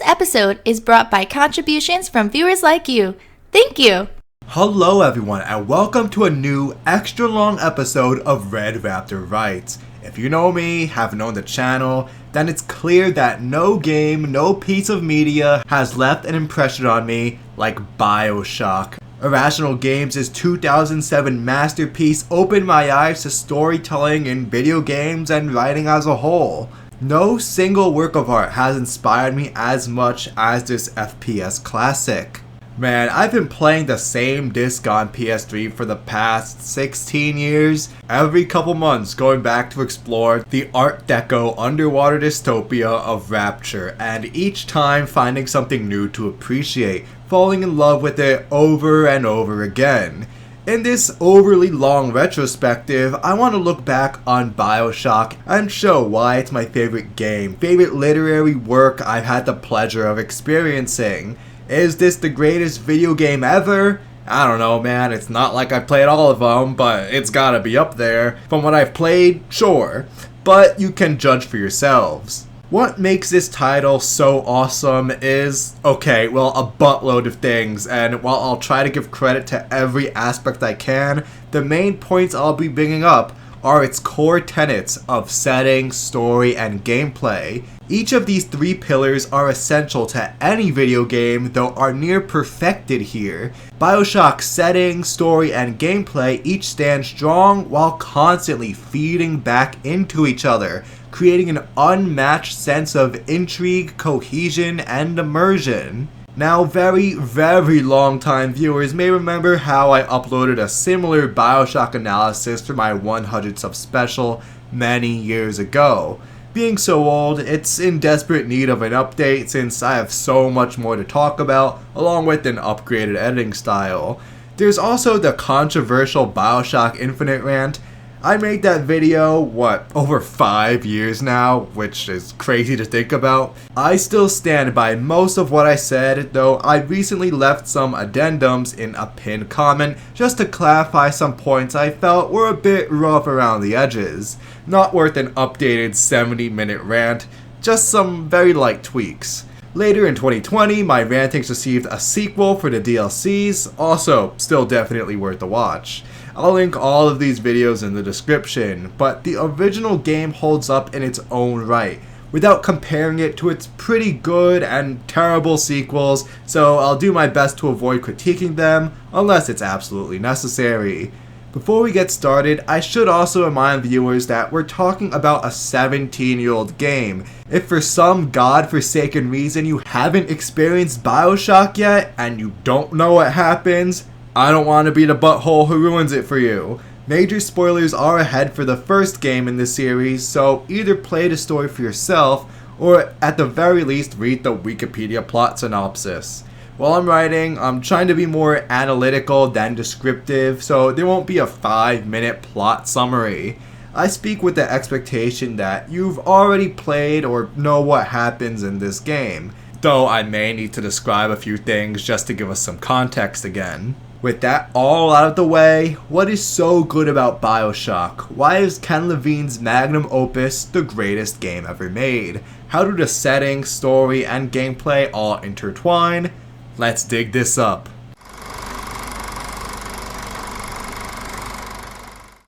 episode is brought by contributions from viewers like you. Thank you! Hello everyone and welcome to a new extra long episode of Red Raptor Writes. If you know me, have known the channel, then it's clear that no game, no piece of media has left an impression on me like BioShock. Irrational Games' 2007 masterpiece opened my eyes to storytelling in video games and writing as a whole. No single work of art has inspired me as much as this FPS classic. Man, I've been playing the same disc on PS3 for the past 16 years, every couple months going back to explore the Art Deco underwater dystopia of Rapture, and each time finding something new to appreciate, falling in love with it over and over again. In this overly long retrospective, I want to look back on BioShock and show why it's my favorite game, favorite literary work I've had the pleasure of experiencing. Is this the greatest video game ever? I don't know, man. It's not like I've played all of them, but it's gotta be up there. From what I've played, sure. But you can judge for yourselves. What makes this title so awesome is, okay, well, a buttload of things, and while I'll try to give credit to every aspect I can, the main points I'll be bringing up are its core tenets of setting, story, and gameplay. Each of these three pillars are essential to any video game, though are near perfected here. BioShock's setting, story, and gameplay each stand strong while constantly feeding back into each other, creating an unmatched sense of intrigue, cohesion, and immersion. Now, very long-time viewers may remember how I uploaded a similar BioShock analysis for my 100 sub special many years ago. Being so old, it's in desperate need of an update since I have so much more to talk about, along with an upgraded editing style. There's also the controversial BioShock Infinite rant. I made that video, over 5 years now, which is crazy to think about. I still stand by most of what I said, though I recently left some addendums in a pinned comment just to clarify some points I felt were a bit rough around the edges. Not worth an updated 70-minute rant, just some very light tweaks. Later in 2020, my rantings received a sequel for the DLCs, also still definitely worth a watch. I'll link all of these videos in the description, but the original game holds up in its own right, without comparing it to its pretty good and terrible sequels, so I'll do my best to avoid critiquing them, unless it's absolutely necessary. Before we get started, I should also remind viewers that we're talking about a 17-year-old game. If for some godforsaken reason you haven't experienced BioShock yet, and you don't know what happens, I don't want to be the butthole who ruins it for you. Major spoilers are ahead for the first game in the series, so either play the story for yourself, or at the very least read the Wikipedia plot synopsis. While I'm writing, I'm trying to be more analytical than descriptive, so there won't be a 5-minute plot summary. I speak with the expectation that you've already played or know what happens in this game, though I may need to describe a few things just to give us some context again. With that all out of the way, what is so good about BioShock? Why is Ken Levine's magnum opus the greatest game ever made? How do the setting, story, and gameplay all intertwine? Let's dig this up.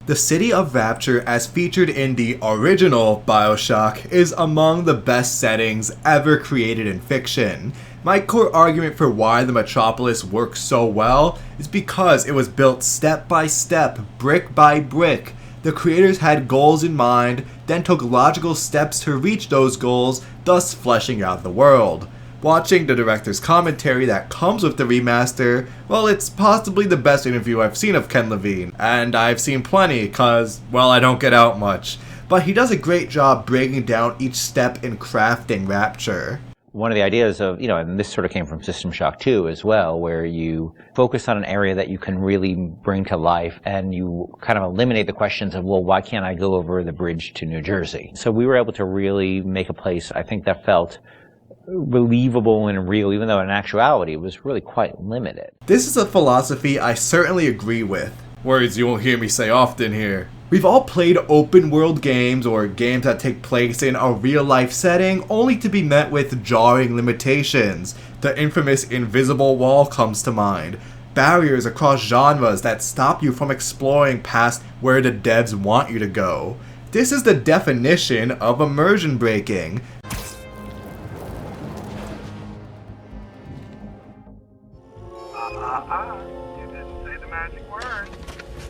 The city of Rapture, as featured in the original BioShock, is among the best settings ever created in fiction. My core argument for why the metropolis works so well is because it was built step by step, brick by brick. The creators had goals in mind, then took logical steps to reach those goals, thus fleshing out the world. Watching the director's commentary that comes with the remaster, well, it's possibly the best interview I've seen of Ken Levine, and I've seen plenty cause, well, I don't get out much. But he does a great job breaking down each step in crafting Rapture. One of the ideas of, and this sort of came from System Shock 2 as well, where you focus on an area that you can really bring to life and you kind of eliminate the questions of, well, why can't I go over the bridge to New Jersey? So we were able to really make a place, I think, that felt believable and real, even though in actuality it was really quite limited. This is a philosophy I certainly agree with. Words you won't hear me say often here. We've all played open world games or games that take place in a real life setting only to be met with jarring limitations. The infamous invisible wall comes to mind. Barriers across genres that stop you from exploring past where the devs want you to go. This is the definition of immersion breaking. You didn't say the magic word.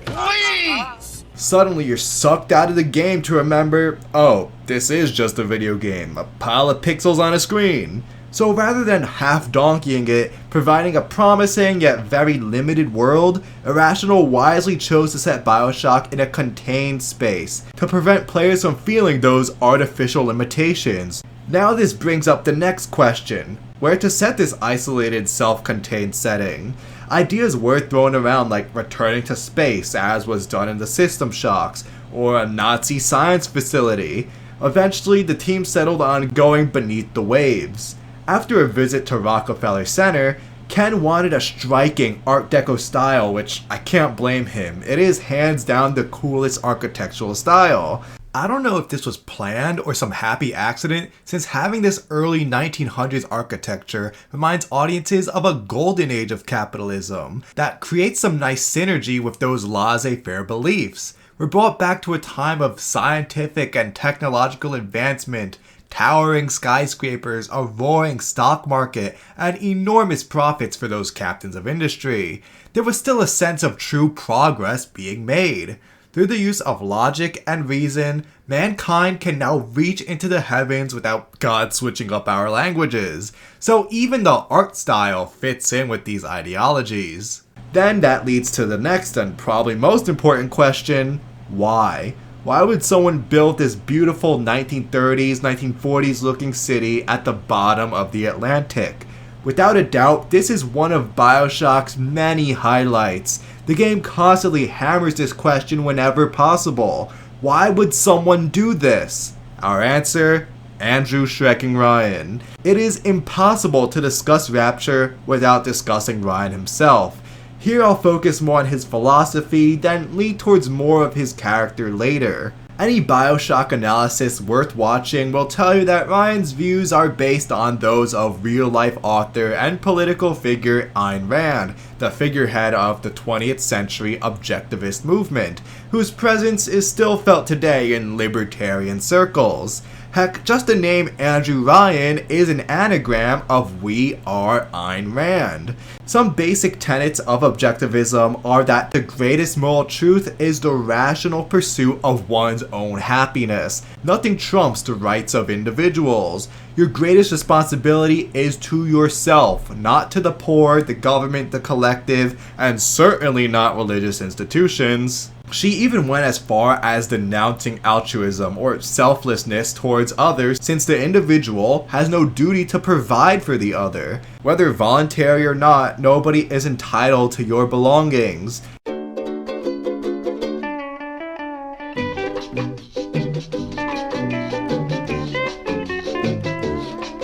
Please! Suddenly you're sucked out of the game to remember, oh, this is just a video game, a pile of pixels on a screen. So rather than half-donkeying it, providing a promising yet very limited world, Irrational wisely chose to set BioShock in a contained space to prevent players from feeling those artificial limitations. Now this brings up the next question: where to set this isolated, self-contained setting? Ideas were thrown around like returning to space, as was done in the System Shocks, or a Nazi science facility. Eventually, the team settled on going beneath the waves. After a visit to Rockefeller Center, Ken wanted a striking Art Deco style, which I can't blame him. It is hands down the coolest architectural style. I don't know if this was planned or some happy accident, since having this early 1900s architecture reminds audiences of a golden age of capitalism that creates some nice synergy with those laissez-faire beliefs. We're brought back to a time of scientific and technological advancement, towering skyscrapers, a roaring stock market, and enormous profits for those captains of industry. There was still a sense of true progress being made. Through the use of logic and reason, mankind can now reach into the heavens without God switching up our languages. So even the art style fits in with these ideologies. Then that leads to the next and probably most important question: why? Why would someone build this beautiful 1930s, 1940s looking city at the bottom of the Atlantic? Without a doubt, this is one of BioShock's many highlights. The game constantly hammers this question whenever possible. Why would someone do this? Our answer: Andrew Shrekking Ryan. It is impossible to discuss Rapture without discussing Ryan himself. Here I'll focus more on his philosophy, then lead towards more of his character later. Any BioShock analysis worth watching will tell you that Ryan's views are based on those of real-life author and political figure Ayn Rand, the figurehead of the 20th century objectivist movement, whose presence is still felt today in libertarian circles. Heck, just the name Andrew Ryan is an anagram of We Are Ayn Rand. Some basic tenets of objectivism are that the greatest moral truth is the rational pursuit of one's own happiness. Nothing trumps the rights of individuals. Your greatest responsibility is to yourself, not to the poor, the government, the collective, and certainly not religious institutions. She even went as far as denouncing altruism or selflessness towards others, since the individual has no duty to provide for the other. Whether voluntary or not, nobody is entitled to your belongings.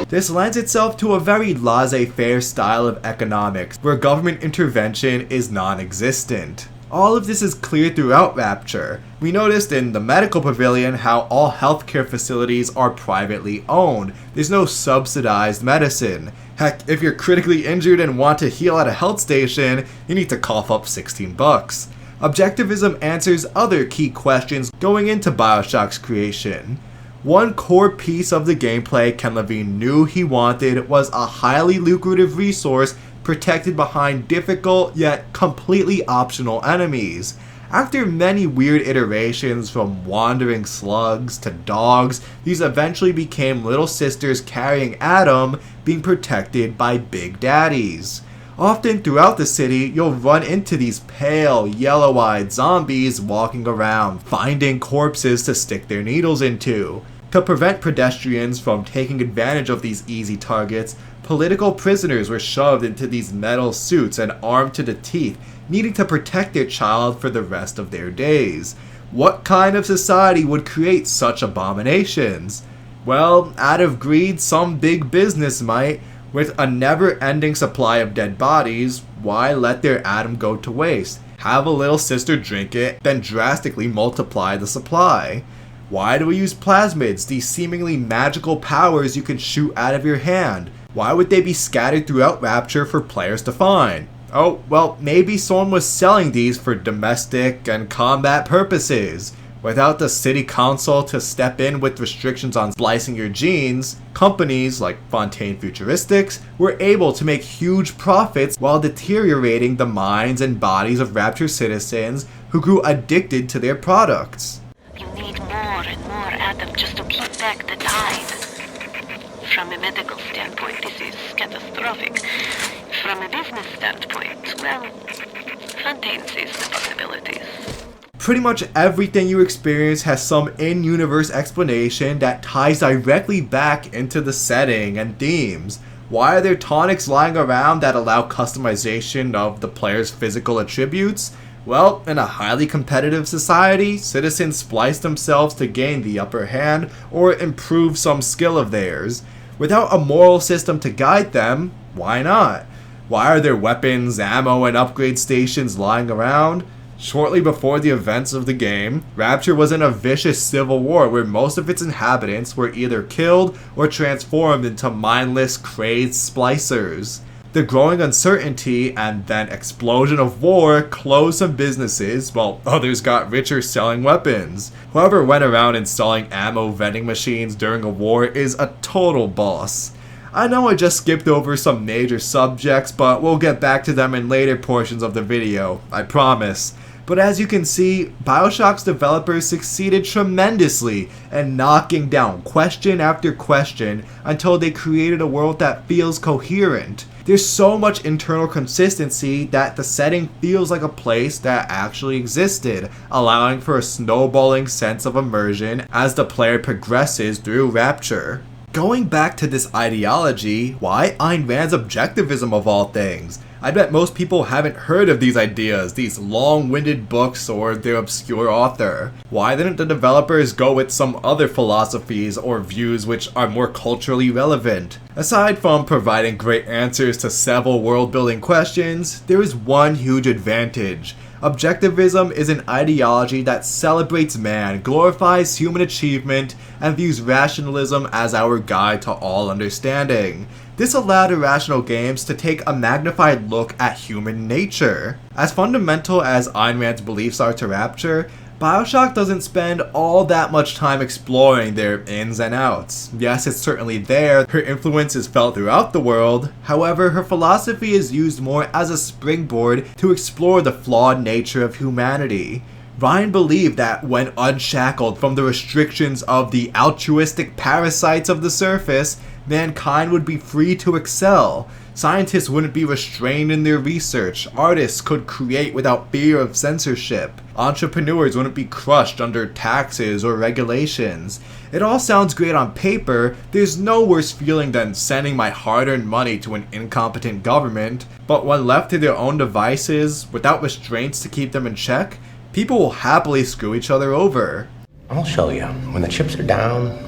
This lends itself to a very laissez-faire style of economics, where government intervention is non-existent. All of this is clear throughout Rapture. We noticed in the medical pavilion how all healthcare facilities are privately owned. There's no subsidized medicine. Heck, if you're critically injured and want to heal at a health station, you need to cough up 16 bucks. Objectivism answers other key questions going into BioShock's creation. One core piece of the gameplay Ken Levine knew he wanted was a highly lucrative resource protected behind difficult yet completely optional enemies. After many weird iterations from wandering slugs to dogs, these eventually became little sisters carrying Adam, being protected by big daddies. Often throughout the city, you'll run into these pale, yellow-eyed zombies walking around, finding corpses to stick their needles into. To prevent pedestrians from taking advantage of these easy targets, political prisoners were shoved into these metal suits and armed to the teeth, needing to protect their child for the rest of their days. What kind of society would create such abominations? Well, out of greed, some big business might. With a never-ending supply of dead bodies, why let their Adam go to waste? have a little sister drink it, then drastically multiply the supply? Why do we use plasmids, these seemingly magical powers you can shoot out of your hand? Why would they be scattered throughout Rapture for players to find? Oh, well, maybe someone was selling these for domestic and combat purposes. Without the city council to step in with restrictions on splicing your genes, companies like Fontaine Futuristics were able to make huge profits while deteriorating the minds and bodies of Rapture citizens who grew addicted to their products. You need more and more atoms just to keep back the tide. From a medical standpoint, this is catastrophic. From a business standpoint, well, Fontaine sees the possibilities. Pretty much everything you experience has some in-universe explanation that ties directly back into the setting and themes. Why are there tonics lying around that allow customization of the player's physical attributes? Well, in a highly competitive society, citizens splice themselves to gain the upper hand or improve some skill of theirs. Without a moral system to guide them, why not? Why are there weapons, ammo, and upgrade stations lying around? Shortly before the events of the game, Rapture was in a vicious civil war where most of its inhabitants were either killed or transformed into mindless, crazed splicers. The growing uncertainty and then explosion of war closed some businesses, while others got richer selling weapons. Whoever went around installing ammo vending machines during a war is a total boss. I know I just skipped over some major subjects, but we'll get back to them in later portions of the video, I promise. But as you can see, BioShock's developers succeeded tremendously in knocking down question after question until they created a world that feels coherent. There's so much internal consistency that the setting feels like a place that actually existed, allowing for a snowballing sense of immersion as the player progresses through Rapture. Going back to this ideology, why Ayn Rand's objectivism of all things? I bet most people haven't heard of these ideas, these long-winded books, or their obscure author. Why didn't the developers go with some other philosophies or views which are more culturally relevant? Aside from providing great answers to several world-building questions, there is one huge advantage. Objectivism is an ideology that celebrates man, glorifies human achievement, and views rationalism as our guide to all understanding. This allowed Irrational Games to take a magnified look at human nature. As fundamental as Ayn Rand's beliefs are to Rapture, BioShock doesn't spend all that much time exploring their ins and outs. Yes, it's certainly there, her influence is felt throughout the world, however, her philosophy is used more as a springboard to explore the flawed nature of humanity. Ryan believed that when unshackled from the restrictions of the altruistic parasites of the surface, mankind would be free to excel. Scientists wouldn't be restrained in their research, artists could create without fear of censorship, entrepreneurs wouldn't be crushed under taxes or regulations. It all sounds great on paper, there's no worse feeling than sending my hard-earned money to an incompetent government, but when left to their own devices, without restraints to keep them in check, people will happily screw each other over. I'll show you. When the chips are down,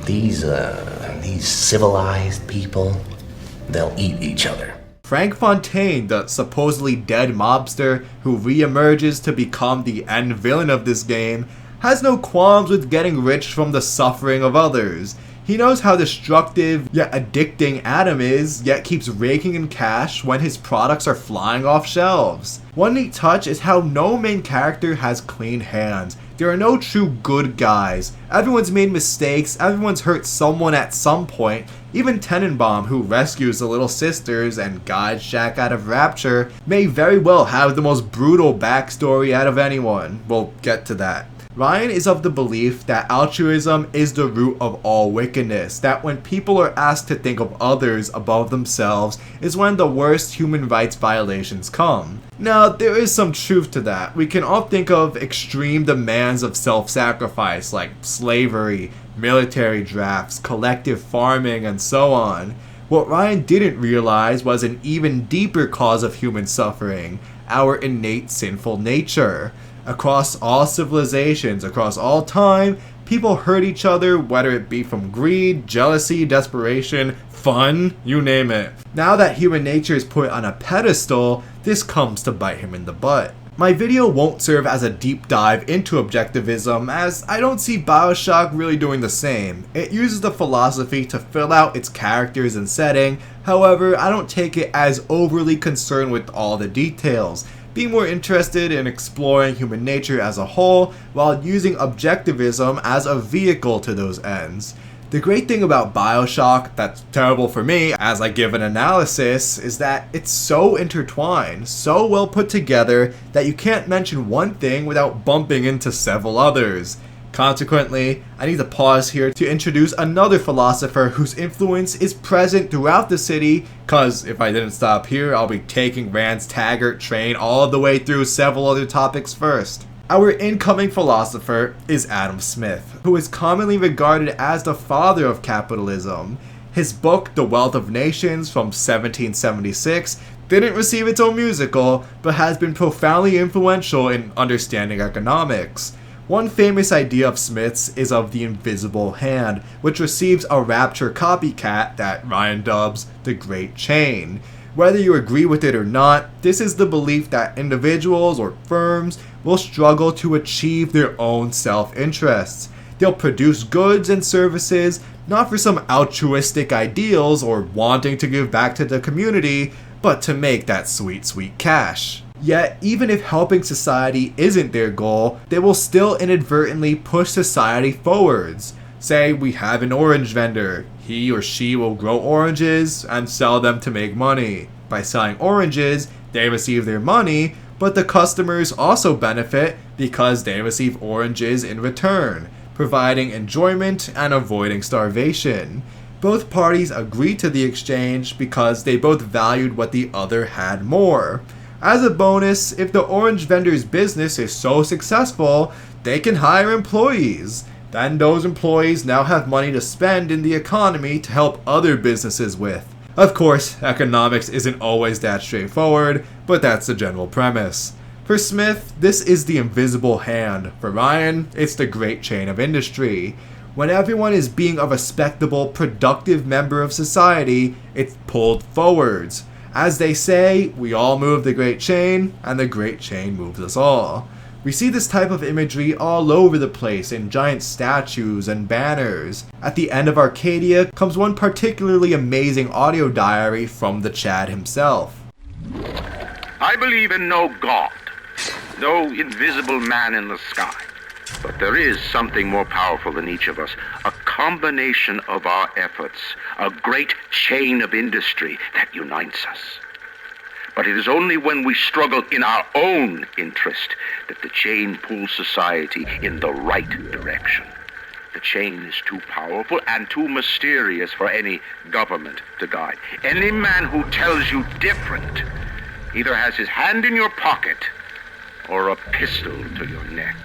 these civilized people, they'll eat each other. Frank Fontaine, the supposedly dead mobster who re-emerges to become the end villain of this game, has no qualms with getting rich from the suffering of others. He knows how destructive yet addicting Adam is, yet keeps raking in cash when his products are flying off shelves. One neat touch is how no main character has clean hands. There are no true good guys. Everyone's made mistakes, everyone's hurt someone at some point. Even Tenenbaum, who rescues the little sisters and guides Shaq out of Rapture, may very well have the most brutal backstory out of anyone. We'll get to that. Ryan is of the belief that altruism is the root of all wickedness, that when people are asked to think of others above themselves is when the worst human rights violations come. Now, there is some truth to that. We can all think of extreme demands of self-sacrifice like slavery, military drafts, collective farming, and so on. What Ryan didn't realize was an even deeper cause of human suffering, our innate sinful nature. Across all civilizations, across all time, people hurt each other, whether it be from greed, jealousy, desperation, fun, you name it. Now that human nature is put on a pedestal, this comes to bite him in the butt. My video won't serve as a deep dive into objectivism, as I don't see BioShock really doing the same. It uses the philosophy to fill out its characters and setting, however, I don't take it as overly concerned with all the details, being more interested in exploring human nature as a whole, while using objectivism as a vehicle to those ends. The great thing about BioShock that's terrible for me as I give an analysis is that it's so intertwined, so well put together that you can't mention one thing without bumping into several others. Consequently, I need to pause here to introduce another philosopher whose influence is present throughout the city, cause if I didn't stop here, I'll be taking Rand's Taggart train all the way through several other topics first. Our incoming philosopher is Adam Smith, who is commonly regarded as the father of capitalism. His book, The Wealth of Nations from 1776, didn't receive its own musical, but has been profoundly influential in understanding economics. One famous idea of Smith's is of the invisible hand, which receives a Rapture copycat that Ryan dubs the Great Chain. Whether you agree with it or not, this is the belief that individuals or firms will struggle to achieve their own self-interests. They'll produce goods and services not for some altruistic ideals or wanting to give back to the community, but to make that sweet, sweet cash. Yet, even if helping society isn't their goal, they will still inadvertently push society forwards. Say we have an orange vendor. He or she will grow oranges and sell them to make money. By selling oranges, they receive their money, but the customers also benefit because they receive oranges in return, providing enjoyment and avoiding starvation. Both parties agreed to the exchange because they both valued what the other had more. As a bonus, if the orange vendor's business is so successful, they can hire employees. Then those employees now have money to spend in the economy to help other businesses with. Of course, economics isn't always that straightforward, but that's the general premise. For Smith, this is the invisible hand. For Ryan, it's the great chain of industry. When everyone is being a respectable, productive member of society, it's pulled forwards. As they say, we all move the great chain, and the great chain moves us all. We see this type of imagery all over the place in giant statues and banners. At the end of Arcadia comes one particularly amazing audio diary from the Chad himself. I believe in no God, no invisible man in the sky. But there is something more powerful than each of us, a combination of our efforts, a great chain of industry that unites us. But it is only when we struggle in our own interest that the chain pulls society in the right direction. The chain is too powerful and too mysterious for any government to guide. Any man who tells you different either has his hand in your pocket or a pistol to your neck.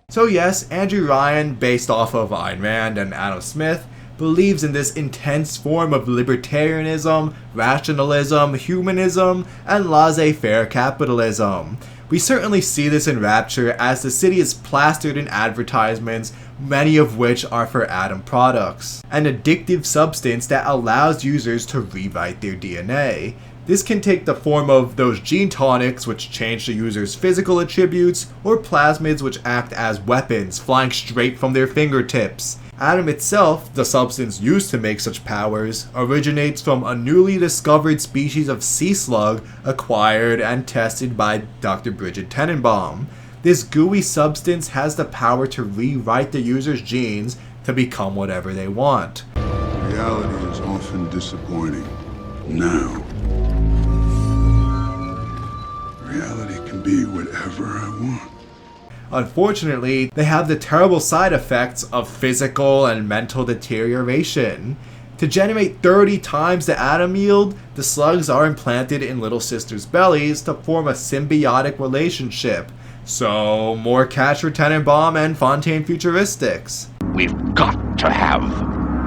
So yes, Andrew Ryan, based off of Ayn Rand and Adam Smith, believes in this intense form of libertarianism, rationalism, humanism, and laissez-faire capitalism. We certainly see this in Rapture as the city is plastered in advertisements, many of which are for Adam products, an addictive substance that allows users to rewrite their DNA. This can take the form of those gene tonics which change the user's physical attributes, or plasmids which act as weapons flying straight from their fingertips. Adam itself, the substance used to make such powers, originates from a newly discovered species of sea slug acquired and tested by Dr. Bridget Tenenbaum. This gooey substance has the power to rewrite the user's genes to become whatever they want. Reality is often disappointing. Now, reality can be whatever I want. Unfortunately, they have the terrible side effects of physical and mental deterioration. To generate 30 times the atom yield, the slugs are implanted in little sisters' bellies to form a symbiotic relationship. So, more cash for Tenenbaum and Fontaine Futuristics. We've got to have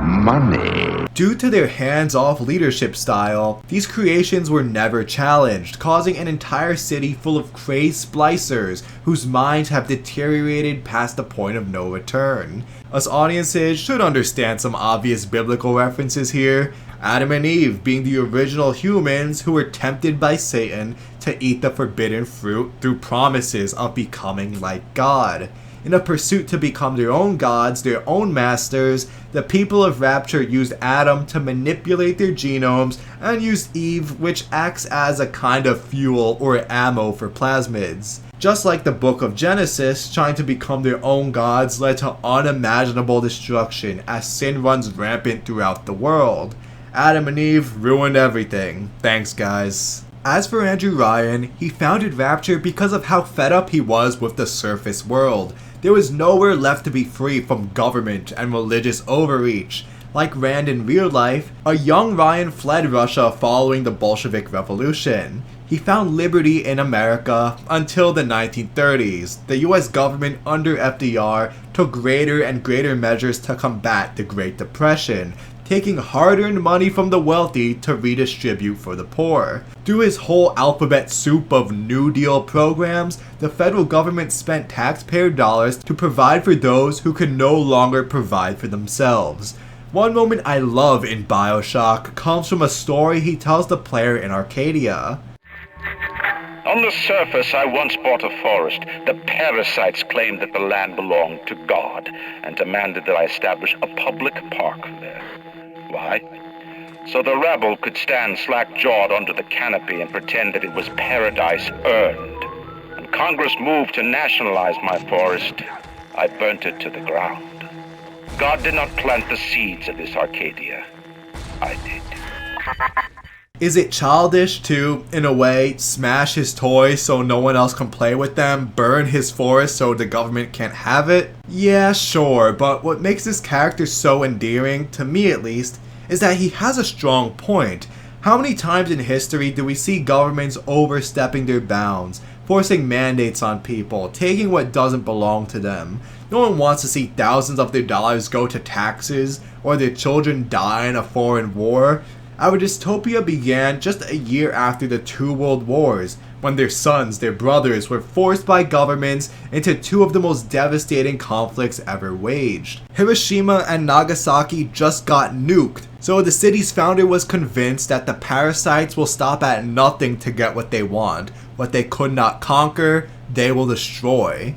money. Due to their hands-off leadership style, these creations were never challenged, causing an entire city full of crazed splicers whose minds have deteriorated past the point of no return. Us audiences should understand some obvious biblical references here. Adam and Eve being the original humans who were tempted by Satan to eat the forbidden fruit through promises of becoming like God. In a pursuit to become their own gods, their own masters, the people of Rapture used Adam to manipulate their genomes and used Eve, which acts as a kind of fuel or ammo for plasmids. Just like the book of Genesis, trying to become their own gods led to unimaginable destruction as sin runs rampant throughout the world. Adam and Eve ruined everything. Thanks, guys. As for Andrew Ryan, he founded Rapture because of how fed up he was with the surface world. There was nowhere left to be free from government and religious overreach. Like Rand in real life, a young Ryan fled Russia following the Bolshevik Revolution. He found liberty in America until the 1930s. The US government under FDR took greater and greater measures to combat the Great Depression, taking hard-earned money from the wealthy to redistribute for the poor. Through his whole alphabet soup of New Deal programs, the federal government spent taxpayer dollars to provide for those who could no longer provide for themselves. One moment I love in BioShock comes from a story he tells the player in Arcadia. On the surface, I once bought a forest. The parasites claimed that the land belonged to God and demanded that I establish a public park there. Why? So the rabble could stand slack-jawed under the canopy and pretend that it was paradise earned. When Congress moved to nationalize my forest, I burnt it to the ground. God did not plant the seeds of this Arcadia. I did. Is it childish to, in a way, smash his toys so no one else can play with them, burn his forest so the government can't have it? Yeah, sure, but what makes this character so endearing, to me at least, is that he has a strong point. How many times in history do we see governments overstepping their bounds, forcing mandates on people, taking what doesn't belong to them? No one wants to see thousands of their dollars go to taxes, or their children die in a foreign war. Our dystopia began just a year after the two world wars, when their sons, their brothers, were forced by governments into two of the most devastating conflicts ever waged. Hiroshima and Nagasaki just got nuked, so the city's founder was convinced that the parasites will stop at nothing to get what they want. What they could not conquer, they will destroy.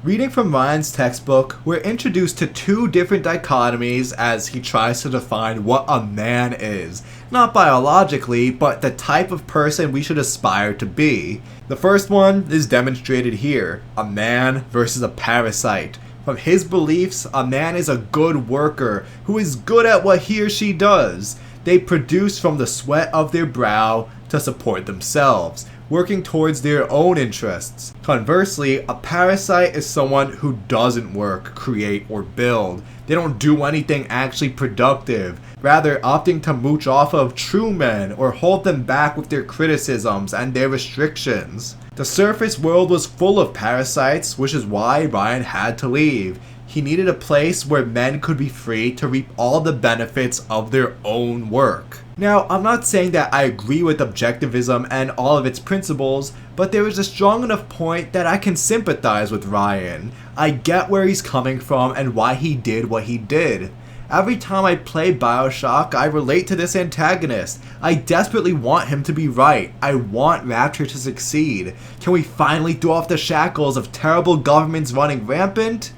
Reading from Ryan's textbook, we're introduced to two different dichotomies as he tries to define what a man is. Not biologically, but the type of person we should aspire to be. The first one is demonstrated here, a man versus a parasite. From his beliefs, a man is a good worker who is good at what he or she does. They produce from the sweat of their brow to support themselves, working towards their own interests. Conversely, a parasite is someone who doesn't work, create, or build. They don't do anything actually productive, rather opting to mooch off of true men or hold them back with their criticisms and their restrictions. The surface world was full of parasites, which is why Ryan had to leave. He needed a place where men could be free to reap all the benefits of their own work. Now, I'm not saying that I agree with objectivism and all of its principles, but there is a strong enough point that I can sympathize with Ryan. I get where he's coming from and why he did what he did. Every time I play BioShock, I relate to this antagonist. I desperately want him to be right. I want Rapture to succeed. Can we finally throw off the shackles of terrible governments running rampant?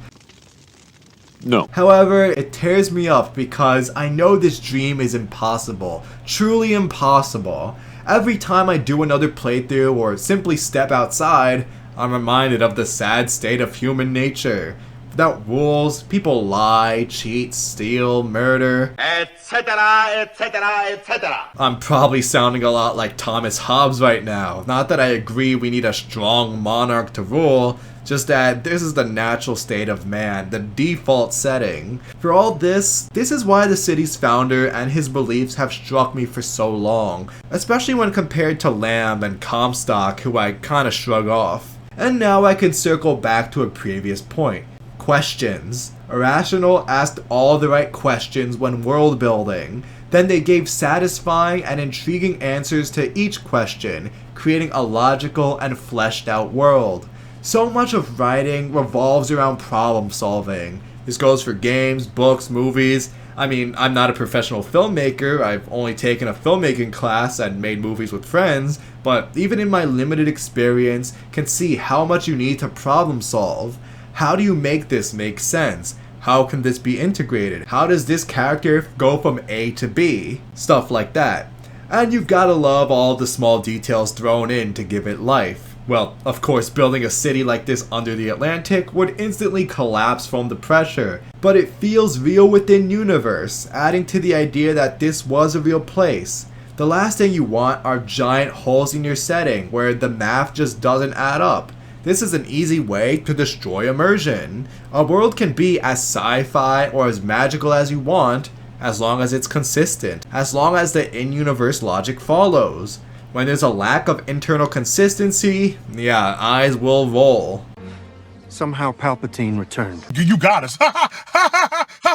No. However, it tears me up because I know this dream is impossible. Truly impossible. Every time I do another playthrough or simply step outside, I'm reminded of the sad state of human nature. Without rules, people lie, cheat, steal, murder, etc., etc., etc. I'm probably sounding a lot like Thomas Hobbes right now. Not that I agree we need a strong monarch to rule, just that this is the natural state of man, the default setting. For all this is why the city's founder and his beliefs have struck me for so long, especially when compared to Lamb and Comstock, who I kinda shrug off. And now I can circle back to a previous point. Questions. Irrational asked all the right questions when world building. Then they gave satisfying and intriguing answers to each question, creating a logical and fleshed out world. So much of writing revolves around problem solving. This goes for games, books, movies. I mean, I'm not a professional filmmaker, I've only taken a filmmaking class and made movies with friends, but even in my limited experience, can see how much you need to problem solve. How do you make this make sense? How can this be integrated? How does this character go from A to B? Stuff like that. And you've gotta love all the small details thrown in to give it life. Well, of course, building a city like this under the Atlantic would instantly collapse from the pressure, but it feels real within universe, adding to the idea that this was a real place. The last thing you want are giant holes in your setting where the math just doesn't add up. This is an easy way to destroy immersion. A world can be as sci-fi or as magical as you want, as long as it's consistent, as long as the in-universe logic follows. When there's a lack of internal consistency, yeah, eyes will roll. Somehow Palpatine returned. You got us.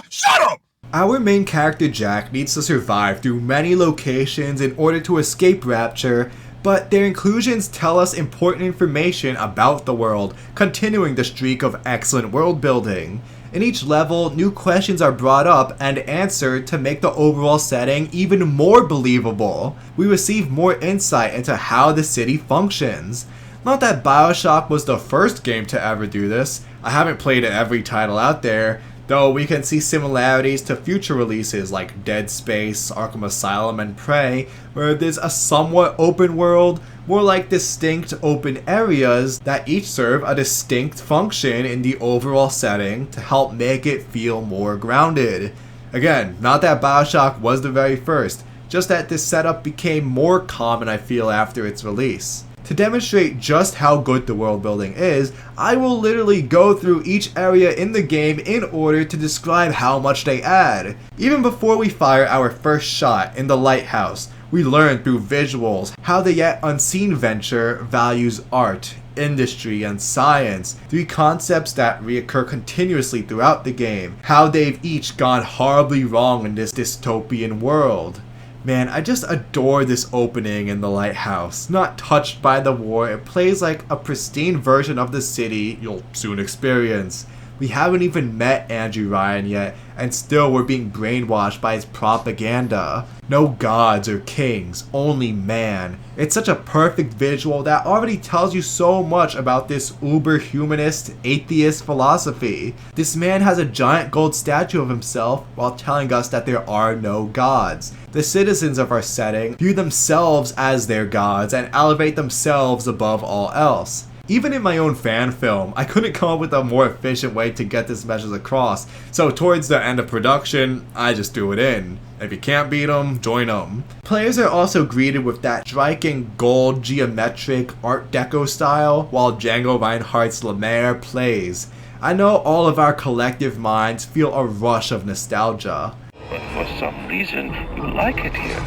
Shut up! Our main character Jack needs to survive through many locations in order to escape Rapture, but their inclusions tell us important information about the world, continuing the streak of excellent world building. In each level, new questions are brought up and answered to make the overall setting even more believable. We receive more insight into how the city functions. Not that BioShock was the first game to ever do this. I haven't played every title out there, though we can see similarities to future releases like Dead Space, Arkham Asylum, and Prey, where there's a somewhat open world, more like distinct open areas that each serve a distinct function in the overall setting to help make it feel more grounded. Again, not that BioShock was the very first, just that this setup became more common I feel after its release. To demonstrate just how good the world building is, I will literally go through each area in the game in order to describe how much they add. Even before we fire our first shot in the lighthouse, we learn through visuals how the yet unseen venture values art, industry, and science, three concepts that reoccur continuously throughout the game, how they've each gone horribly wrong in this dystopian world. Man, I just adore this opening in the lighthouse. Not touched by the war, it plays like a pristine version of the city you'll soon experience. We haven't even met Andrew Ryan yet, and still we're being brainwashed by his propaganda. No gods or kings, only man. It's such a perfect visual that already tells you so much about this uber-humanist, atheist philosophy. This man has a giant gold statue of himself while telling us that there are no gods. The citizens of our setting view themselves as their gods and elevate themselves above all else. Even in my own fan film, I couldn't come up with a more efficient way to get this message across, so towards the end of production, I just threw it in. If you can't beat them, join them. Players are also greeted with that striking gold geometric Art Deco style while Django Reinhardt's Le Maire plays. I know all of our collective minds feel a rush of nostalgia. But for some reason, you like it here.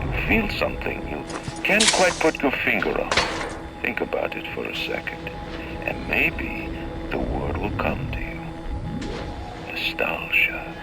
You feel something you can't quite put your finger on. Think about it for a second, and maybe the word will come to you. Nostalgia.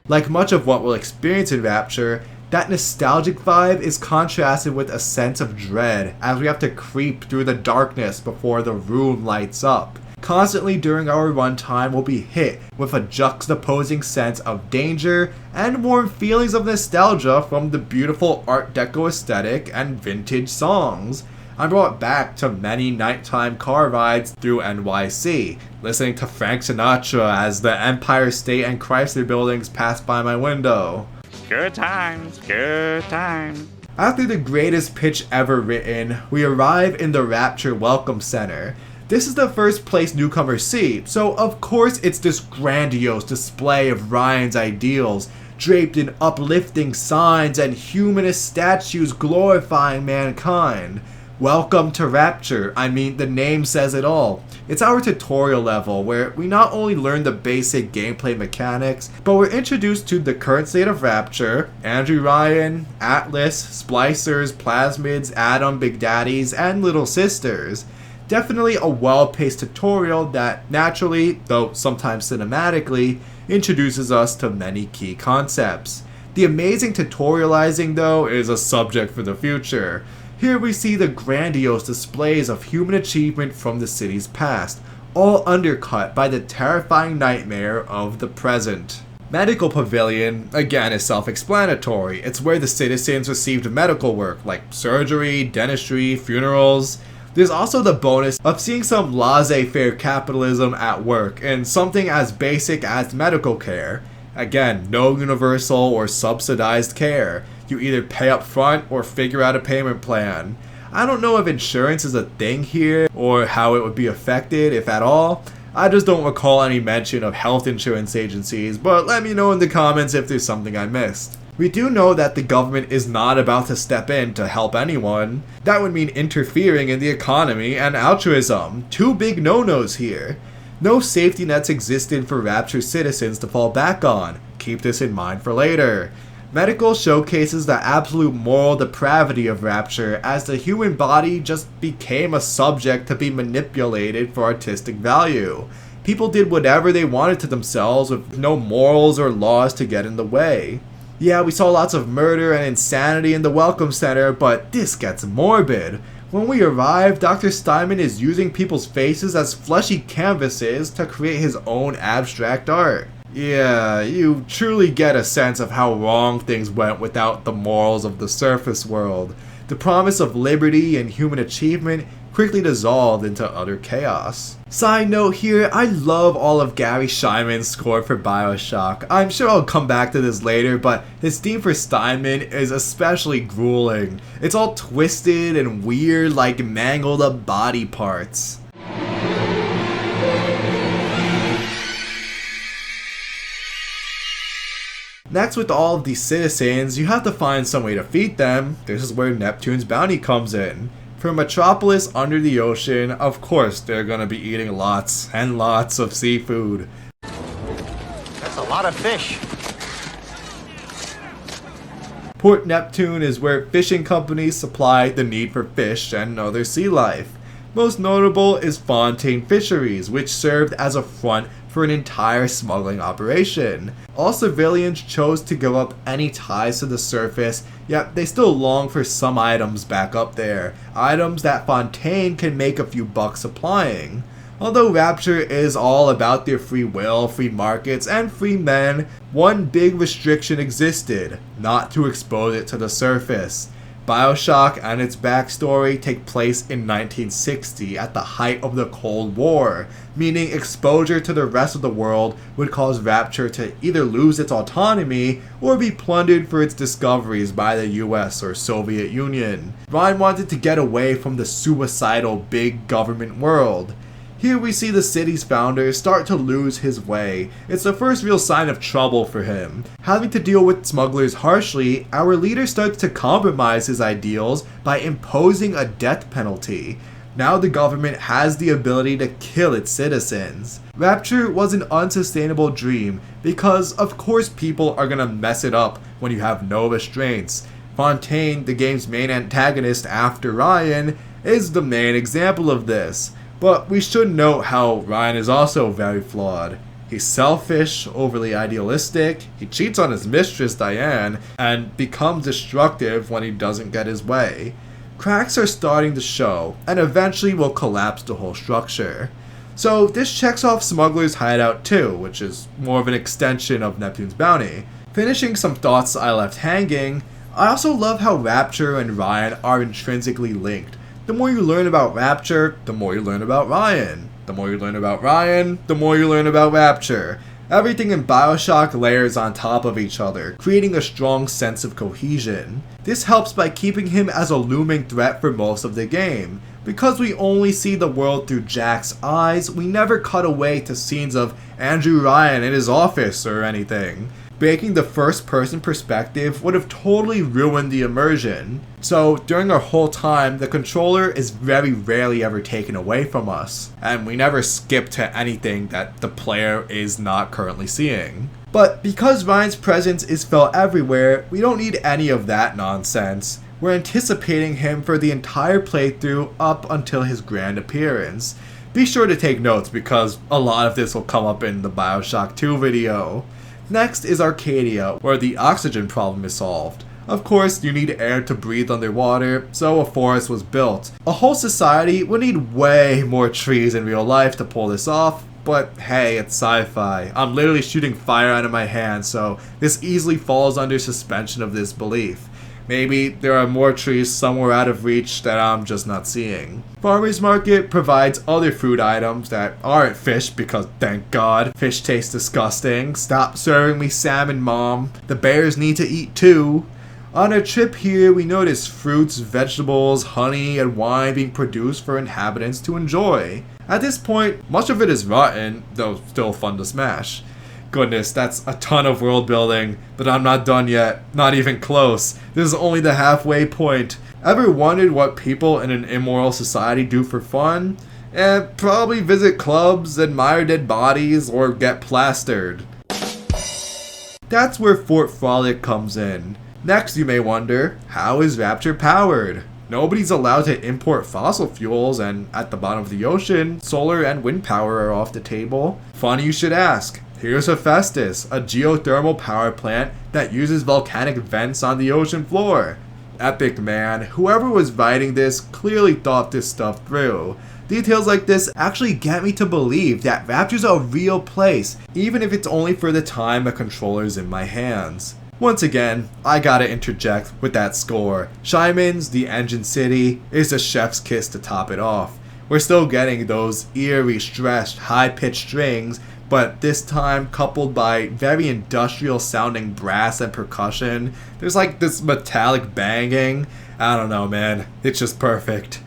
Like much of what we'll experience in Rapture, that nostalgic vibe is contrasted with a sense of dread as we have to creep through the darkness before the room lights up. Constantly during our runtime we'll be hit with a juxtaposing sense of danger and warm feelings of nostalgia from the beautiful Art Deco aesthetic and vintage songs. I'm brought back to many nighttime car rides through NYC, listening to Frank Sinatra as the Empire State and Chrysler buildings pass by my window. Good times, good times. After the greatest pitch ever written, we arrive in the Rapture Welcome Center. This is the first place newcomers see, so of course it's this grandiose display of Ryan's ideals, draped in uplifting signs and humanist statues glorifying mankind. Welcome to Rapture. I mean, the name says it all. It's our tutorial level where we not only learn the basic gameplay mechanics, but we're introduced to the current state of Rapture, Andrew Ryan, Atlas, Splicers, Plasmids, Adam, Big Daddies, and Little Sisters. Definitely a well-paced tutorial that naturally, though sometimes cinematically, introduces us to many key concepts. The amazing tutorializing, though, is a subject for the future. Here we see the grandiose displays of human achievement from the city's past, all undercut by the terrifying nightmare of the present. Medical Pavilion, again, is self-explanatory. It's where the citizens received medical work, like surgery, dentistry, funerals. There's also the bonus of seeing some laissez-faire capitalism at work in something as basic as medical care. Again, no universal or subsidized care. You either pay up front or figure out a payment plan. I don't know if insurance is a thing here or how it would be affected, if at all. I just don't recall any mention of health insurance agencies, but let me know in the comments if there's something I missed. We do know that the government is not about to step in to help anyone. That would mean interfering in the economy and altruism. Two big no-nos here. No safety nets existed for Rapture citizens to fall back on. Keep this in mind for later. Medical showcases the absolute moral depravity of Rapture as the human body just became a subject to be manipulated for artistic value. People did whatever they wanted to themselves with no morals or laws to get in the way. Yeah, we saw lots of murder and insanity in the Welcome Center, but this gets morbid. When we arrive, Dr. Steinman is using people's faces as fleshy canvases to create his own abstract art. Yeah, you truly get a sense of how wrong things went without the morals of the surface world. The promise of liberty and human achievement quickly dissolved into utter chaos. Side note here, I love all of Gary Scheinman's score for BioShock. I'm sure I'll come back to this later, but his theme for Steinman is especially grueling. It's all twisted and weird, like mangled up body parts. Next, with all of these citizens, you have to find some way to feed them. This is where Neptune's bounty comes in. For a metropolis under the ocean, of course they're gonna be eating lots and lots of seafood. That's a lot of fish. Port Neptune is where fishing companies supply the need for fish and other sea life. Most notable is Fontaine Fisheries, which served as a front for an entire smuggling operation. All civilians chose to give up any ties to the surface, yet they still long for some items back up there, items that Fontaine can make a few bucks supplying. Although Rapture is all about their free will, free markets, and free men, one big restriction existed: not to expose it to the surface. BioShock and its backstory take place in 1960 at the height of the Cold War, meaning exposure to the rest of the world would cause Rapture to either lose its autonomy or be plundered for its discoveries by the US or Soviet Union. Ryan wanted to get away from the suicidal big government world. Here we see the city's founder start to lose his way. It's the first real sign of trouble for him. Having to deal with smugglers harshly, our leader starts to compromise his ideals by imposing a death penalty. Now the government has the ability to kill its citizens. Rapture was an unsustainable dream because of course people are gonna mess it up when you have no restraints. Fontaine, the game's main antagonist after Ryan, is the main example of this. But we should note how Ryan is also very flawed. He's selfish, overly idealistic, he cheats on his mistress Diane, and becomes destructive when he doesn't get his way. Cracks are starting to show, and eventually will collapse the whole structure. So this checks off Smuggler's Hideout too, which is more of an extension of Neptune's bounty. Finishing some thoughts I left hanging, I also love how Rapture and Ryan are intrinsically linked. The more you learn about Rapture, the more you learn about Ryan. The more you learn about Ryan, the more you learn about Rapture. Everything in BioShock layers on top of each other, creating a strong sense of cohesion. This helps by keeping him as a looming threat for most of the game. Because we only see the world through Jack's eyes, we never cut away to scenes of Andrew Ryan in his office or anything. Breaking the first-person perspective would have totally ruined the immersion. So, during our whole time, the controller is very rarely ever taken away from us, and we never skip to anything that the player is not currently seeing. But because Ryan's presence is felt everywhere, we don't need any of that nonsense. We're anticipating him for the entire playthrough up until his grand appearance. Be sure to take notes because a lot of this will come up in the BioShock 2 video. Next is Arcadia, where the oxygen problem is solved. Of course, you need air to breathe underwater, so a forest was built. A whole society would need way more trees in real life to pull this off, but hey, it's sci-fi. I'm literally shooting fire out of my hand, so this easily falls under suspension of disbelief. Maybe there are more trees somewhere out of reach that I'm just not seeing. Farmer's Market provides other food items that aren't fish because, thank God, fish taste disgusting. Stop serving me salmon, Mom. The bears need to eat too. On our trip here, we noticed fruits, vegetables, honey, and wine being produced for inhabitants to enjoy. At this point, much of it is rotten, though still fun to smash. Goodness, that's a ton of world building, but I'm not done yet. Not even close. This is only the halfway point. Ever wondered what people in an immoral society do for fun? Probably visit clubs, admire dead bodies, or get plastered. That's where Fort Frolic comes in. Next, you may wonder, how is Rapture powered? Nobody's allowed to import fossil fuels, and at the bottom of the ocean, solar and wind power are off the table. Funny you should ask. Here's Hephaestus, a geothermal power plant that uses volcanic vents on the ocean floor. Epic, man. Whoever was writing this clearly thought this stuff through. Details like this actually get me to believe that Rapture's a real place, even if it's only for the time a controller's in my hands. Once again, I gotta interject with that score. Shyman's The Engine City is a chef's kiss to top it off. We're still getting those eerie, stressed, high-pitched strings, but this time coupled by very industrial sounding brass and percussion. There's like this metallic banging. I don't know, man. It's just perfect.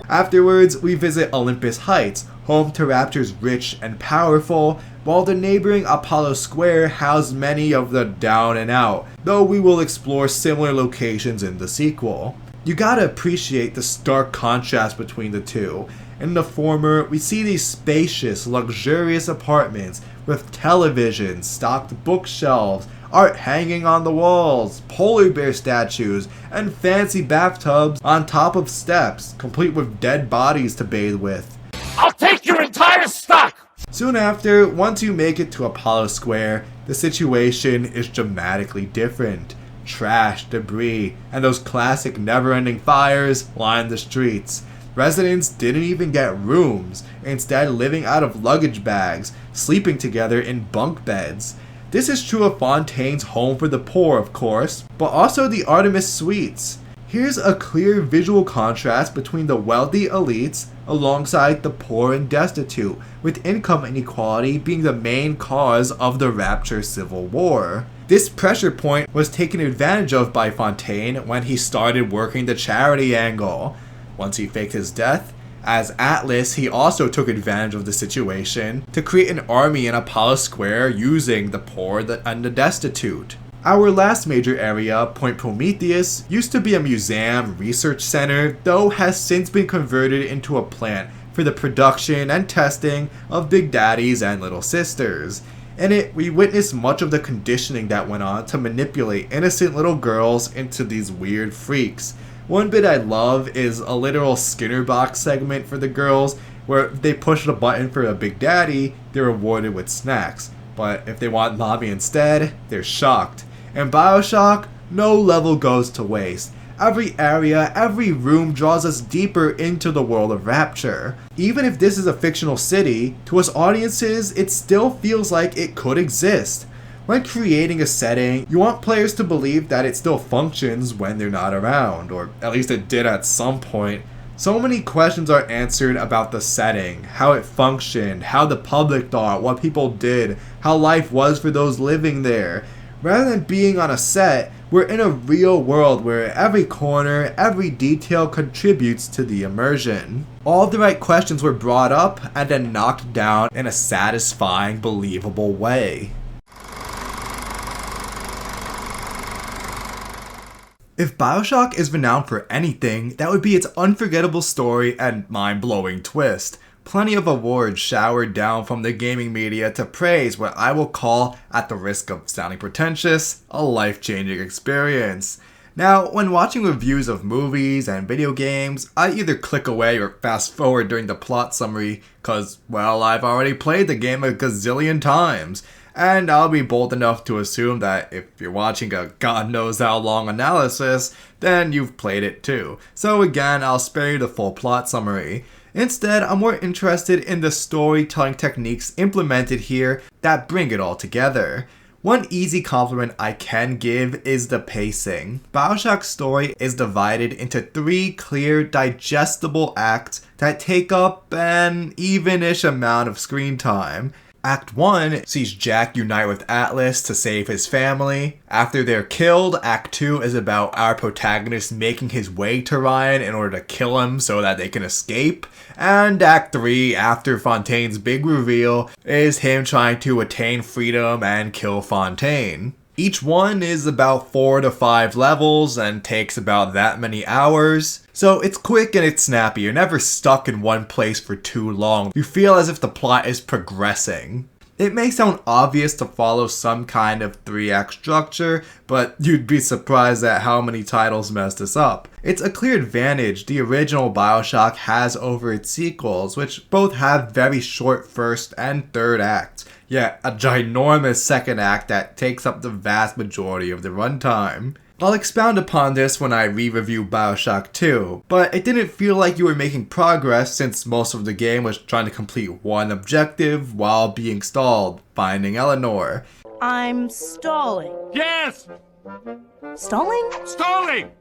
Afterwards, we visit Olympus Heights, home to Rapture's rich and powerful, while the neighboring Apollo Square housed many of the down and out, though we will explore similar locations in the sequel. You gotta appreciate the stark contrast between the two. In the former, we see these spacious, luxurious apartments with televisions, stocked bookshelves, art hanging on the walls, polar bear statues, and fancy bathtubs on top of steps, complete with dead bodies to bathe with. I'll take your entire stock! Soon after, once you make it to Apollo Square, the situation is dramatically different. Trash, debris, and those classic never-ending fires line the streets. Residents didn't even get rooms, instead living out of luggage bags, sleeping together in bunk beds. This is true of Fontaine's Home for the Poor, of course, but also the Artemis Suites. Here's a clear visual contrast between the wealthy elites alongside the poor and destitute, with income inequality being the main cause of the Rapture Civil War. This pressure point was taken advantage of by Fontaine when he started working the charity angle. Once he faked his death, as Atlas, he also took advantage of the situation to create an army in Apollo Square using the poor and the destitute. Our last major area, Point Prometheus, used to be a museum research center, though has since been converted into a plant for the production and testing of Big Daddies and Little Sisters. In it, we witnessed much of the conditioning that went on to manipulate innocent little girls into these weird freaks. One bit I love is a literal Skinner box segment for the girls, where if they push the button for a Big Daddy, they're rewarded with snacks. But if they want mommy instead, they're shocked. In BioShock, no level goes to waste. Every area, every room draws us deeper into the world of Rapture. Even if this is a fictional city, to us audiences, it still feels like it could exist. When creating a setting, you want players to believe that it still functions when they're not around, or at least it did at some point. So many questions are answered about the setting, how it functioned, how the public thought, what people did, how life was for those living there. Rather than being on a set, we're in a real world where every corner, every detail contributes to the immersion. All the right questions were brought up and then knocked down in a satisfying, believable way. If BioShock is renowned for anything, that would be its unforgettable story and mind-blowing twist. Plenty of awards showered down from the gaming media to praise what I will call, at the risk of sounding pretentious, a life-changing experience. Now, when watching reviews of movies and video games, I either click away or fast forward during the plot summary, cause, well, I've already played the game a gazillion times. And I'll be bold enough to assume that if you're watching a god knows how long analysis, then you've played it too. So again, I'll spare you the full plot summary. Instead, I'm more interested in the storytelling techniques implemented here that bring it all together. One easy compliment I can give is the pacing. BioShock's story is divided into 3 clear, digestible acts that take up an even-ish amount of screen time. Act 1 sees Jack unite with Atlas to save his family. After they're killed, Act 2 is about our protagonist making his way to Ryan in order to kill him so that they can escape. And Act 3, after Fontaine's big reveal, is him trying to attain freedom and kill Fontaine. Each one is about 4 to 5 levels and takes about that many hours. So it's quick and it's snappy. You're never stuck in one place for too long. You feel as if the plot is progressing. It may sound obvious to follow some kind of 3-act structure, but you'd be surprised at how many titles mess this up. It's a clear advantage the original BioShock has over its sequels, which both have very short first and third acts, yet a ginormous second act that takes up the vast majority of the runtime. I'll expound upon this when I re-review BioShock 2, but it didn't feel like you were making progress since most of the game was trying to complete one objective while being stalled, finding Eleanor. I'm stalling. Yes! Stalling? Stalling!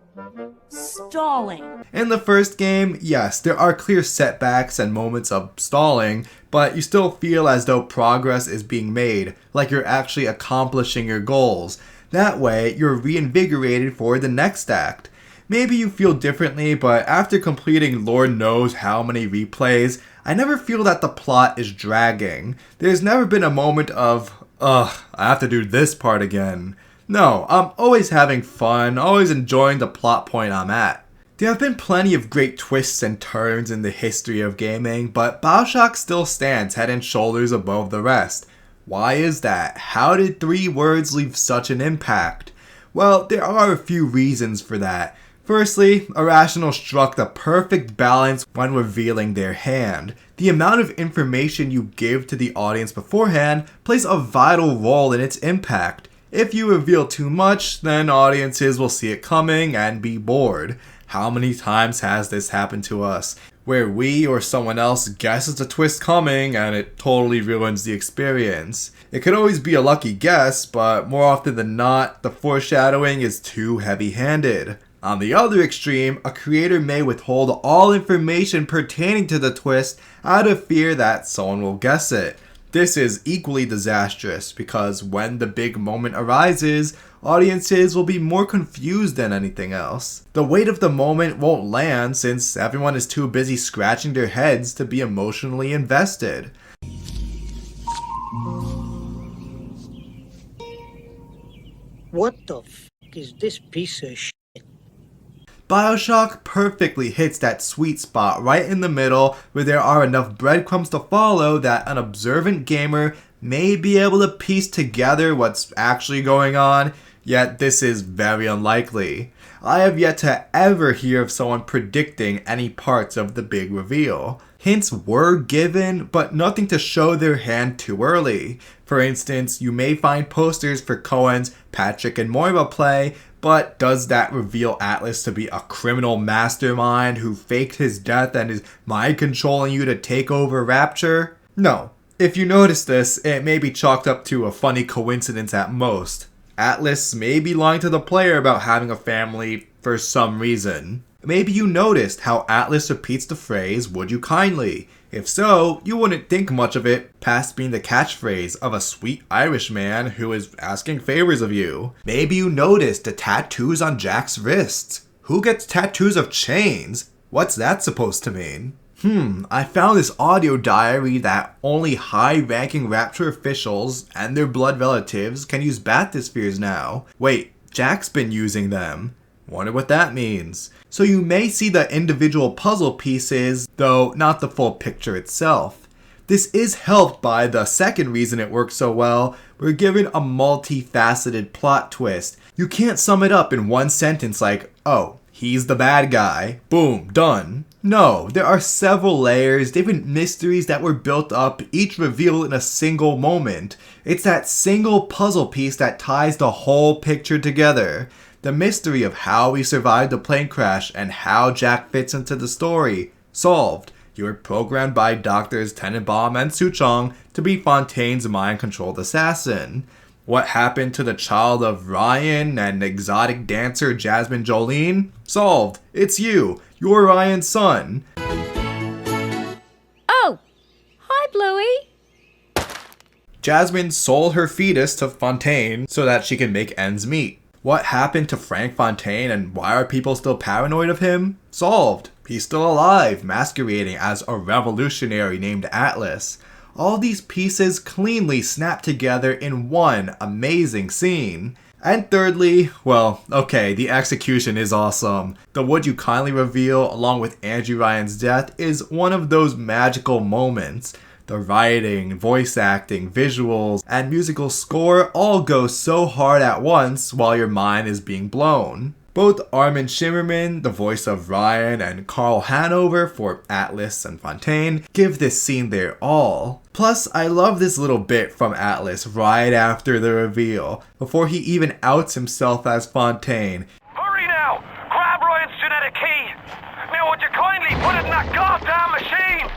Stalling. In the first game, yes, there are clear setbacks and moments of stalling, but you still feel as though progress is being made, like you're actually accomplishing your goals. That way, you're reinvigorated for the next act. Maybe you feel differently, but after completing Lord knows how many replays, I never feel that the plot is dragging. There's never been a moment of, ugh, I have to do this part again. No, I'm always having fun, always enjoying the plot point I'm at. There have been plenty of great twists and turns in the history of gaming, but BioShock still stands head and shoulders above the rest. Why is that? How did 3 words leave such an impact? Well, there are a few reasons for that. Firstly, Irrational struck the perfect balance when revealing their hand. The amount of information you give to the audience beforehand plays a vital role in its impact. If you reveal too much, then audiences will see it coming and be bored. How many times has this happened to us? Where we or someone else guesses a twist coming and it totally ruins the experience. It could always be a lucky guess, but more often than not, the foreshadowing is too heavy-handed. On the other extreme, a creator may withhold all information pertaining to the twist out of fear that someone will guess it. This is equally disastrous because when the big moment arises, audiences will be more confused than anything else. The weight of the moment won't land since everyone is too busy scratching their heads to be emotionally invested. What the f*** is this piece of shit? BioShock perfectly hits that sweet spot right in the middle where there are enough breadcrumbs to follow that an observant gamer may be able to piece together what's actually going on, yet this is very unlikely. I have yet to ever hear of someone predicting any parts of the big reveal. Hints were given, but nothing to show their hand too early. For instance, you may find posters for Cohen's Patrick and Moira play, but does that reveal Atlas to be a criminal mastermind who faked his death and is mind-controlling you to take over Rapture? No. If you notice this, it may be chalked up to a funny coincidence at most. Atlas may be lying to the player about having a family for some reason. Maybe you noticed how Atlas repeats the phrase, "Would you kindly?" If so, you wouldn't think much of it past being the catchphrase of a sweet Irish man who is asking favors of you. Maybe you noticed the tattoos on Jack's wrists. Who gets tattoos of chains? What's that supposed to mean? I found this audio diary that only high-ranking Rapture officials and their blood relatives can use bathyspheres now. Wait, Jack's been using them. Wonder what that means. So you may see the individual puzzle pieces, though not the full picture itself. This is helped by the second reason it works so well. We're given a multifaceted plot twist. You can't sum it up in one sentence like, oh, he's the bad guy. Boom, done. No, there are several layers, different mysteries that were built up, each revealed in a single moment. It's that single puzzle piece that ties the whole picture together. The mystery of how he survived the plane crash and how Jack fits into the story. Solved. You were programmed by Doctors Tenenbaum and Suchong to be Fontaine's mind-controlled assassin. What happened to the child of Ryan and exotic dancer Jasmine Jolene? Solved. It's you. You're Ryan's son. Oh, hi, Bluey. Jasmine sold her fetus to Fontaine so that she can make ends meet. What happened to Frank Fontaine and why are people still paranoid of him? Solved. He's still alive, masquerading as a revolutionary named Atlas. All these pieces cleanly snap together in one amazing scene. And thirdly, well, okay, the execution is awesome. The would you kindly reveal, along with Andrew Ryan's death, is one of those magical moments. The writing, voice acting, visuals, and musical score all go so hard at once while your mind is being blown. Both Armin Shimmerman, the voice of Ryan, and Carl Hanover for Atlas and Fontaine give this scene their all. Plus, I love this little bit from Atlas right after the reveal, before he even outs himself as Fontaine. Hurry now! Grab Ryan's genetic key! Now would you kindly put it in that goddamn machine?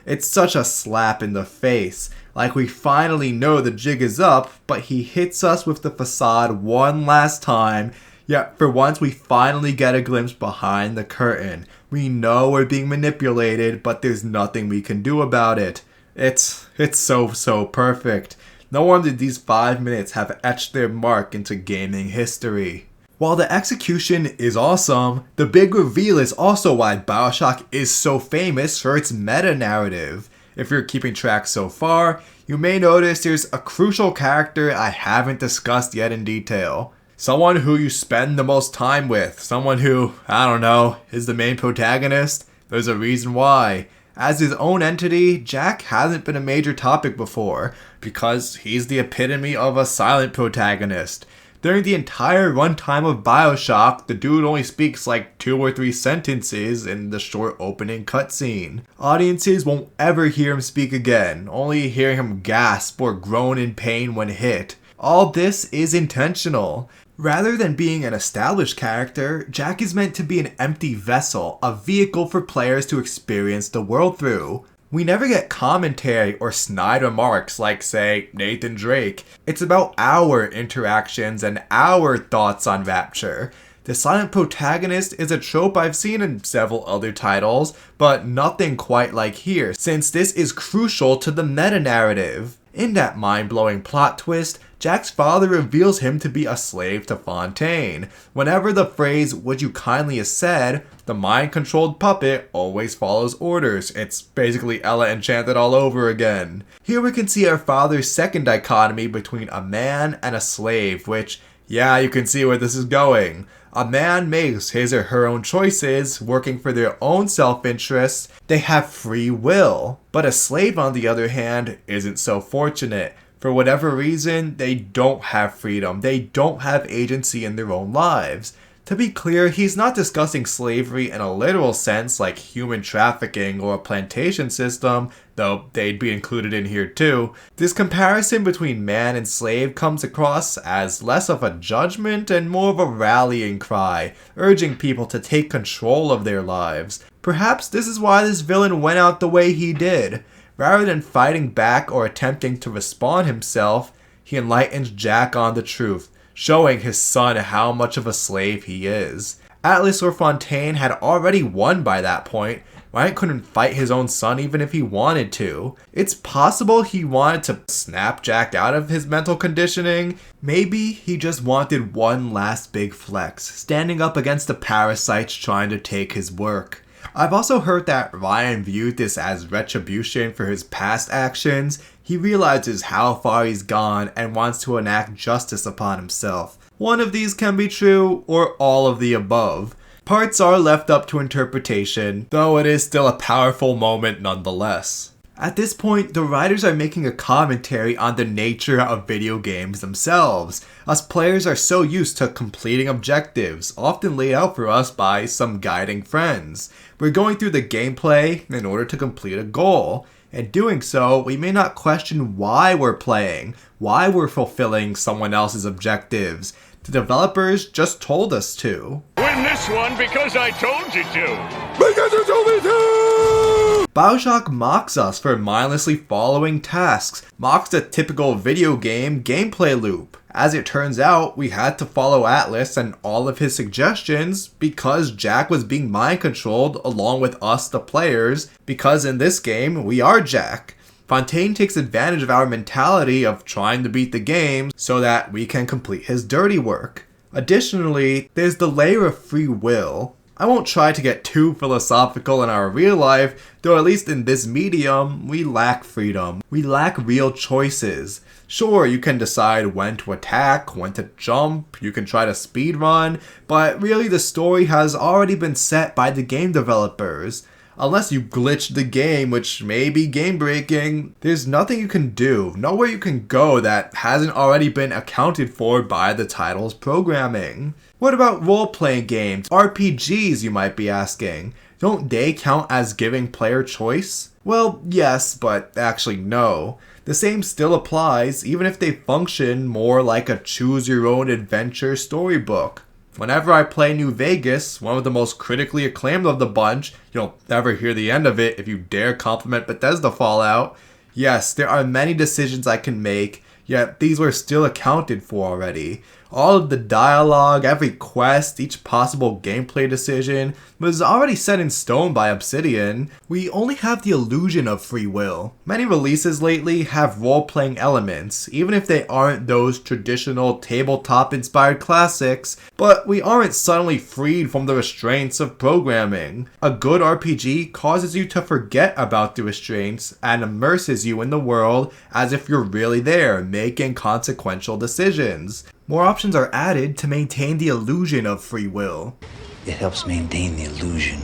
It's such a slap in the face. Like we finally know the jig is up, but he hits us with the facade one last time. Yet for once we finally get a glimpse behind the curtain. We know we're being manipulated, but there's nothing we can do about it. It's so perfect. No wonder these 5 minutes have etched their mark into gaming history. While the execution is awesome, the big reveal is also why BioShock is so famous for its meta-narrative. If you're keeping track so far, you may notice there's a crucial character I haven't discussed yet in detail. Someone who you spend the most time with, someone who, I don't know, is the main protagonist. There's a reason why. As his own entity, Jack hasn't been a major topic before, because he's the epitome of a silent protagonist. During the entire runtime of BioShock, the dude only speaks like 2 or 3 sentences in the short opening cutscene. Audiences won't ever hear him speak again, only hear him gasp or groan in pain when hit. All this is intentional. Rather than being an established character, Jack is meant to be an empty vessel, a vehicle for players to experience the world through. We never get commentary or snide remarks like, say, Nathan Drake. It's about our interactions and our thoughts on Rapture. The silent protagonist is a trope I've seen in several other titles, but nothing quite like here, since this is crucial to the meta-narrative. In that mind-blowing plot twist, Jack's father reveals him to be a slave to Fontaine. Whenever the phrase, "would you kindly" is said, the mind-controlled puppet always follows orders. It's basically Ella Enchanted all over again. Here we can see our father's second dichotomy between a man and a slave, which, yeah, you can see where this is going. A man makes his or her own choices, working for their own self-interest. They have free will. But a slave, on the other hand, isn't so fortunate. For whatever reason, they don't have freedom. They don't have agency in their own lives. To be clear, he's not discussing slavery in a literal sense like human trafficking or a plantation system, though they'd be included in here too. This comparison between man and slave comes across as less of a judgment and more of a rallying cry, urging people to take control of their lives. Perhaps this is why this villain went out the way he did. Rather than fighting back or attempting to respawn himself, he enlightens Jack on the truth, showing his son how much of a slave he is. Atlas or Fontaine had already won by that point. Ryan couldn't fight his own son even if he wanted to. It's possible he wanted to snap Jack out of his mental conditioning. Maybe he just wanted one last big flex, standing up against the parasites trying to take his work. I've also heard that Ryan viewed this as retribution for his past actions. He realizes how far he's gone and wants to enact justice upon himself. One of these can be true, or all of the above. Parts are left up to interpretation, though it is still a powerful moment nonetheless. At this point, the writers are making a commentary on the nature of video games themselves. Us players are so used to completing objectives, often laid out for us by some guiding friends. We're going through the gameplay in order to complete a goal. In doing so, we may not question why we're playing, why we're fulfilling someone else's objectives. The developers just told us to. Win this one because I told you to! Because you told me to! BioShock mocks us for mindlessly following tasks, mocks the typical video game gameplay loop. As it turns out, we had to follow Atlas and all of his suggestions because Jack was being mind controlled along with us the players, because in this game, we are Jack. Fontaine takes advantage of our mentality of trying to beat the game so that we can complete his dirty work. Additionally, there's the layer of free will. I won't try to get too philosophical in our real life, though at least in this medium, we lack freedom. We lack real choices. Sure, you can decide when to attack, when to jump, you can try to speedrun, but really the story has already been set by the game developers. Unless you glitched the game, which may be game breaking, there's nothing you can do, nowhere you can go that hasn't already been accounted for by the title's programming. What about role-playing games, RPGs you might be asking? Don't they count as giving player choice? Well, yes, but actually no. The same still applies even if they function more like a choose-your-own-adventure storybook. Whenever I play New Vegas, one of the most critically acclaimed of the bunch, you'll never hear the end of it if you dare compliment Bethesda Fallout. Yes, there are many decisions I can make, yet these were still accounted for already. All of the dialogue, every quest, each possible gameplay decision was already set in stone by Obsidian. We only have the illusion of free will. Many releases lately have role-playing elements, even if they aren't those traditional tabletop-inspired classics, but we aren't suddenly freed from the restraints of programming. A good RPG causes you to forget about the restraints and immerses you in the world as if you're really there, making consequential decisions. More options are added to maintain the illusion of free will. It helps maintain the illusion.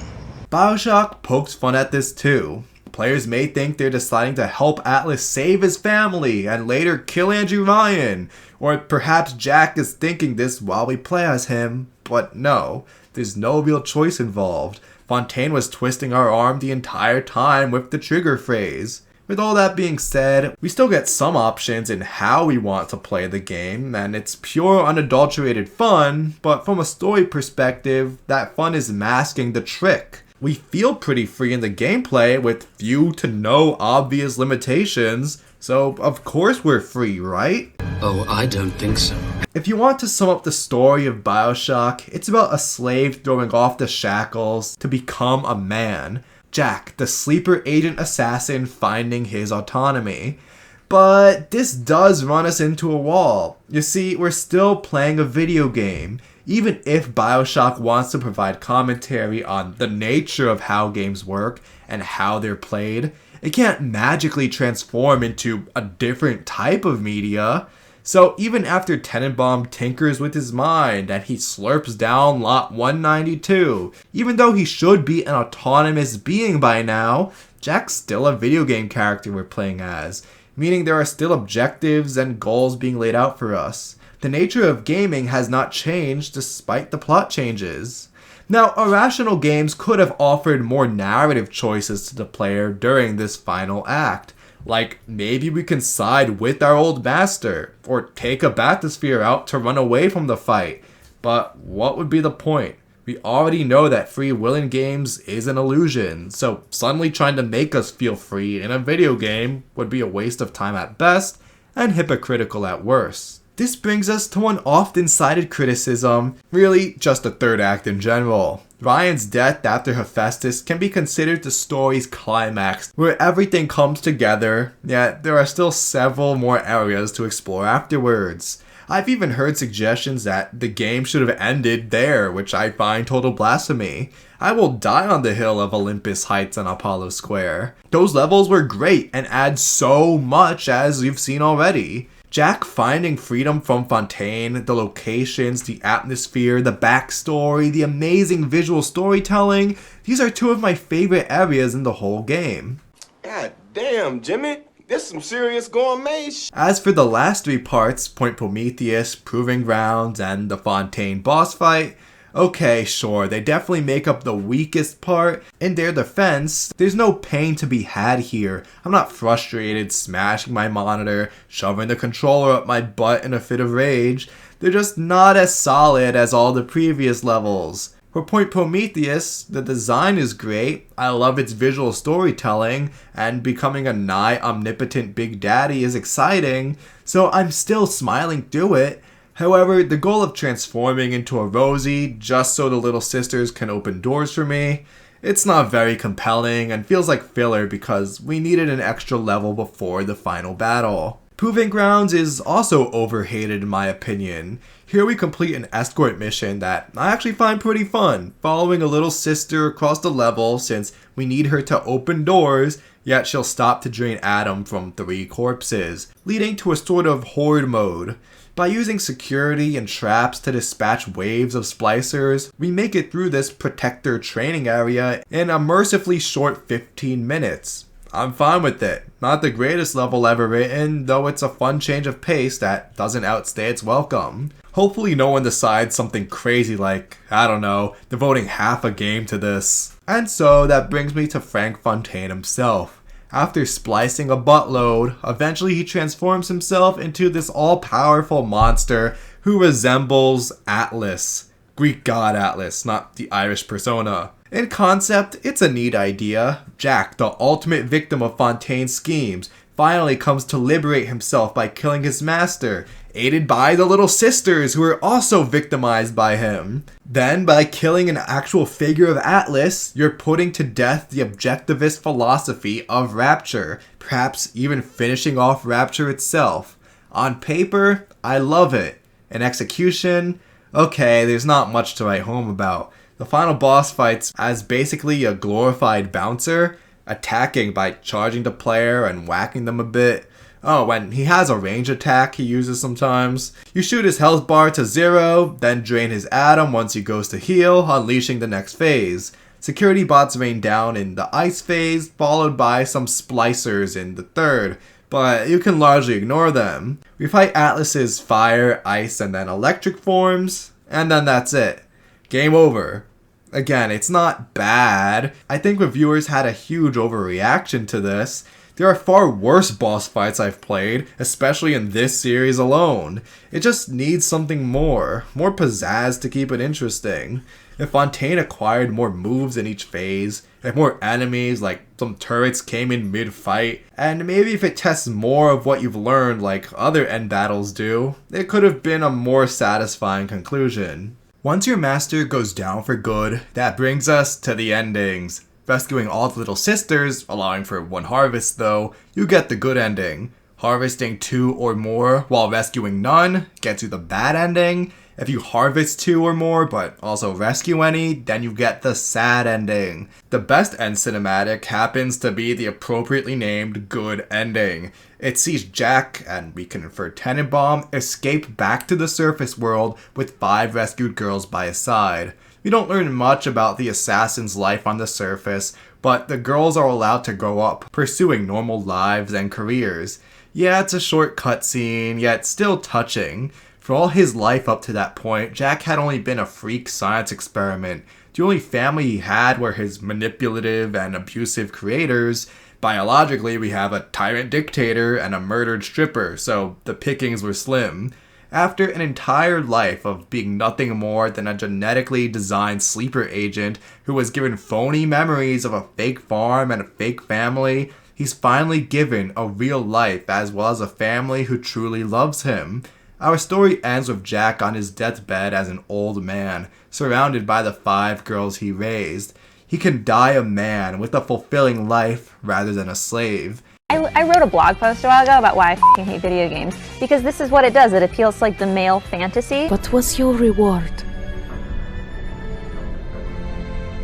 BioShock pokes fun at this too. Players may think they're deciding to help Atlas save his family and later kill Andrew Ryan, or perhaps Jack is thinking this while we play as him, but no, there's no real choice involved. Fontaine was twisting our arm the entire time with the trigger phrase. With all that being said, we still get some options in how we want to play the game, and it's pure unadulterated fun, but from a story perspective, that fun is masking the trick. We feel pretty free in the gameplay with few to no obvious limitations, so of course we're free, right? Oh, I don't think so. If you want to sum up the story of BioShock, it's about a slave throwing off the shackles to become a man. Jack, the sleeper agent assassin, finding his autonomy. But this does run us into a wall. You see, we're still playing a video game. Even if BioShock wants to provide commentary on the nature of how games work and how they're played, it can't magically transform into a different type of media. So even after Tenenbaum tinkers with his mind and he slurps down Lot 192, even though he should be an autonomous being by now, Jack's still a video game character we're playing as, meaning there are still objectives and goals being laid out for us. The nature of gaming has not changed despite the plot changes. Now, Irrational Games could have offered more narrative choices to the player during this final act. Like, maybe we can side with our old master, or take a bathysphere out to run away from the fight. But what would be the point? We already know that free will in games is an illusion, so suddenly trying to make us feel free in a video game would be a waste of time at best, and hypocritical at worst. This brings us to one often cited criticism, really just the third act in general. Ryan's death after Hephaestus can be considered the story's climax, where everything comes together, yet there are still several more areas to explore afterwards. I've even heard suggestions that the game should have ended there, which I find total blasphemy. I will die on the hill of Olympus Heights and Apollo Square. Those levels were great and add so much, as you've seen already. Jack finding freedom from Fontaine, the locations, the atmosphere, the backstory, the amazing visual storytelling, these are two of my favorite areas in the whole game. God damn, Jimmy. This some serious gourmet shit. As for the last 3 parts, Point Prometheus, Proving Grounds, and the Fontaine boss fight, okay, sure, they definitely make up the weakest part. In their defense, there's no pain to be had here. I'm not frustrated, smashing my monitor, shoving the controller up my butt in a fit of rage. They're just not as solid as all the previous levels. For Point Prometheus, the design is great, I love its visual storytelling, and becoming a nigh omnipotent Big Daddy is exciting, so I'm still smiling through it. However, the goal of transforming into a Rosie just so the little sisters can open doors for me, it's not very compelling and feels like filler because we needed an extra level before the final battle. Proving Grounds is also overhated in my opinion. Here we complete an escort mission that I actually find pretty fun, following a little sister across the level since we need her to open doors, yet she'll stop to drain Adam from 3 corpses, leading to a sort of horde mode. By using security and traps to dispatch waves of splicers, we make it through this protector training area in a mercifully short 15 minutes. I'm fine with it. Not the greatest level ever written, though it's a fun change of pace that doesn't outstay its welcome. Hopefully no one decides something crazy like, I don't know, devoting half a game to this. And so that brings me to Frank Fontaine himself. After splicing a buttload, eventually he transforms himself into this all-powerful monster who resembles Atlas. Greek god Atlas, not the Irish persona. In concept, it's a neat idea. Jack, the ultimate victim of Fontaine's schemes, finally comes to liberate himself by killing his master, aided by the little sisters who are also victimized by him. Then, by killing an actual figure of Atlas, you're putting to death the objectivist philosophy of Rapture, perhaps even finishing off Rapture itself. On paper, I love it. In execution, okay, there's not much to write home about. The final boss fights as basically a glorified bouncer, attacking by charging the player and whacking them a bit. Oh, and he has a range attack he uses sometimes. You shoot his health bar to 0, then drain his Adam once he goes to heal, unleashing the next phase. Security bots rain down in the ice phase, followed by some splicers in the 3rd, but you can largely ignore them. We fight Atlas's fire, ice, and then electric forms, and then that's it. Game over. Again, it's not bad. I think reviewers had a huge overreaction to this. There are far worse boss fights I've played, especially in this series alone. It just needs something more pizzazz to keep it interesting. If Fontaine acquired more moves in each phase, if more enemies like some turrets came in mid-fight, and maybe if it tests more of what you've learned like other end battles do, it could have been a more satisfying conclusion. Once your master goes down for good, that brings us to the endings. Rescuing all the little sisters, allowing for 1 harvest though, you get the good ending. Harvesting 2 or more while rescuing none gets you the bad ending. If you harvest 2 or more but also rescue any, then you get the sad ending. The best end cinematic happens to be the appropriately named good ending. It sees Jack, and we can infer Tenenbaum, escape back to the surface world with 5 rescued girls by his side. We don't learn much about the assassin's life on the surface, but the girls are allowed to grow up, pursuing normal lives and careers. Yeah, it's a short cutscene, yet still touching. For all his life up to that point, Jack had only been a freak science experiment. The only family he had were his manipulative and abusive creators. Biologically, we have a tyrant dictator and a murdered stripper, so the pickings were slim. After an entire life of being nothing more than a genetically designed sleeper agent who was given phony memories of a fake farm and a fake family, he's finally given a real life as well as a family who truly loves him. Our story ends with Jack on his deathbed as an old man, surrounded by the 5 girls he raised. He can die a man with a fulfilling life rather than a slave. I wrote a blog post a while ago about why I f***ing hate video games, because this is what it does. It appeals to like the male fantasy. What was your reward?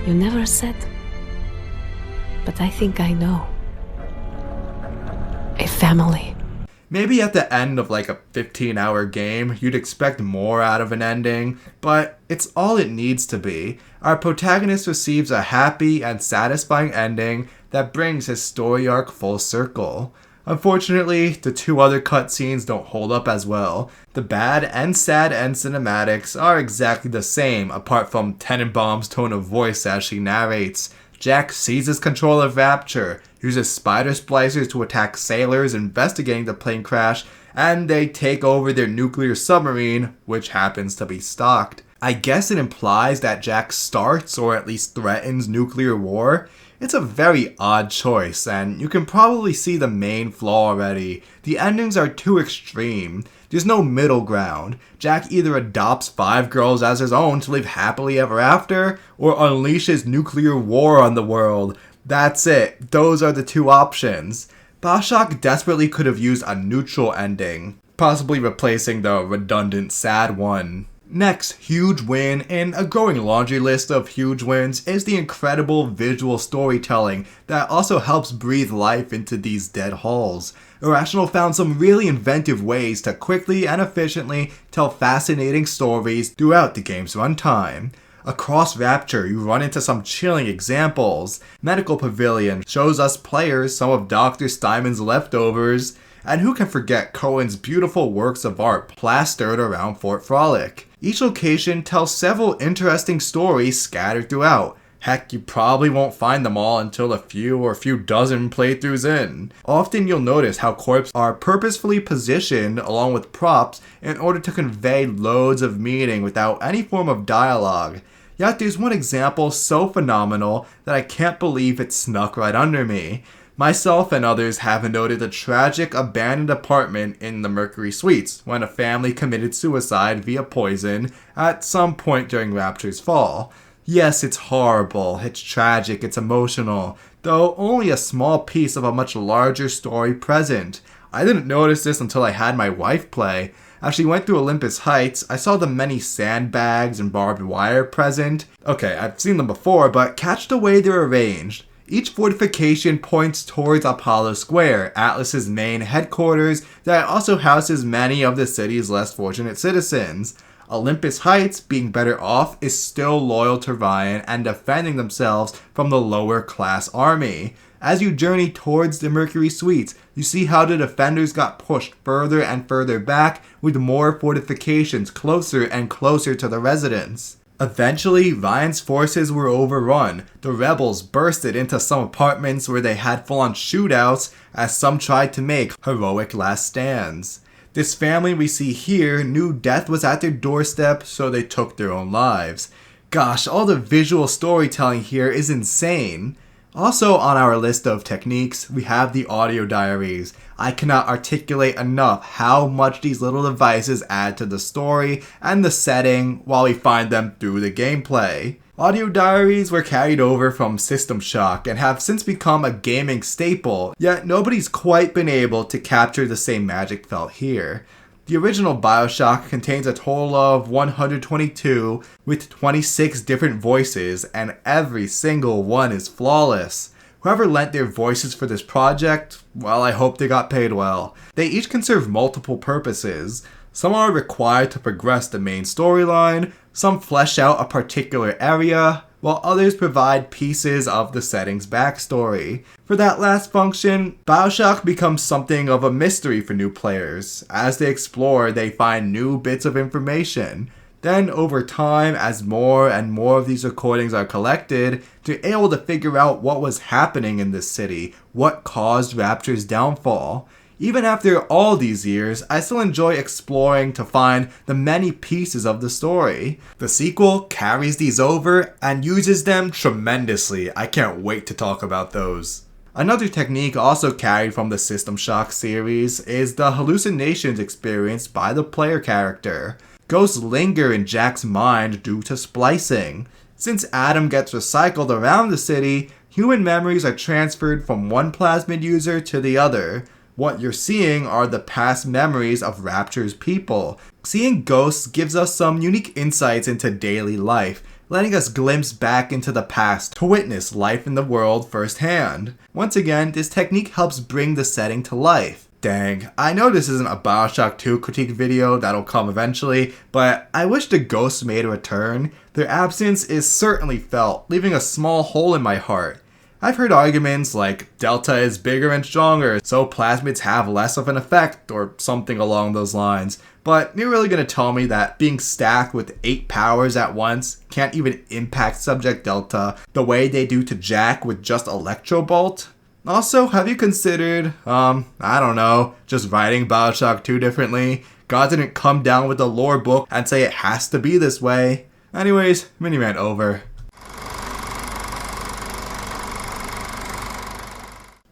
You never said. But I think I know. A family. Maybe at the end of like a 15-hour game, you'd expect more out of an ending, but it's all it needs to be. Our protagonist receives a happy and satisfying ending that brings his story arc full circle. Unfortunately, the two other cutscenes don't hold up as well. The bad and sad end cinematics are exactly the same, apart from Tenenbaum's tone of voice as she narrates. Jack seizes control of Rapture, uses spider splicers to attack sailors investigating the plane crash, and they take over their nuclear submarine, which happens to be stocked. I guess it implies that Jack starts, or at least threatens, nuclear war. It's a very odd choice, and you can probably see the main flaw already. The endings are too extreme. There's no middle ground. Jack either adopts 5 girls as his own to live happily ever after, or unleashes nuclear war on the world. That's it. Those are the two options. BioShock desperately could have used a neutral ending, possibly replacing the redundant sad one. Next huge win in a growing laundry list of huge wins is the incredible visual storytelling that also helps breathe life into these dead halls. Irrational found some really inventive ways to quickly and efficiently tell fascinating stories throughout the game's runtime. Across Rapture, you run into some chilling examples. Medical Pavilion shows us players some of Dr. Steinman's leftovers, and who can forget Cohen's beautiful works of art plastered around Fort Frolic. Each location tells several interesting stories scattered throughout. Heck, you probably won't find them all until a few dozen playthroughs in. Often you'll notice how corpses are purposefully positioned along with props in order to convey loads of meaning without any form of dialogue. Yet there's one example so phenomenal that I can't believe it snuck right under me. Myself and others have noted the tragic abandoned apartment in the Mercury Suites when a family committed suicide via poison at some point during Rapture's fall. Yes, it's horrible, it's tragic, it's emotional, though only a small piece of a much larger story present. I didn't notice this until I had my wife play. As she went through Olympus Heights, I saw the many sandbags and barbed wire present. Okay, I've seen them before, but catch the way they're arranged. Each fortification points towards Apollo Square, Atlas's main headquarters that also houses many of the city's less fortunate citizens. Olympus Heights, being better off, is still loyal to Ryan and defending themselves from the lower class army. As you journey towards the Mercury Suites, you see how the defenders got pushed further and further back with more fortifications closer and closer to the residents. Eventually, Ryan's forces were overrun. The rebels bursted into some apartments where they had full-on shootouts as some tried to make heroic last stands. This family we see here knew death was at their doorstep, so they took their own lives. Gosh, all the visual storytelling here is insane. Also on our list of techniques, we have the audio diaries. I cannot articulate enough how much these little devices add to the story and the setting while we find them through the gameplay. Audio diaries were carried over from System Shock and have since become a gaming staple, yet nobody's quite been able to capture the same magic felt here. The original BioShock contains a total of 122 with 26 different voices, and every single one is flawless. Whoever lent their voices for this project, well, I hope they got paid well. They each can serve multiple purposes. Some are required to progress the main storyline, some flesh out a particular area, while others provide pieces of the setting's backstory. For that last function, BioShock becomes something of a mystery for new players. As they explore, they find new bits of information. Then, over time, as more and more of these recordings are collected, they're able to figure out what was happening in this city, what caused Rapture's downfall. Even after all these years, I still enjoy exploring to find the many pieces of the story. The sequel carries these over and uses them tremendously. I can't wait to talk about those. Another technique also carried from the System Shock series is the hallucinations experienced by the player character. Ghosts linger in Jack's mind due to splicing. Since Adam gets recycled around the city, human memories are transferred from one plasmid user to the other. What you're seeing are the past memories of Rapture's people. Seeing ghosts gives us some unique insights into daily life, letting us glimpse back into the past to witness life in the world firsthand. Once again, this technique helps bring the setting to life. Dang, I know this isn't a BioShock 2 critique video that'll come eventually, but I wish the ghosts made a return. Their absence is certainly felt, leaving a small hole in my heart. I've heard arguments like Delta is bigger and stronger, so plasmids have less of an effect, or something along those lines. But you're really gonna tell me that being stacked with 8 powers at once can't even impact Subject Delta the way they do to Jack with just Electro Bolt? Also, have you considered, I don't know, just writing BioShock 2 differently? God didn't come down with the lore book and say it has to be this way. Anyways, mini rant over.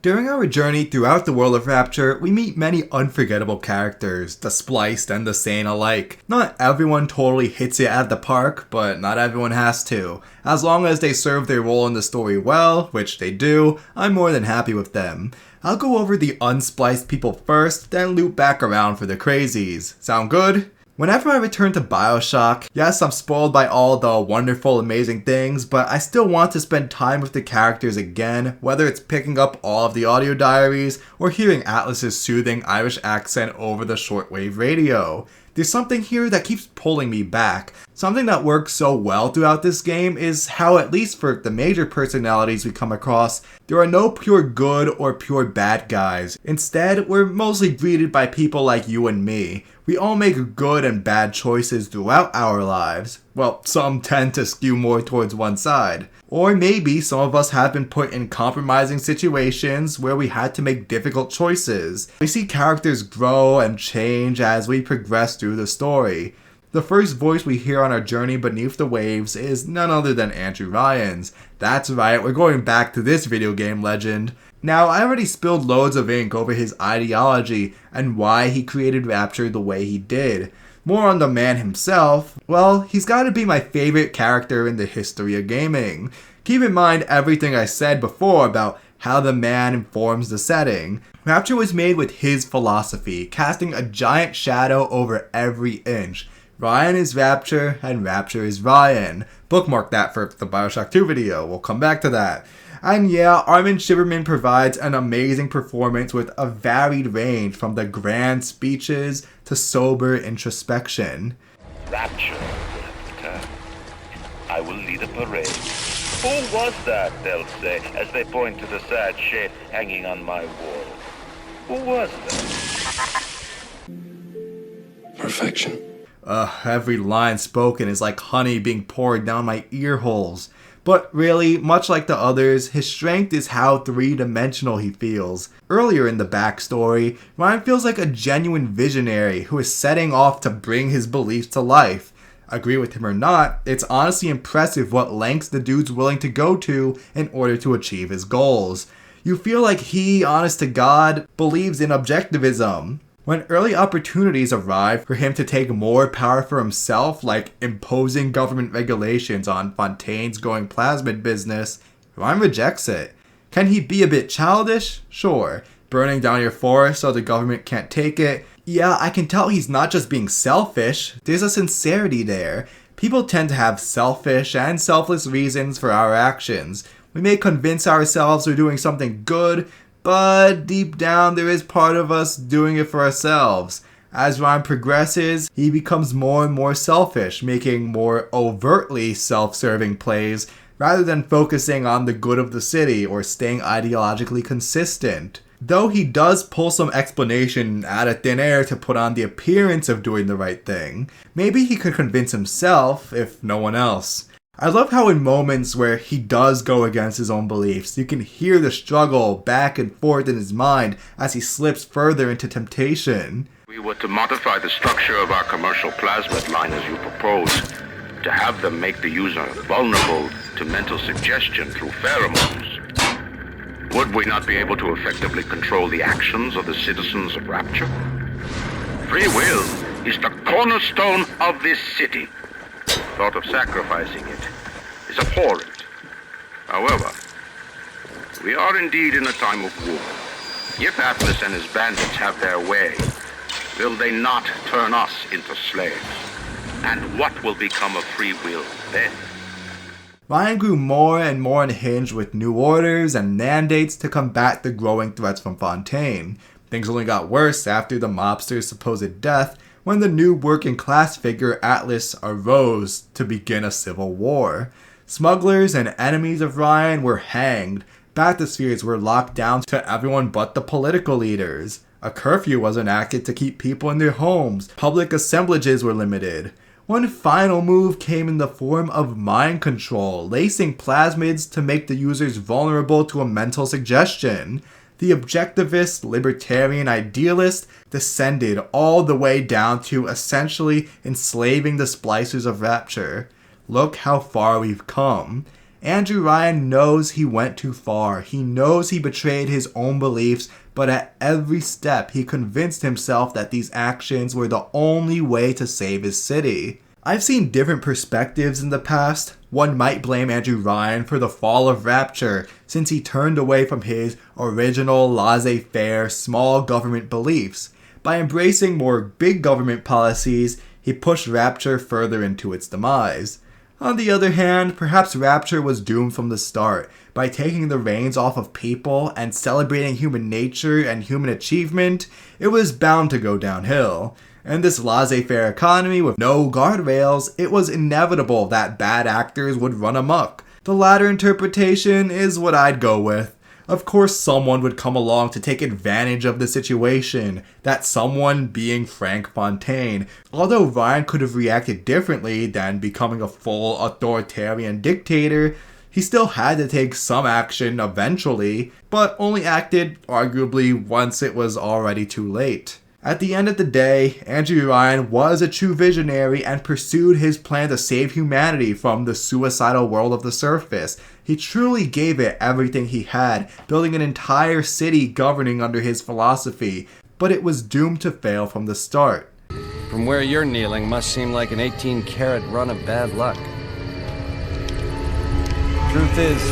During our journey throughout the world of Rapture, we meet many unforgettable characters, the spliced and the sane alike. Not everyone totally hits it out of the park, but not everyone has to. As long as they serve their role in the story well, which they do, I'm more than happy with them. I'll go over the unspliced people first, then loop back around for the crazies. Sound good? Whenever I return to BioShock, yes, I'm spoiled by all the wonderful, amazing things, but I still want to spend time with the characters again, whether it's picking up all of the audio diaries or hearing Atlas's soothing Irish accent over the shortwave radio. There's something here that keeps pulling me back. Something that works so well throughout this game is how, at least for the major personalities we come across, there are no pure good or pure bad guys. Instead, we're mostly greeted by people like you and me. We all make good and bad choices throughout our lives. Well, some tend to skew more towards one side. Or maybe some of us have been put in compromising situations where we had to make difficult choices. We see characters grow and change as we progress through the story. The first voice we hear on our journey beneath the waves is none other than Andrew Ryan's. That's right, we're going back to this video game legend. Now, I already spilled loads of ink over his ideology and why he created Rapture the way he did. More on the man himself, well, he's gotta be my favorite character in the history of gaming. Keep in mind everything I said before about how the man informs the setting. Rapture was made with his philosophy, casting a giant shadow over every inch. Ryan is Rapture, and Rapture is Ryan. Bookmark that for the BioShock 2 video, we'll come back to that. And yeah, Armin Shiverman provides an amazing performance with a varied range from the grand speeches to sober introspection. Rapture will return. I will lead a parade. Who was that, they'll say, as they point to the sad shape hanging on my wall. Who was that? Perfection. Every line spoken is like honey being poured down my ear holes. But really, much like the others, his strength is how three-dimensional he feels. Earlier in the backstory, Ryan feels like a genuine visionary who is setting off to bring his beliefs to life. Agree with him or not, it's honestly impressive what lengths the dude's willing to go to in order to achieve his goals. You feel like he, honest to God, believes in objectivism. When early opportunities arrive for him to take more power for himself, like imposing government regulations on Fontaine's growing plasmid business, Ryan rejects it. Can he be a bit childish? Sure. Burning down your forest so the government can't take it? Yeah, I can tell he's not just being selfish. There's a sincerity there. People tend to have selfish and selfless reasons for our actions. We may convince ourselves we're doing something good, but deep down there is part of us doing it for ourselves. As Ryan progresses, he becomes more and more selfish, making more overtly self-serving plays rather than focusing on the good of the city or staying ideologically consistent. Though he does pull some explanation out of thin air to put on the appearance of doing the right thing, maybe he could convince himself, if no one else. I love how in moments where he does go against his own beliefs, you can hear the struggle back and forth in his mind as he slips further into temptation. We were to modify the structure of our commercial plasmid line as you propose, to have them make the user vulnerable to mental suggestion through pheromones. Would we not be able to effectively control the actions of the citizens of Rapture? Free will is the cornerstone of this city. Thought of sacrificing it is abhorrent. However, we are indeed in a time of war. If Atlas and his bandits have their way, will they not turn us into slaves? And what will become of free will then? Ryan grew more and more unhinged with new orders and mandates to combat the growing threats from Fontaine. Things only got worse after the mobster's supposed death, when the new working class figure Atlas arose to begin a civil war. Smugglers and enemies of Ryan were hanged, Bathyspheres were locked down to everyone but the political leaders. A curfew was enacted to keep people in their homes. Public assemblages were limited. One final move came in the form of mind control, lacing plasmids to make the users vulnerable to a mental suggestion. The objectivist, libertarian idealist descended all the way down to essentially enslaving the splicers of Rapture. Look how far we've come. Andrew Ryan knows he went too far. He knows he betrayed his own beliefs, but at every step he convinced himself that these actions were the only way to save his city. I've seen different perspectives in the past. One might blame Andrew Ryan for the fall of Rapture, since he turned away from his original laissez-faire small government beliefs. By embracing more big government policies, he pushed Rapture further into its demise. On the other hand, perhaps Rapture was doomed from the start. By taking the reins off of people and celebrating human nature and human achievement, it was bound to go downhill. In this laissez-faire economy with no guardrails, it was inevitable that bad actors would run amok. The latter interpretation is what I'd go with. Of course, someone would come along to take advantage of the situation, that someone being Frank Fontaine. Although Ryan could have reacted differently than becoming a full authoritarian dictator, he still had to take some action eventually, but only acted, arguably, once it was already too late. At the end of the day, Andrew Ryan was a true visionary and pursued his plan to save humanity from the suicidal world of the surface. He truly gave it everything he had, building an entire city governing under his philosophy, but it was doomed to fail from the start. From where you're kneeling must seem like an 18-carat run of bad luck. Truth is,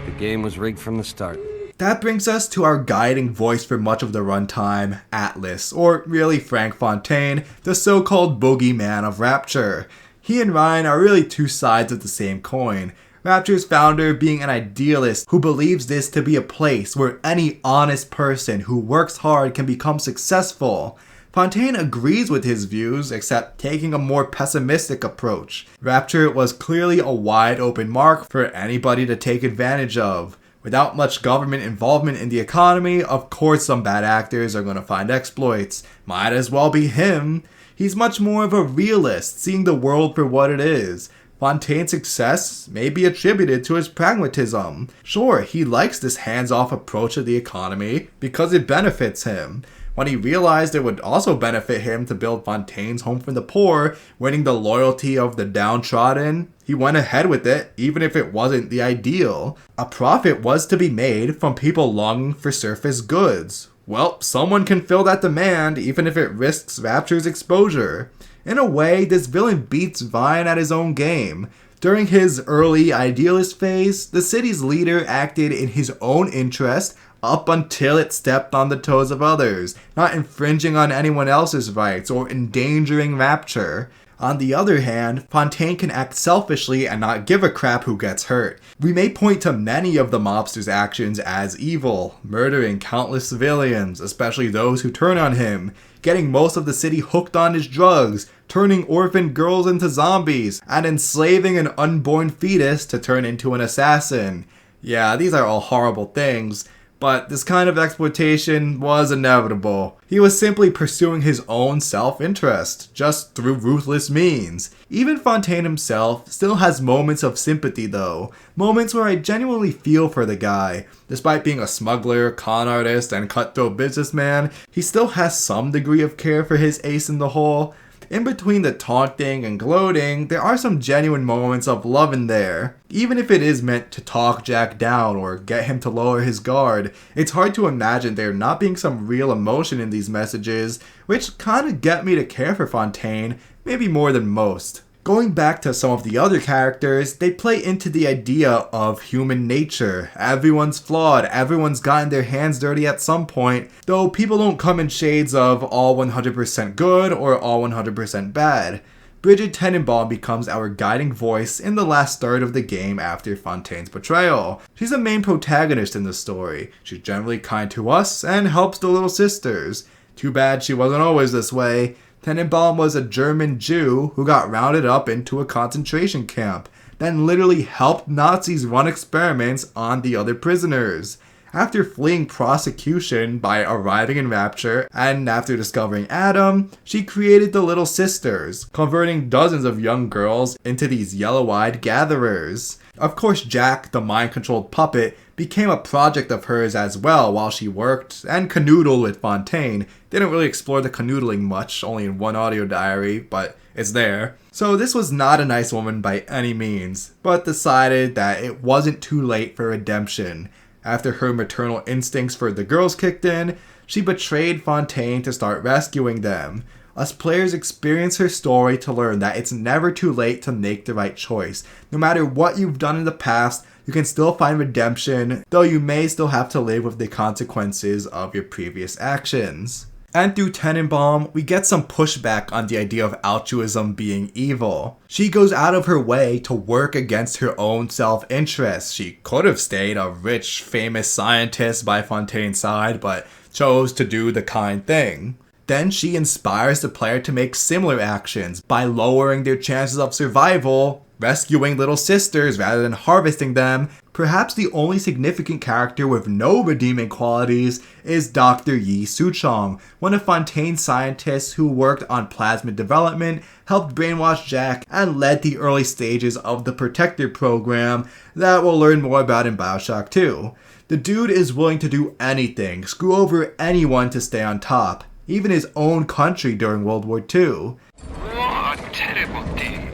the game was rigged from the start. That brings us to our guiding voice for much of the runtime, Atlas, or really Frank Fontaine, the so-called boogeyman of Rapture. He and Ryan are really two sides of the same coin. Rapture's founder being an idealist who believes this to be a place where any honest person who works hard can become successful. Fontaine agrees with his views, except taking a more pessimistic approach. Rapture was clearly a wide open mark for anybody to take advantage of. Without much government involvement in the economy, of course some bad actors are going to find exploits. Might as well be him. He's much more of a realist, seeing the world for what it is. Fontaine's success may be attributed to his pragmatism. Sure, he likes this hands-off approach to the economy because it benefits him. When he realized it would also benefit him to build Fontaine's Home for the Poor, winning the loyalty of the downtrodden, he went ahead with it, even if it wasn't the ideal. A profit was to be made from people longing for surface goods. Well, someone can fill that demand, even if it risks Rapture's exposure. In a way, this villain beats Ryan at his own game. During his early idealist phase, the city's leader acted in his own interest up until it stepped on the toes of others, not infringing on anyone else's rights or endangering Rapture. On the other hand, Fontaine can act selfishly and not give a crap who gets hurt. We may point to many of the mobster's actions as evil, murdering countless civilians, especially those who turn on him, getting most of the city hooked on his drugs, turning orphan girls into zombies, and enslaving an unborn fetus to turn into an assassin. Yeah, these are all horrible things, but this kind of exploitation was inevitable. He was simply pursuing his own self-interest, just through ruthless means. Even Fontaine himself still has moments of sympathy though, moments where I genuinely feel for the guy. Despite being a smuggler, con artist, and cutthroat businessman, he still has some degree of care for his ace in the hole. In between the taunting and gloating, there are some genuine moments of love in there. Even if it is meant to talk Jack down or get him to lower his guard, it's hard to imagine there not being some real emotion in these messages, which kinda get me to care for Fontaine, maybe more than most. Going back to some of the other characters, they play into the idea of human nature. Everyone's flawed, everyone's gotten their hands dirty at some point, though people don't come in shades of all 100% good or all 100% bad. Bridget Tenenbaum becomes our guiding voice in the last third of the game after Fontaine's betrayal. She's the main protagonist in the story. She's generally kind to us and helps the little sisters. Too bad she wasn't always this way. Tenenbaum was a German Jew who got rounded up into a concentration camp. then literally helped Nazis run experiments on the other prisoners. After fleeing prosecution by arriving in Rapture, and after discovering Adam, she created the Little Sisters, converting dozens of young girls into these yellow-eyed gatherers. Of course, Jack, the mind-controlled puppet, became a project of hers as well while she worked and canoodled with Fontaine. Didn't really explore the canoodling much, only in one audio diary, but it's there. So this was not a nice woman by any means, but decided that it wasn't too late for redemption. After her maternal instincts for the girls kicked in, she betrayed Fontaine to start rescuing them. Us players experience her story to learn that it's never too late to make the right choice. No matter what you've done in the past, you can still find redemption, though you may still have to live with the consequences of your previous actions. And through Tenenbaum, we get some pushback on the idea of altruism being evil. She goes out of her way to work against her own self-interest. She could have stayed a rich, famous scientist by Fontaine's side, but chose to do the kind thing. Then she inspires the player to make similar actions by lowering their chances of survival, rescuing little sisters rather than harvesting them. Perhaps the only significant character with no redeeming qualities is Dr. Yi Suchong, one of Fontaine's scientists who worked on plasmid development, helped brainwash Jack, and led the early stages of the Protector program that we'll learn more about in BioShock 2. The dude is willing to do anything, screw over anyone to stay on top, even his own country during World War II. What a terrible thing.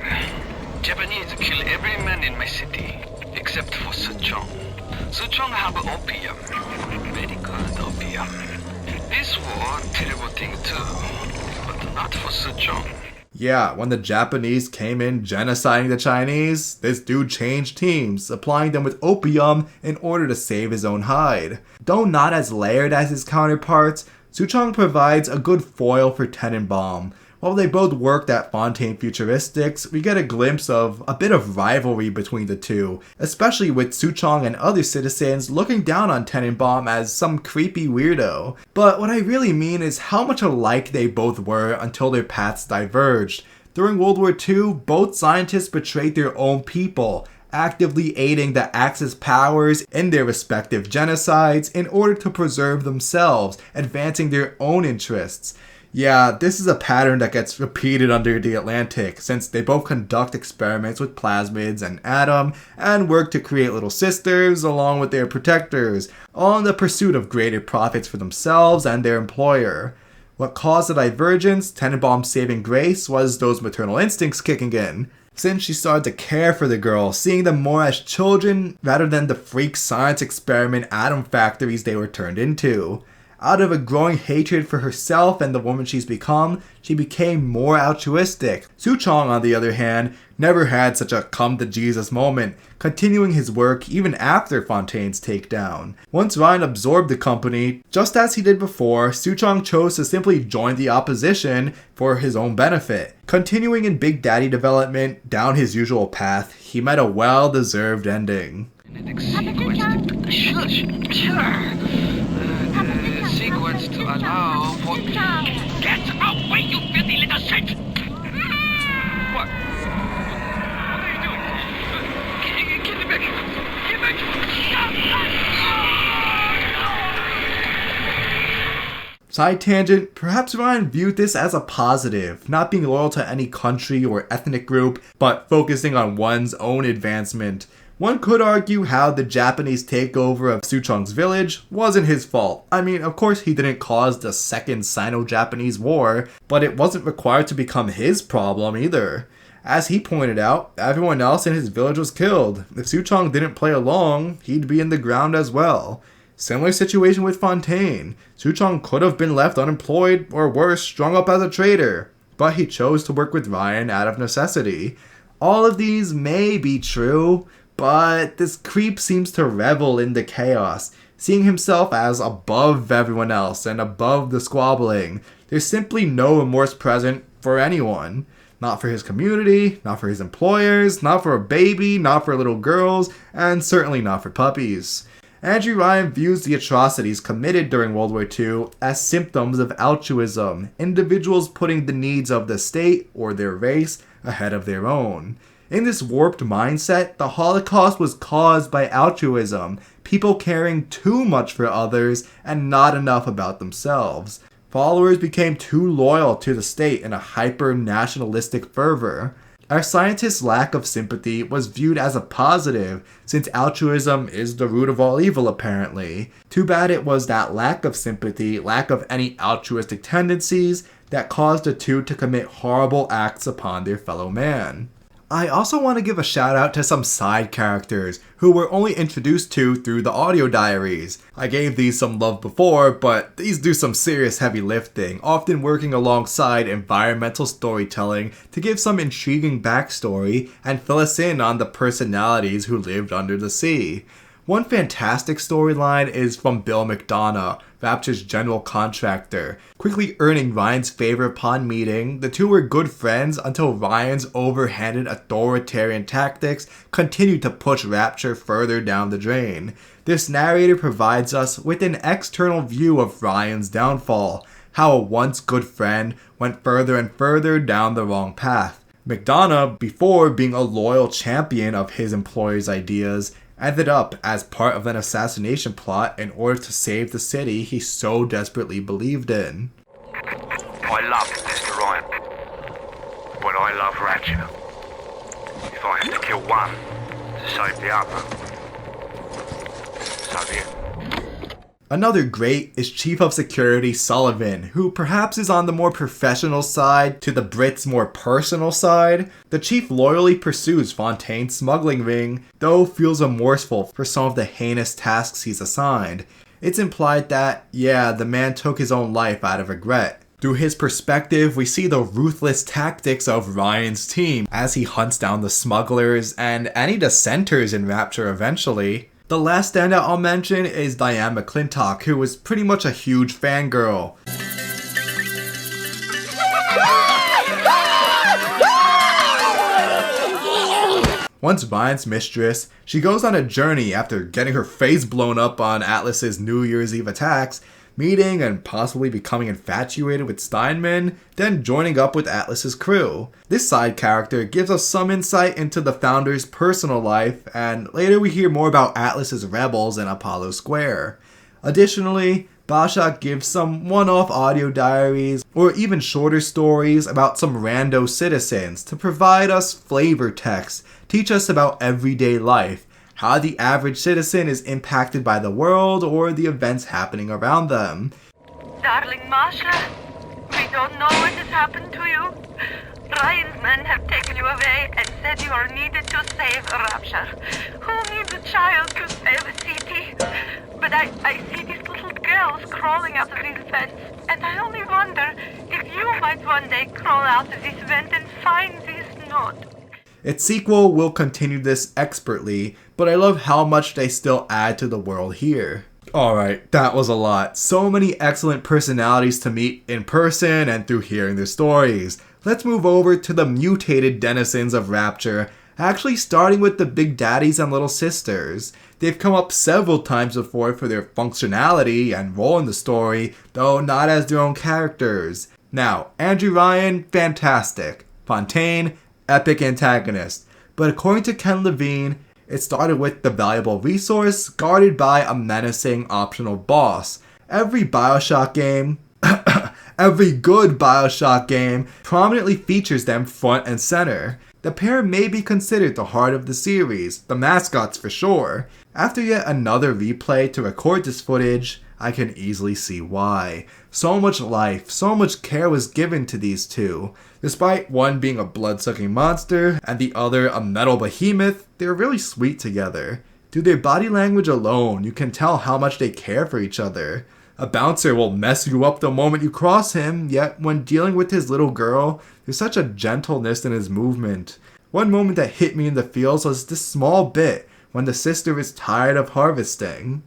Japanese kill every man in my city, except for Suchong. Suchong have opium. Very good opium. This war, terrible thing too, but not for Suchong. Yeah, when the Japanese came in genociding the Chinese, this dude changed teams, supplying them with opium in order to save his own hide. Though not as layered as his counterparts, Suchong provides a good foil for Tenenbaum. While they both worked at Fontaine Futuristics, we get a glimpse of a bit of rivalry between the two, especially with Suchong and other citizens looking down on Tenenbaum as some creepy weirdo. But what I really mean is how much alike they both were until their paths diverged. During World War II, both scientists betrayed their own people, actively aiding the Axis powers in their respective genocides in order to preserve themselves, advancing their own interests. Yeah, this is a pattern that gets repeated under the Atlantic, since they both conduct experiments with plasmids and Adam, and work to create little sisters along with their protectors, all in the pursuit of greater profits for themselves and their employer. What caused the divergence, Tenenbaum's saving grace, was those maternal instincts kicking in. Since she started to care for the girls, seeing them more as children rather than the freak science experiment atom factories they were turned into. Out of a growing hatred for herself and the woman she's become, she became more altruistic. Suchong, on the other hand, never had such a come-to-Jesus moment, continuing his work even after Fontaine's takedown. Once Ryan absorbed the company, just as he did before, Suchong chose to simply join the opposition for his own benefit. Continuing in Big Daddy development down his usual path, he met a well-deserved ending. Sequence to allow for... Get away, you filthy little shit! What? What are you doing? Get back! Get back! Side tangent, perhaps Ryan viewed this as a positive, not being loyal to any country or ethnic group, but focusing on one's own advancement. One could argue how the Japanese takeover of Suchong's village wasn't his fault. I mean, of course he didn't cause the Second Sino-Japanese War, but it wasn't required to become his problem either. As he pointed out, everyone else in his village was killed. If Suchong didn't play along, he'd be in the ground as well. Similar situation with Fontaine. Suchong could have been left unemployed, or worse, strung up as a traitor. But he chose to work with Ryan out of necessity. All of these may be true, but this creep seems to revel in the chaos, seeing himself as above everyone else and above the squabbling. There's simply no remorse present for anyone. Not for his community, not for his employers, not for a baby, not for little girls, and certainly not for puppies. Andrew Ryan views the atrocities committed during World War II as symptoms of altruism, individuals putting the needs of the state or their race ahead of their own. In this warped mindset, the Holocaust was caused by altruism, people caring too much for others and not enough about themselves. Followers became too loyal to the state in a hyper-nationalistic fervor. Our scientists' lack of sympathy was viewed as a positive, since altruism is the root of all evil apparently. Too bad it was that lack of sympathy, lack of any altruistic tendencies, that caused the two to commit horrible acts upon their fellow man. I also want to give a shout out to some side characters who we're only introduced to through the audio diaries. I gave these some love before, but these do some serious heavy lifting, often working alongside environmental storytelling to give some intriguing backstory and fill us in on the personalities who lived under the sea. One fantastic storyline is from Bill McDonough, Rapture's general contractor. Quickly earning Ryan's favor upon meeting, the two were good friends until Ryan's overhanded authoritarian tactics continued to push Rapture further down the drain. This narrator provides us with an external view of Ryan's downfall, how a once good friend went further and further down the wrong path. McDonough, before being a loyal champion of his employer's ideas, ended up as part of an assassination plot in order to save the city he so desperately believed in. I love Mr. Ryan, but I love Rapture. If I have to kill one to save the other, so be it. Another great is Chief of Security Sullivan, who perhaps is on the more professional side to the Brits' more personal side. The chief loyally pursues Fontaine's smuggling ring, though feels remorseful for some of the heinous tasks he's assigned. It's implied that, yeah, the man took his own life out of regret. Through his perspective, we see the ruthless tactics of Ryan's team as he hunts down the smugglers and any dissenters in Rapture eventually. The last standout I'll mention is Diane McClintock, who was pretty much a huge fangirl. Once Ryan's mistress, she goes on a journey after getting her face blown up on Atlas's New Year's Eve attacks, meeting and possibly becoming infatuated with Steinman, then joining up with Atlas's crew. This side character gives us some insight into the founder's personal life, and later we hear more about Atlas's rebels in Apollo Square. Additionally, BioShock gives some one-off audio diaries or even shorter stories about some rando citizens to provide us flavor text, teach us about everyday life, how the average citizen is impacted by the world or the events happening around them. Darling Masha, we don't know what has happened to you. Ryan's men have taken you away and said you are needed to save Rapture. Who needs a child to save a city? But I see these little girls crawling out of these vents, and I only wonder if you might one day crawl out of this vent and find this note. Its sequel will continue this expertly, but I love how much they still add to the world here. Alright, that was a lot. So many excellent personalities to meet in person and through hearing their stories. Let's move over to the mutated denizens of Rapture, actually starting with the Big Daddies and Little Sisters. They've come up several times before for their functionality and role in the story, though not as their own characters. Now, Andrew Ryan, fantastic. Fontaine, epic antagonist. But according to Ken Levine, it started with the valuable resource guarded by a menacing optional boss. Every BioShock game, every good BioShock game prominently features them front and center. The pair may be considered the heart of the series, the mascots for sure. After yet another replay to record this footage, I can easily see why. So much life, so much care was given to these two. Despite one being a blood-sucking monster and the other a metal behemoth, they're really sweet together. Through their body language alone, you can tell how much they care for each other. A bouncer will mess you up the moment you cross him, yet when dealing with his little girl, there's such a gentleness in his movement. One moment that hit me in the feels was this small bit when the sister is tired of harvesting.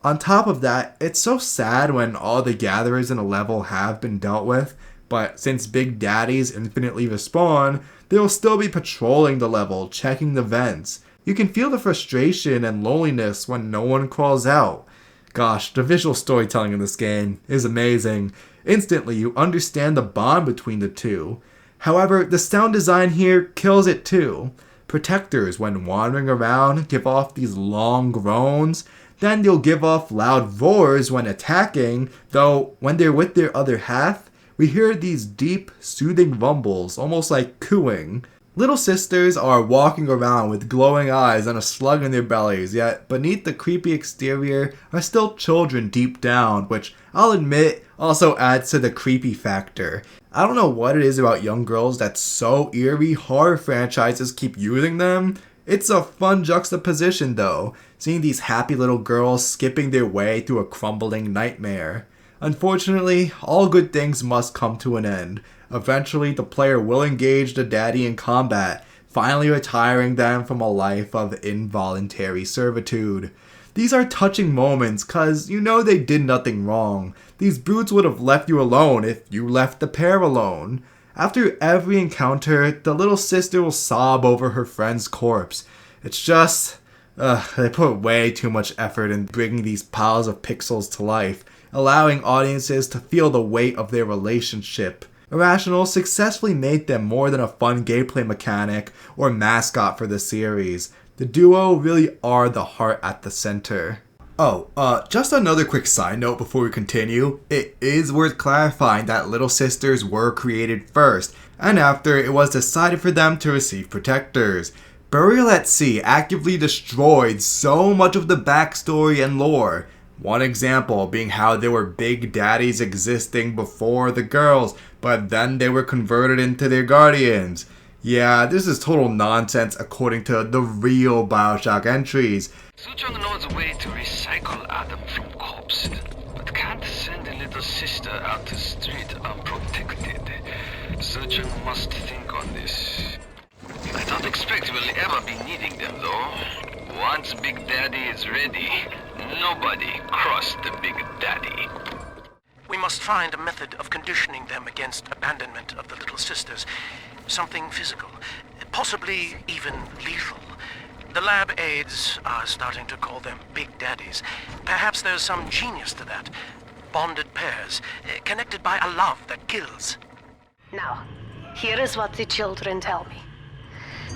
On top of that, it's so sad when all the gatherers in a level have been dealt with, but since Big Daddies infinitely respawn, they'll still be patrolling the level, checking the vents. You can feel the frustration and loneliness when no one crawls out. Gosh, the visual storytelling in this game is amazing. Instantly, you understand the bond between the two. However, the sound design here kills it too. Protectors, when wandering around, give off these long groans. Then they'll give off loud roars when attacking, though when they're with their other half, we hear these deep, soothing rumbles, almost like cooing. Little sisters are walking around with glowing eyes and a slug in their bellies, yet beneath the creepy exterior are still children deep down, which I'll admit also adds to the creepy factor. I don't know what it is about young girls that's so eerie horror franchises keep using them. It's a fun juxtaposition though, seeing these happy little girls skipping their way through a crumbling nightmare. Unfortunately, all good things must come to an end. Eventually, the player will engage the daddy in combat, finally retiring them from a life of involuntary servitude. These are touching moments cause you know they did nothing wrong. These brutes would have left you alone if you left the pair alone. After every encounter, the little sister will sob over her friend's corpse. It's just, they put way too much effort in bringing these piles of pixels to life, allowing audiences to feel the weight of their relationship. Irrational successfully made them more than a fun gameplay mechanic or mascot for the series. The duo really are the heart at the center. Just another quick side note before we continue. It is worth clarifying that Little Sisters were created first, and after it was decided for them to receive protectors. Burial at Sea actively destroyed so much of the backstory and lore. One example being how there were big daddies existing before the girls, but then they were converted into their guardians. Yeah, this is total nonsense according to the real BioShock entries. Suchong knows a way to recycle Adam from corpses, but can't send a little sister out to street unprotected. Suchong must think on this. I don't expect we'll ever be needing them though. Once Big Daddy is ready, nobody cross the Big Daddy. We must find a method of conditioning them against abandonment of the little sisters. Something physical, possibly even lethal. The lab aides are starting to call them Big Daddies. Perhaps there's some genius to that. Bonded pairs, connected by a love that kills. Now, here is what the children tell me.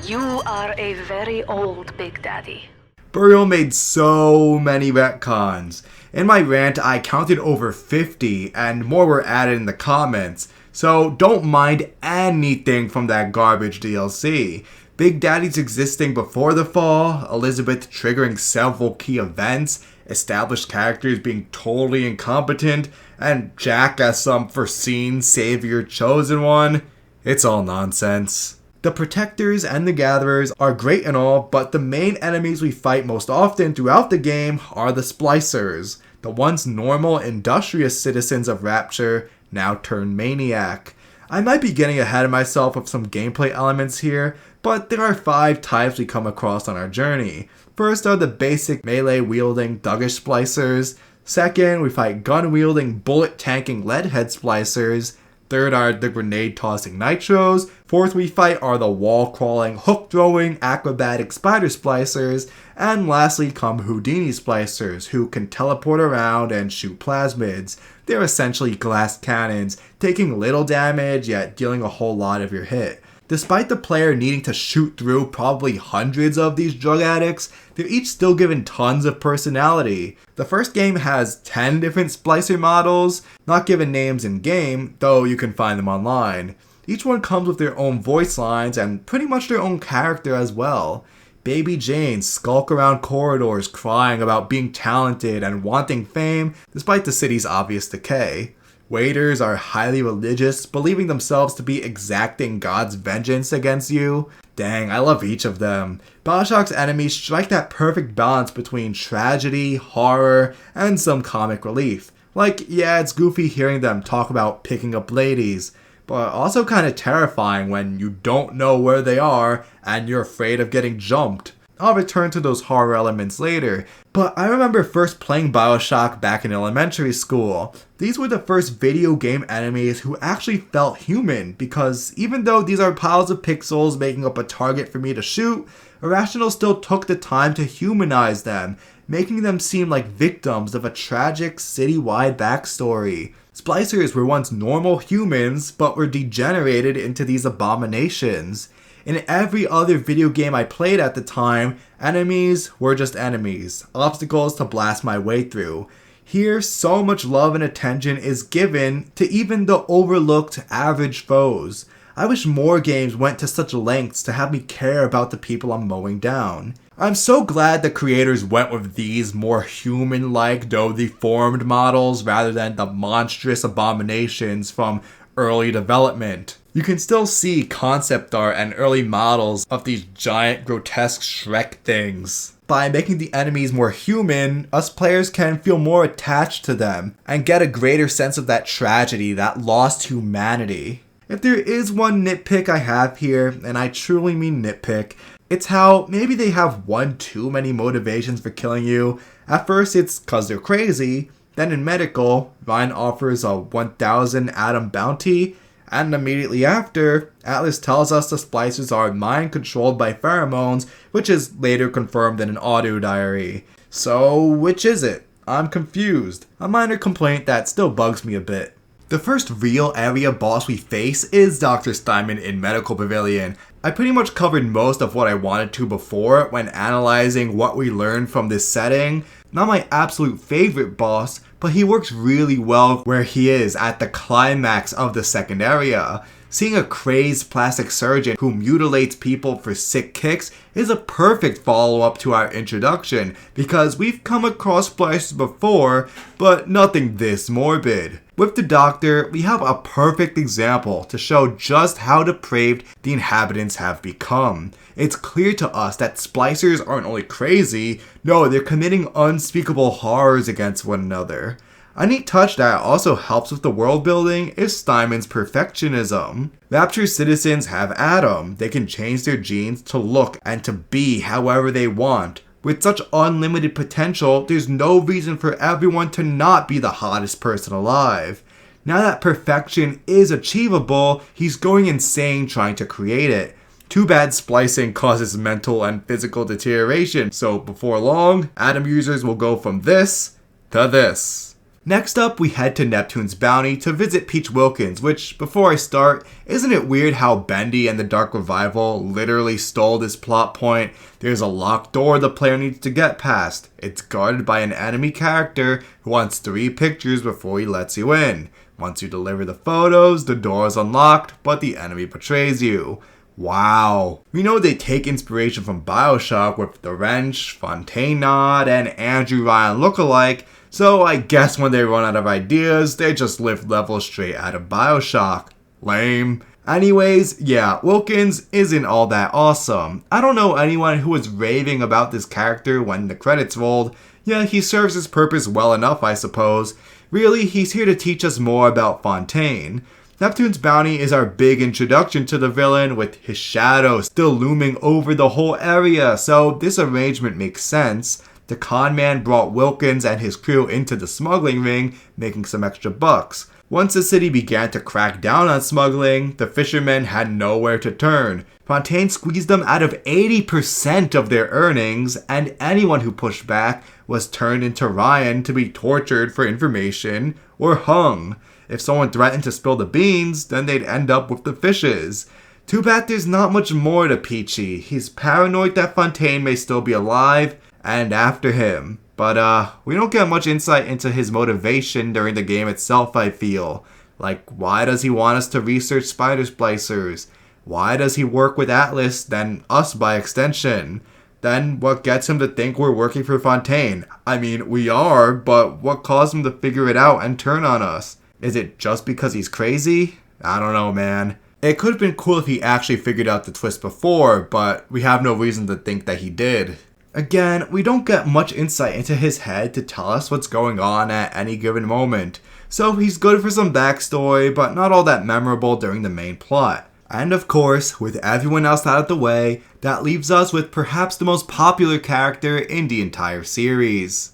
You are a very old Big Daddy. Burial made so many retcons. In my rant, I counted over 50, and more were added in the comments. So don't mind anything from that garbage DLC. Big Daddies existing before the fall, Elizabeth triggering several key events, established characters being totally incompetent, and Jack as some foreseen savior chosen one. It's all nonsense. The Protectors and the Gatherers are great and all, but the main enemies we fight most often throughout the game are the Splicers, the once normal, industrious citizens of Rapture, now turned maniac. I might be getting ahead of myself with some gameplay elements here, but there are 5 types we come across on our journey. First are the basic melee-wielding thuggish splicers. Second, we fight gun-wielding, bullet-tanking leadhead splicers. Third are the grenade-tossing nitros. Fourth we fight are the wall-crawling, hook-throwing, acrobatic spider splicers. And lastly come Houdini splicers, who can teleport around and shoot plasmids. They're essentially glass cannons, taking little damage yet dealing a whole lot of your hit. Despite the player needing to shoot through probably hundreds of these drug addicts, they're each still given tons of personality. The first game has 10 different splicer models, not given names in game, though you can find them online. Each one comes with their own voice lines and pretty much their own character as well. Baby Janes skulk around corridors crying about being talented and wanting fame despite the city's obvious decay. Waiters are highly religious, believing themselves to be exacting God's vengeance against you. Dang, I love each of them. BioShock's enemies strike that perfect balance between tragedy, horror, and some comic relief. Like, yeah, it's goofy hearing them talk about picking up ladies, but also kind of terrifying when you don't know where they are and you're afraid of getting jumped. I'll return to those horror elements later, but I remember first playing BioShock back in elementary school. These were the first video game enemies who actually felt human, because even though these are piles of pixels making up a target for me to shoot, Irrational still took the time to humanize them, making them seem like victims of a tragic citywide backstory. Splicers were once normal humans, but were degenerated into these abominations. In every other video game I played at the time, enemies were just enemies, obstacles to blast my way through. Here, so much love and attention is given to even the overlooked average foes. I wish more games went to such lengths to have me care about the people I'm mowing down. I'm so glad the creators went with these more human-like, though deformed models rather than the monstrous abominations from early development. You can still see concept art and early models of these giant grotesque Shrek things. By making the enemies more human, us players can feel more attached to them and get a greater sense of that tragedy, that lost humanity. If there is one nitpick I have here, and I truly mean nitpick, it's how maybe they have one too many motivations for killing you. At first it's cause they're crazy, then in medical, Ryan offers a 1,000 atom bounty, and immediately after, Atlas tells us the splicers are mind controlled by pheromones, which is later confirmed in an audio diary. So, which is it? I'm confused. A minor complaint that still bugs me a bit. The first real area boss we face is Dr. Steinman in Medical Pavilion. I pretty much covered most of what I wanted to before when analyzing what we learned from this setting. Not my absolute favorite boss, but he works really well where he is at the climax of the second area. Seeing a crazed plastic surgeon who mutilates people for sick kicks is a perfect follow-up to our introduction, because we've come across splicers before, but nothing this morbid. With the Doctor, we have a perfect example to show just how depraved the inhabitants have become. It's clear to us that splicers aren't only crazy, no, they're committing unspeakable horrors against one another. A neat touch that also helps with the world building is Steinman's perfectionism. Rapture's citizens have Adam. They can change their genes to look and to be however they want. With such unlimited potential, there's no reason for everyone to not be the hottest person alive. Now that perfection is achievable, he's going insane trying to create it. Too bad splicing causes mental and physical deterioration, so before long, Adam users will go from this to this. Next up, we head to Neptune's Bounty to visit Peach Wilkins, which, before I start, isn't it weird how Bendy and the Dark Revival literally stole this plot point? There's a locked door the player needs to get past. It's guarded by an enemy character who wants 3 pictures before he lets you in. Once you deliver the photos, the door is unlocked, but the enemy betrays you. Wow. We know they take inspiration from BioShock with the Wrench, Fontaine Nod, and Andrew Ryan lookalike, so I guess when they run out of ideas, they just lift levels straight out of BioShock. Lame. Anyways, yeah, Wilkins isn't all that awesome. I don't know anyone who was raving about this character when the credits rolled. Yeah, he serves his purpose well enough, I suppose. Really, he's here to teach us more about Fontaine. Neptune's Bounty is our big introduction to the villain, with his shadow still looming over the whole area, so this arrangement makes sense. The con man brought Wilkins and his crew into the smuggling ring, making some extra bucks. Once the city began to crack down on smuggling, the fishermen had nowhere to turn. Fontaine squeezed them out of 80% of their earnings, and anyone who pushed back was turned into Ryan to be tortured for information or hung. If someone threatened to spill the beans, then they'd end up with the fishes. Too bad there's not much more to Peachy. He's paranoid that Fontaine may still be alive and after him. But we don't get much insight into his motivation during the game itself, I feel. Like, why does he want us to research spider splicers? Why does he work with Atlas, then us by extension? Then what gets him to think we're working for Fontaine? I mean, we are, but what caused him to figure it out and turn on us? Is it just because he's crazy? I don't know, man. It could have been cool if he actually figured out the twist before, but we have no reason to think that he did. Again, we don't get much insight into his head to tell us what's going on at any given moment, so he's good for some backstory, but not all that memorable during the main plot. And of course, with everyone else out of the way, that leaves us with perhaps the most popular character in the entire series.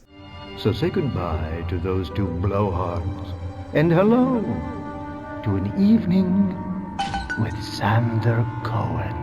So say goodbye to those two blowhards, and hello to an evening with Sander Cohen.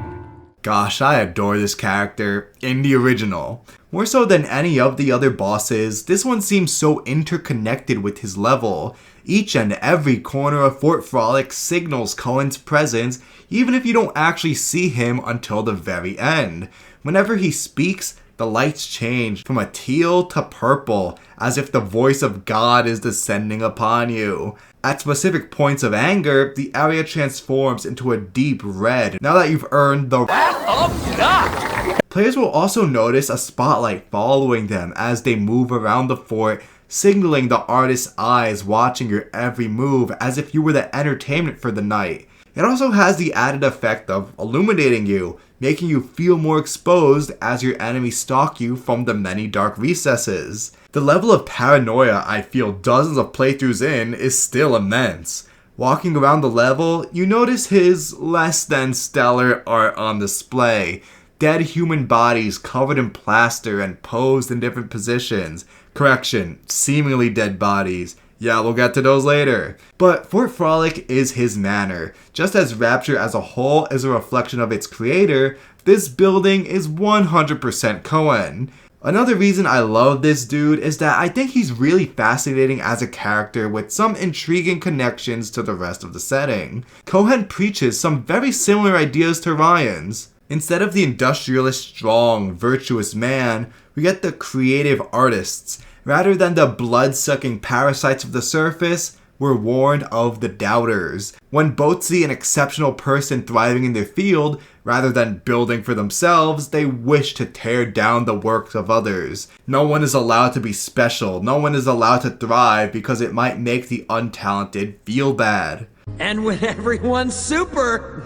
Gosh, I adore this character in the original. More so than any of the other bosses, this one seems so interconnected with his level. Each and every corner of Fort Frolic signals Cohen's presence, even if you don't actually see him until the very end. Whenever he speaks, the lights change from a teal to purple, as if the voice of God is descending upon you. At specific points of anger, the area transforms into a deep red now that you've earned the Wrath of God! Players will also notice a spotlight following them as they move around the fort, signaling the artist's eyes watching your every move as if you were the entertainment for the night. It also has the added effect of illuminating you, making you feel more exposed as your enemies stalk you from the many dark recesses. The level of paranoia I feel dozens of playthroughs in is still immense. Walking around the level, you notice his less than stellar art on display. Dead human bodies covered in plaster and posed in different positions. Correction, seemingly dead bodies. Yeah, we'll get to those later. But Fort Frolic is his manor. Just as Rapture as a whole is a reflection of its creator, this building is 100% Cohen. Another reason I love this dude is that I think he's really fascinating as a character with some intriguing connections to the rest of the setting. Cohen preaches some very similar ideas to Ryan's. Instead of the industrialist, strong, virtuous man, we get the creative artists. Rather than the blood-sucking parasites of the surface, we're warned of the doubters. When both see an exceptional person thriving in their field, rather than building for themselves, they wish to tear down the works of others. No one is allowed to be special. No one is allowed to thrive because it might make the untalented feel bad. And when everyone's super,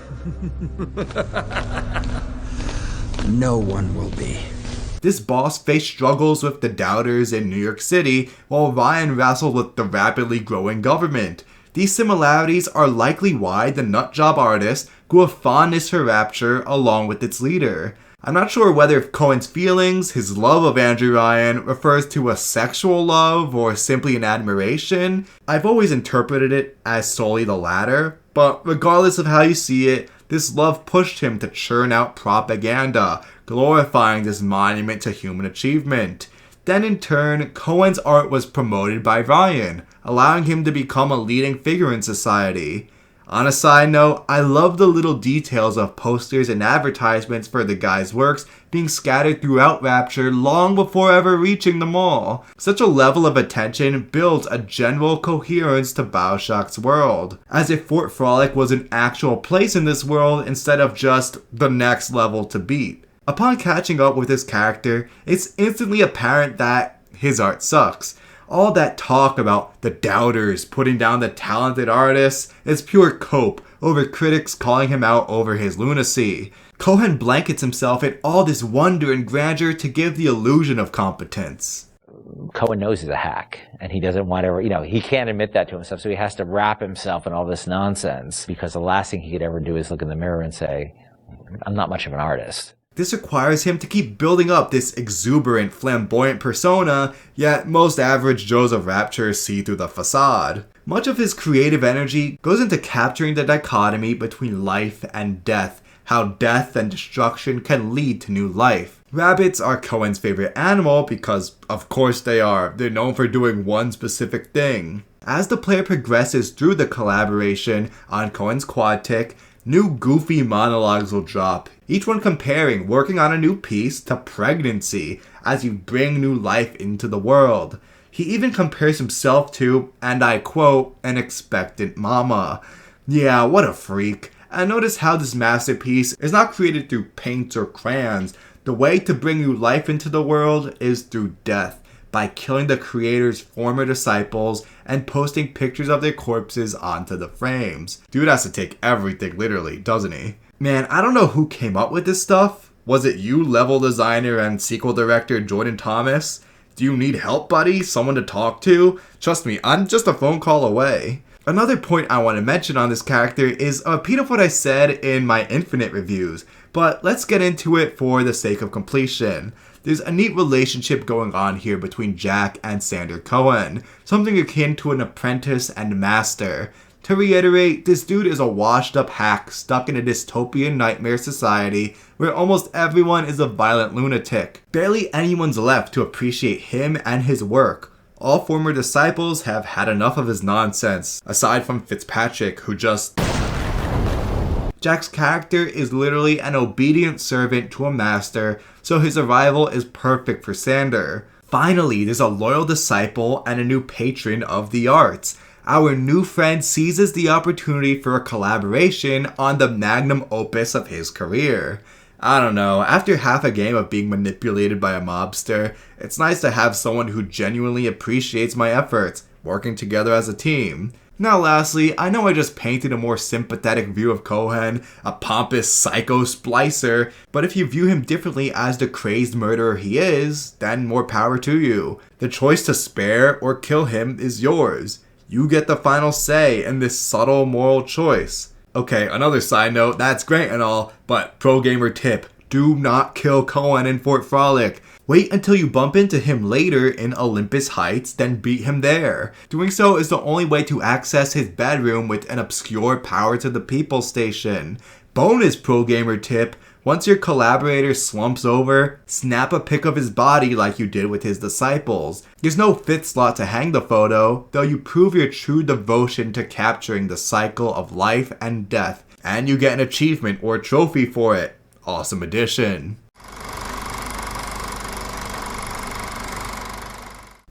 no one will be. This boss face struggles with the doubters in New York City, while Ryan wrestles with the rapidly growing government. These similarities are likely why the nutjob artist grew a fondness for Rapture along with its leader. I'm not sure whether Cohen's feelings, his love of Andrew Ryan, refers to a sexual love or simply an admiration. I've always interpreted it as solely the latter, but regardless of how you see it, this love pushed him to churn out propaganda, glorifying this monument to human achievement. Then in turn, Cohen's art was promoted by Ryan, allowing him to become a leading figure in society. On a side note, I love the little details of posters and advertisements for the guy's works being scattered throughout Rapture long before ever reaching the mall. Such a level of attention builds a general coherence to BioShock's world, as if Fort Frolic was an actual place in this world instead of just the next level to beat. Upon catching up with his character, it's instantly apparent that his art sucks. All that talk about the doubters putting down the talented artists is pure cope over critics calling him out over his lunacy. Cohen blankets himself in all this wonder and grandeur to give the illusion of competence. Cohen knows he's a hack, and he doesn't want to, he can't admit that to himself, so he has to wrap himself in all this nonsense, because the last thing he could ever do is look in the mirror and say, I'm not much of an artist. This requires him to keep building up this exuberant, flamboyant persona, yet most average Joes of Rapture see through the facade. Much of his creative energy goes into capturing the dichotomy between life and death, how death and destruction can lead to new life. Rabbits are Cohen's favorite animal because, of course they are. They're known for doing one specific thing. As the player progresses through the collaboration on Cohen's quad tick, new goofy monologues will drop, each one comparing working on a new piece to pregnancy as you bring new life into the world. He even compares himself to, and I quote, an expectant mama. Yeah, what a freak. And notice how this masterpiece is not created through paint or crayons. The way to bring new life into the world is through death, by killing the creator's former disciples and posting pictures of their corpses onto the frames. Dude has to take everything literally, doesn't he? Man, I don't know who came up with this stuff. Was it you, level designer and sequel director Jordan Thomas? Do you need help, buddy? Someone to talk to? Trust me, I'm just a phone call away. Another point I want to mention on this character is a repeat of what I said in my Infinite reviews, but let's get into it for the sake of completion. There's a neat relationship going on here between Jack and Sander Cohen, something akin to an apprentice and master. To reiterate, this dude is a washed up hack stuck in a dystopian nightmare society where almost everyone is a violent lunatic. Barely anyone's left to appreciate him and his work. All former disciples have had enough of his nonsense, aside from Fitzpatrick, who just... Jack's character is literally an obedient servant to a master, so his arrival is perfect for Sander. Finally, there's a loyal disciple and a new patron of the arts. Our new friend seizes the opportunity for a collaboration on the magnum opus of his career. I don't know, after half a game of being manipulated by a mobster, it's nice to have someone who genuinely appreciates my efforts, working together as a team. Now lastly, I know I just painted a more sympathetic view of Cohen, a pompous psycho splicer, but if you view him differently as the crazed murderer he is, then more power to you. The choice to spare or kill him is yours. You get the final say in this subtle moral choice. Okay, another side note, that's great and all, but pro gamer tip, do not kill Cohen in Fort Frolic. Wait until you bump into him later in Olympus Heights, then beat him there. Doing so is the only way to access his bedroom with an obscure Power to the People station. Bonus pro gamer tip, once your collaborator slumps over, snap a pic of his body like you did with his disciples. There's no fifth slot to hang the photo, though you prove your true devotion to capturing the cycle of life and death, and you get an achievement or a trophy for it. Awesome addition.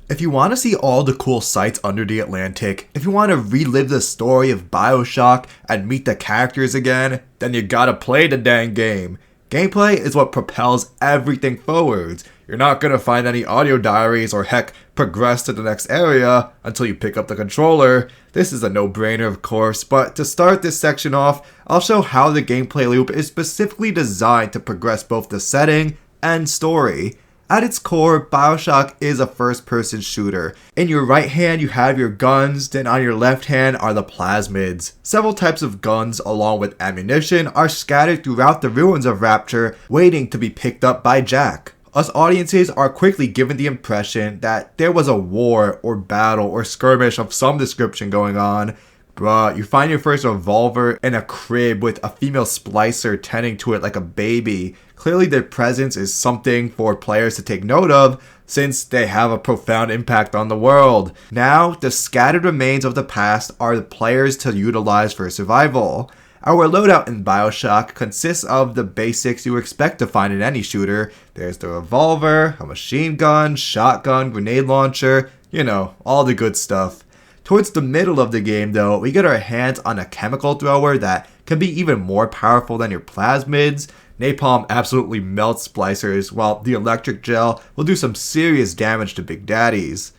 If you want to see all the cool sights under the Atlantic, if you want to relive the story of BioShock and meet the characters again, then you gotta play the dang game. Gameplay is what propels everything forwards. You're not gonna find any audio diaries or heck, progress to the next area until you pick up the controller. This is a no-brainer of course, but to start this section off, I'll show how the gameplay loop is specifically designed to progress both the setting and story. At its core, BioShock is a first-person shooter. In your right hand you have your guns, then on your left hand are the plasmids. Several types of guns along with ammunition are scattered throughout the ruins of Rapture, waiting to be picked up by Jack. Us audiences are quickly given the impression that there was a war or battle or skirmish of some description going on. Bruh, you find your first revolver in a crib with a female splicer tending to it like a baby. Clearly their presence is something for players to take note of, since they have a profound impact on the world. Now, the scattered remains of the past are the players to utilize for survival. Our loadout in BioShock consists of the basics you expect to find in any shooter. There's the revolver, a machine gun, shotgun, grenade launcher, you know, all the good stuff. Towards the middle of the game though, we get our hands on a chemical thrower that can be even more powerful than your plasmids. Napalm absolutely melts splicers, while the electric gel will do some serious damage to Big Daddies.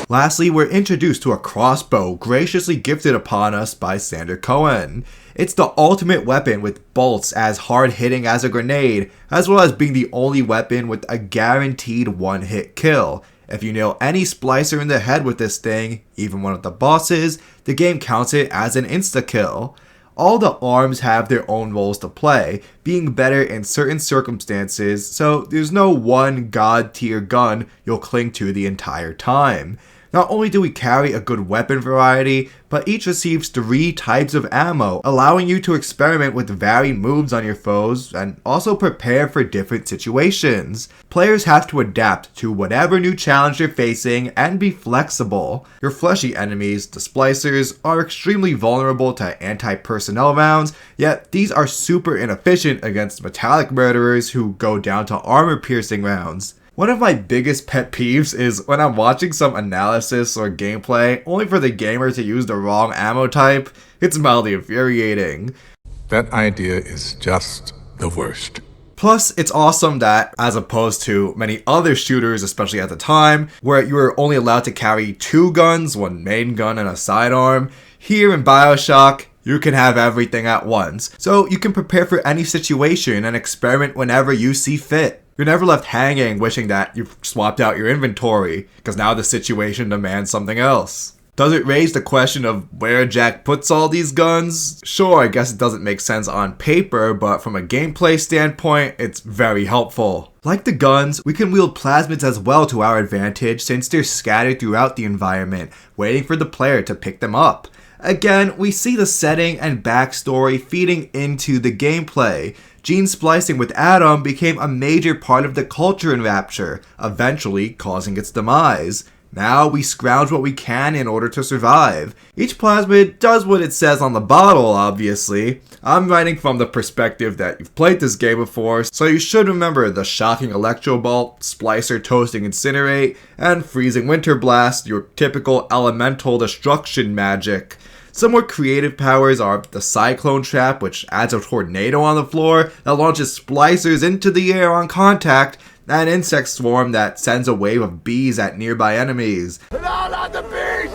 Lastly, we're introduced to a crossbow graciously gifted upon us by Sander Cohen. It's the ultimate weapon with bolts as hard-hitting as a grenade, as well as being the only weapon with a guaranteed one-hit kill. If you nail any splicer in the head with this thing, even one of the bosses, the game counts it as an insta-kill. All the arms have their own roles to play, being better in certain circumstances, so there's no one god-tier gun you'll cling to the entire time. Not only do we carry a good weapon variety, but each receives 3 types of ammo, allowing you to experiment with varied moves on your foes and also prepare for different situations. Players have to adapt to whatever new challenge you're facing and be flexible. Your fleshy enemies, the splicers, are extremely vulnerable to anti-personnel rounds, yet these are super inefficient against metallic murderers who go down to armor-piercing rounds. One of my biggest pet peeves is when I'm watching some analysis or gameplay only for the gamer to use the wrong ammo type. It's mildly infuriating. That idea is just the worst. Plus, it's awesome that, as opposed to many other shooters, especially at the time, where you were only allowed to carry 2 guns, 1 main gun and a sidearm, here in BioShock, you can have everything at once. So you can prepare for any situation and experiment whenever you see fit. You're never left hanging wishing that you've swapped out your inventory, because now the situation demands something else. Does it raise the question of where Jack puts all these guns? Sure, I guess it doesn't make sense on paper, but from a gameplay standpoint, it's very helpful. Like the guns, we can wield plasmids as well to our advantage since they're scattered throughout the environment, waiting for the player to pick them up. Again, we see the setting and backstory feeding into the gameplay. Gene splicing with Adam became a major part of the culture in Rapture, eventually causing its demise. Now we scrounge what we can in order to survive. Each plasmid does what it says on the bottle, obviously. I'm writing from the perspective that you've played this game before, so you should remember the shocking Electro Bolt, Splicer Toasting Incinerate, and Freezing Winter Blast, your typical elemental destruction magic. Some more creative powers are the Cyclone Trap, which adds a tornado on the floor that launches splicers into the air on contact, and Insect Swarm that sends a wave of bees at nearby enemies. No, not the bees!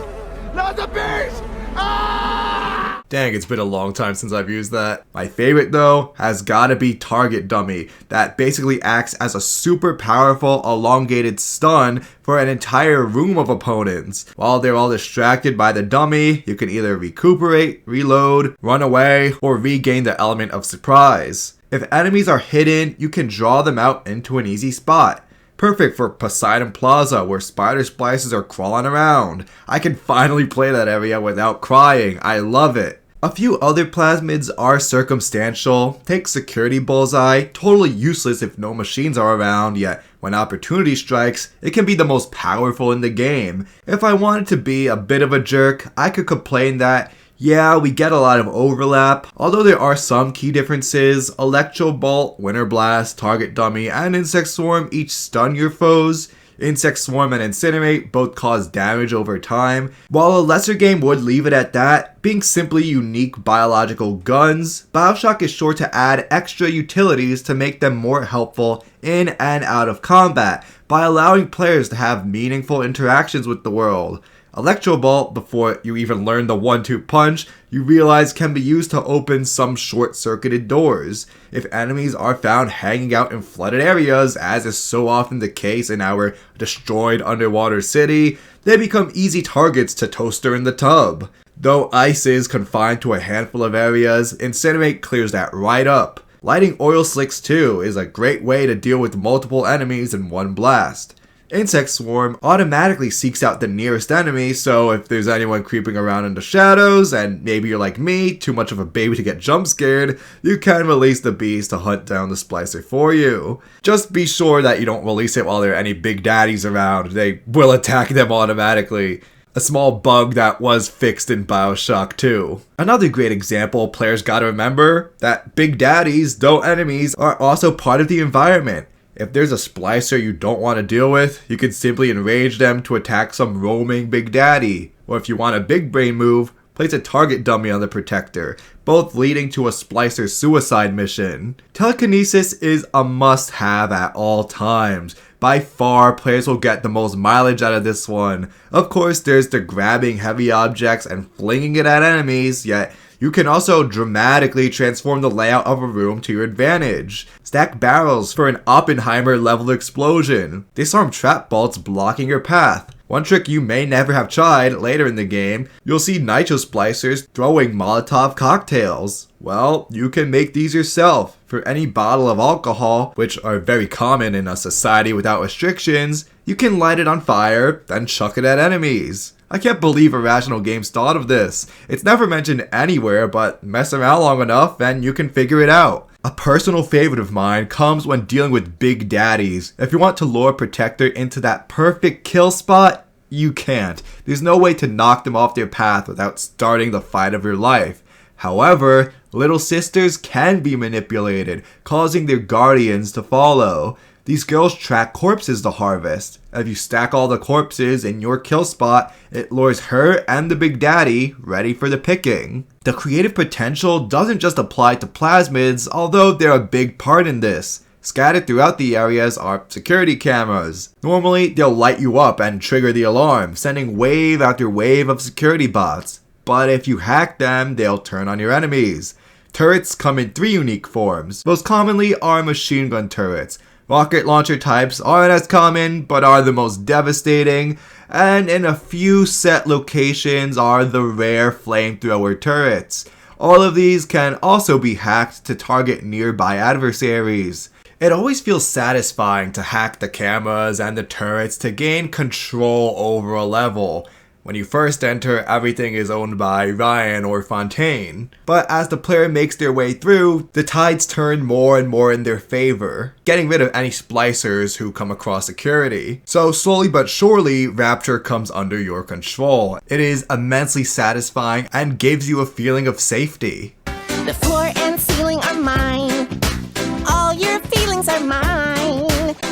Not the bees! Ah! Dang, it's been a long time since I've used that. My favorite though has gotta be Target Dummy, that basically acts as a super powerful elongated stun for an entire room of opponents. While they're all distracted by the dummy, you can either recuperate, reload, run away, or regain the element of surprise. If enemies are hidden, you can draw them out into an easy spot. Perfect for Poseidon Plaza, where spider splices are crawling around. I can finally play that area without crying. I love it. A few other plasmids are circumstantial. Take Security Bullseye, totally useless if no machines are around, yet when opportunity strikes, it can be the most powerful in the game. If I wanted to be a bit of a jerk, I could complain that yeah, we get a lot of overlap. Although there are some key differences, Electro Bolt, Winter Blast, Target Dummy, and Insect Swarm each stun your foes. Insect Swarm and Incinerate both cause damage over time. While a lesser game would leave it at that, being simply unique biological guns, BioShock is sure to add extra utilities to make them more helpful in and out of combat, by allowing players to have meaningful interactions with the world. Electro Bolt, before you even learn the 1-2 punch, you realize can be used to open some short-circuited doors. If enemies are found hanging out in flooded areas, as is so often the case in our destroyed underwater city, they become easy targets to Toaster in the Tub. Though ice is confined to a handful of areas, Incinerate clears that right up. Lighting oil slicks too is a great way to deal with multiple enemies in one blast. Insect Swarm automatically seeks out the nearest enemy, so if there's anyone creeping around in the shadows, and maybe you're like me, too much of a baby to get jump scared, you can release the bees to hunt down the splicer for you. Just be sure that you don't release it while there are any big daddies around, they will attack them automatically. A small bug that was fixed in BioShock 2. Another great example players gotta remember, that big daddies, though enemies, are also part of the environment. If there's a splicer you don't want to deal with, you can simply enrage them to attack some roaming big daddy. Or if you want a big brain move, place a target dummy on the protector, both leading to a splicer suicide mission. Telekinesis is a must-have at all times. By far, players will get the most mileage out of this one. Of course, there's the grabbing heavy objects and flinging it at enemies, yet you can also dramatically transform the layout of a room to your advantage. Stack barrels for an Oppenheimer-level explosion. Disarm trap bolts blocking your path. One trick you may never have tried later in the game, you'll see nitro splicers throwing Molotov cocktails. Well, you can make these yourself. For any bottle of alcohol, which are very common in a society without restrictions, you can light it on fire, then chuck it at enemies. I can't believe Irrational Games thought of this. It's never mentioned anywhere, but mess around long enough and you can figure it out. A personal favorite of mine comes when dealing with big daddies. If you want to lure Protector into that perfect kill spot, you can't. There's no way to knock them off their path without starting the fight of your life. However, little sisters can be manipulated, causing their guardians to follow. These girls track corpses to harvest. If you stack all the corpses in your kill spot, it lures her and the big daddy ready for the picking. The creative potential doesn't just apply to plasmids, although they're a big part in this. Scattered throughout the areas are security cameras. Normally, they'll light you up and trigger the alarm, sending wave after wave of security bots. But if you hack them, they'll turn on your enemies. Turrets come in 3 unique forms. Most commonly are machine gun turrets, Rocket launcher types aren't as common, but are the most devastating, and in a few set locations are the rare flamethrower turrets. All of these can also be hacked to target nearby adversaries. It always feels satisfying to hack the cameras and the turrets to gain control over a level. When you first enter, everything is owned by Ryan or Fontaine. But as the player makes their way through, the tides turn more and more in their favor, getting rid of any splicers who come across security. So slowly but surely, Rapture comes under your control. It is immensely satisfying and gives you a feeling of safety. The floor and ceiling are mine. All your feelings are mine.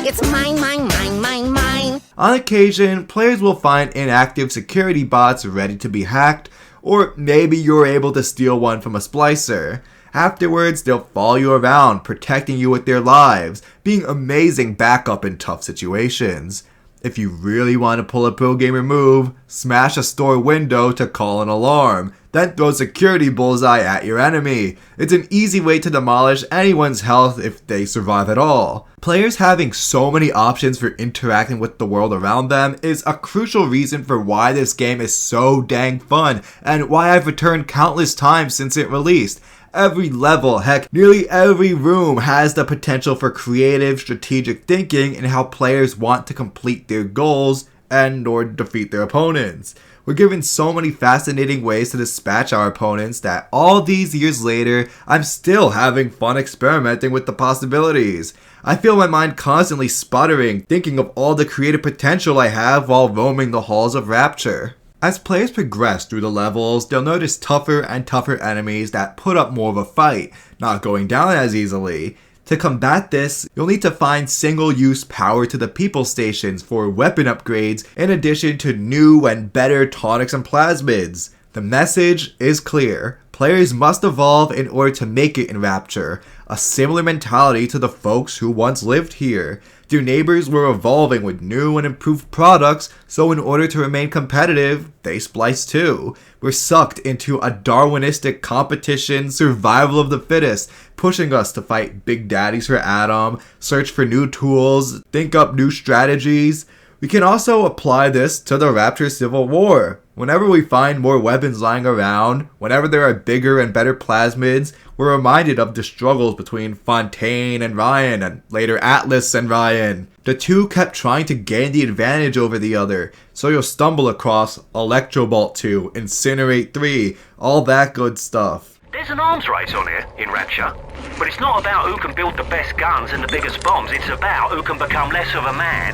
It's mine, mine, mine, mine, mine. On occasion, players will find inactive security bots ready to be hacked, or maybe you're able to steal one from a splicer. Afterwards, they'll follow you around, protecting you with their lives, being amazing backup in tough situations. If you really want to pull a pro gamer move, smash a store window to call an alarm, then throw security bullseye at your enemy. It's an easy way to demolish anyone's health if they survive at all. Players having so many options for interacting with the world around them is a crucial reason for why this game is so dang fun, and why I've returned countless times since it released. Every level, heck, nearly every room has the potential for creative, strategic thinking in how players want to complete their goals and or defeat their opponents. We're given so many fascinating ways to dispatch our opponents that all these years later, I'm still having fun experimenting with the possibilities. I feel my mind constantly sputtering, thinking of all the creative potential I have while roaming the halls of Rapture. As players progress through the levels, they'll notice tougher and tougher enemies that put up more of a fight, not going down as easily. To combat this, you'll need to find single-use power to the people stations for weapon upgrades in addition to new and better tonics and plasmids. The message is clear. Players must evolve in order to make it in Rapture, a similar mentality to the folks who once lived here. Their neighbors were evolving with new and improved products, so in order to remain competitive, they spliced too. We're sucked into a Darwinistic competition, survival of the fittest, pushing us to fight big daddies for Adam, search for new tools, think up new strategies. We can also apply this to the Rapture Civil War. Whenever we find more weapons lying around, whenever there are bigger and better plasmids, we're reminded of the struggles between Fontaine and Ryan, and later Atlas and Ryan. The two kept trying to gain the advantage over the other, so you'll stumble across Electrobolt 2, Incinerate 3, all that good stuff. There's an arms race on here, in Rapture, but it's not about who can build the best guns and the biggest bombs, it's about who can become less of a man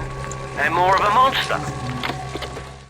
and more of a monster.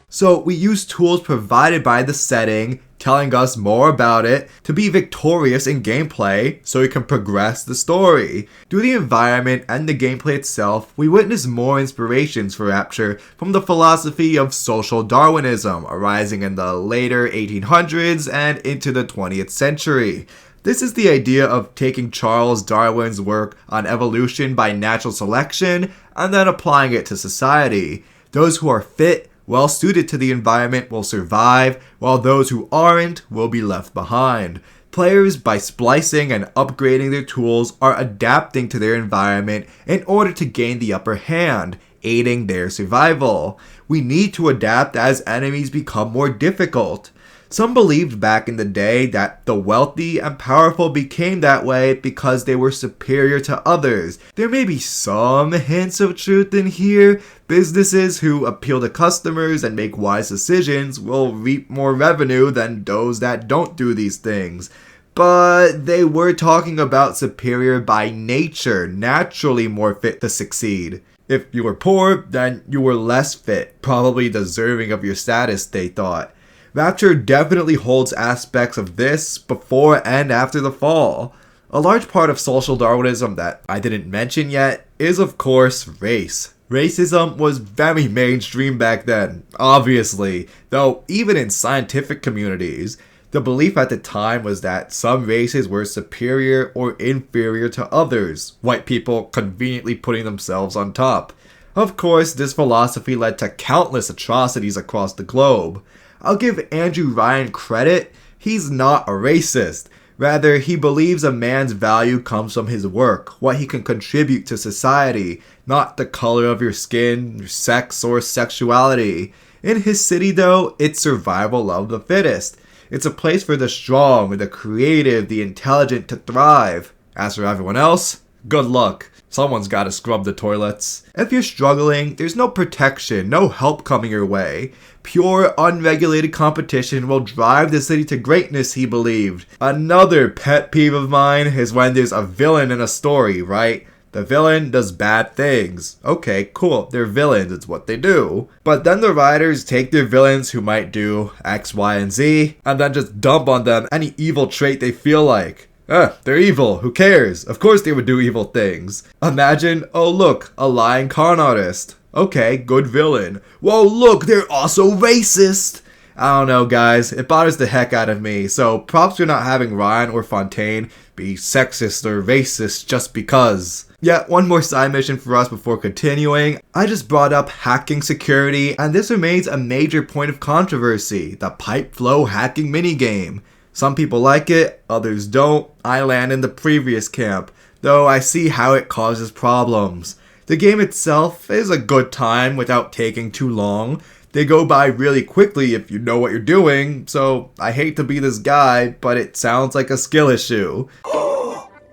So we use tools provided by the setting, telling us more about it, to be victorious in gameplay so we can progress the story. Through the environment and the gameplay itself, we witness more inspirations for Rapture from the philosophy of social Darwinism arising in the later 1800s and into the 20th century. This is the idea of taking Charles Darwin's work on evolution by natural selection and then applying it to society. Those who are fit, well suited to the environment will survive, while those who aren't will be left behind. Players, by splicing and upgrading their tools, are adapting to their environment in order to gain the upper hand, aiding their survival. We need to adapt as enemies become more difficult. Some believed back in the day that the wealthy and powerful became that way because they were superior to others. There may be some hints of truth in here. Businesses who appeal to customers and make wise decisions will reap more revenue than those that don't do these things. But they were talking about superior by nature, naturally more fit to succeed. If you were poor, then you were less fit, probably deserving of your status, they thought. Rapture definitely holds aspects of this before and after the fall. A large part of social Darwinism that I didn't mention yet is, of course, race. Racism was very mainstream back then, obviously, though even in scientific communities, the belief at the time was that some races were superior or inferior to others, white people conveniently putting themselves on top. Of course, this philosophy led to countless atrocities across the globe. I'll give Andrew Ryan credit, he's not a racist. Rather, he believes a man's value comes from his work, what he can contribute to society, not the color of your skin, your sex, or sexuality. In his city though, it's survival of the fittest. It's a place for the strong, the creative, the intelligent to thrive. As for everyone else, good luck. Someone's gotta scrub the toilets. If you're struggling, there's no protection, no help coming your way. Pure, unregulated competition will drive the city to greatness, he believed. Another pet peeve of mine is when there's a villain in a story, right? The villain does bad things. Okay, cool, they're villains, it's what they do. But then the writers take their villains who might do X, Y, and Z, and then just dump on them any evil trait they feel like. They're evil, who cares? Of course they would do evil things. Imagine, oh look, a lying con artist. Okay, good villain. Whoa, look, they're also racist! I don't know, guys, it bothers the heck out of me, so props for not having Ryan or Fontaine be sexist or racist just because. Yeah, one more side mission for us before continuing. I just brought up hacking security, and this remains a major point of controversy, the pipe flow hacking minigame. Some people like it, others don't. I land in the previous camp, though I see how it causes problems. The game itself is a good time without taking too long. They go by really quickly if you know what you're doing, so I hate to be this guy, but it sounds like a skill issue.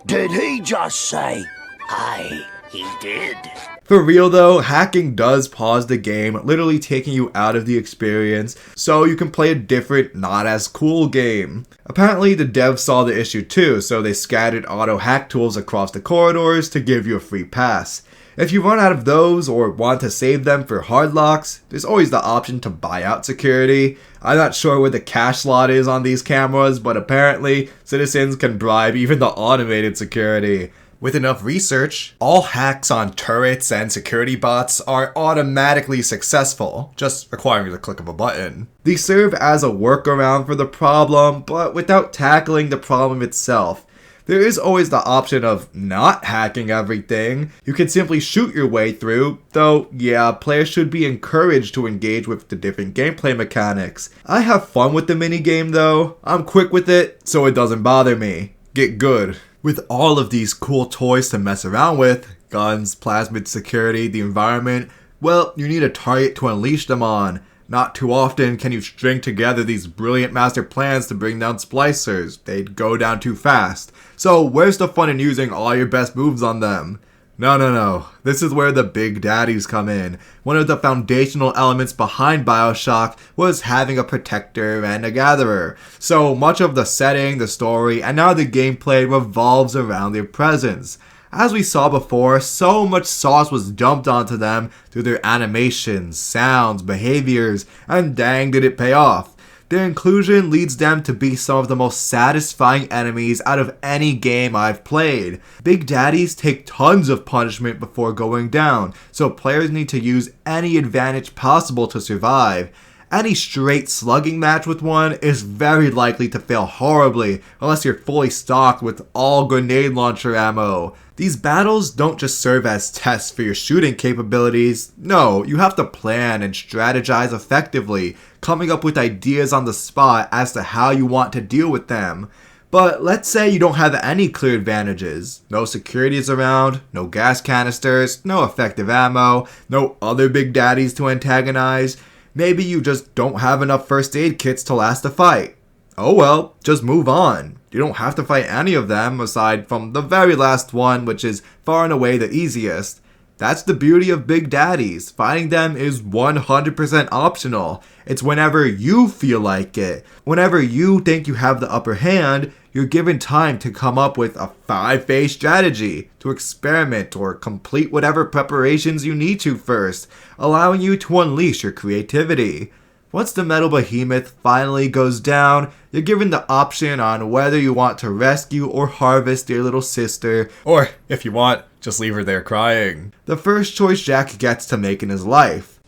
Did he just say, aye, he did? For real though, hacking does pause the game, literally taking you out of the experience, so you can play a different, not as cool game. Apparently the devs saw the issue too, so they scattered auto hack tools across the corridors to give you a free pass. If you run out of those or want to save them for hard locks, there's always the option to buy out security. I'm not sure where the cash slot is on these cameras, but apparently citizens can bribe even the automated security. With enough research, all hacks on turrets and security bots are automatically successful, just requiring the click of a button. These serve as a workaround for the problem, but without tackling the problem itself. There is always the option of not hacking everything. You can simply shoot your way through, though yeah, players should be encouraged to engage with the different gameplay mechanics. I have fun with the minigame though. I'm quick with it, so it doesn't bother me. Get good. With all of these cool toys to mess around with, guns, plasmid security, the environment, well, you need a target to unleash them on. Not too often can you string together these brilliant master plans to bring down splicers. They'd go down too fast. So where's the fun in using all your best moves on them? No. This is where the big daddies come in. One of the foundational elements behind BioShock was having a protector and a gatherer. So much of the setting, the story, and now the gameplay revolves around their presence. As we saw before, so much sauce was dumped onto them through their animations, sounds, behaviors, and dang did it pay off. Their inclusion leads them to be some of the most satisfying enemies out of any game I've played. Big daddies take tons of punishment before going down, so players need to use any advantage possible to survive. Any straight slugging match with one is very likely to fail horribly unless you're fully stocked with all grenade launcher ammo. These battles don't just serve as tests for your shooting capabilities. No, you have to plan and strategize effectively, coming up with ideas on the spot as to how you want to deal with them. But let's say you don't have any clear advantages. No security is around, no gas canisters, no effective ammo, no other big daddies to antagonize. Maybe you just don't have enough first aid kits to last a fight. Oh well, just move on. You don't have to fight any of them aside from the very last one, which is far and away the easiest. That's the beauty of big daddies. Fighting them is 100% optional. It's whenever you feel like it. Whenever you think you have the upper hand, you're given time to come up with a 5-phase strategy, to experiment or complete whatever preparations you need to first, allowing you to unleash your creativity. Once the metal behemoth finally goes down, you're given the option on whether you want to rescue or harvest your little sister, or if you want, just leave her there crying. The first choice Jack gets to make in his life.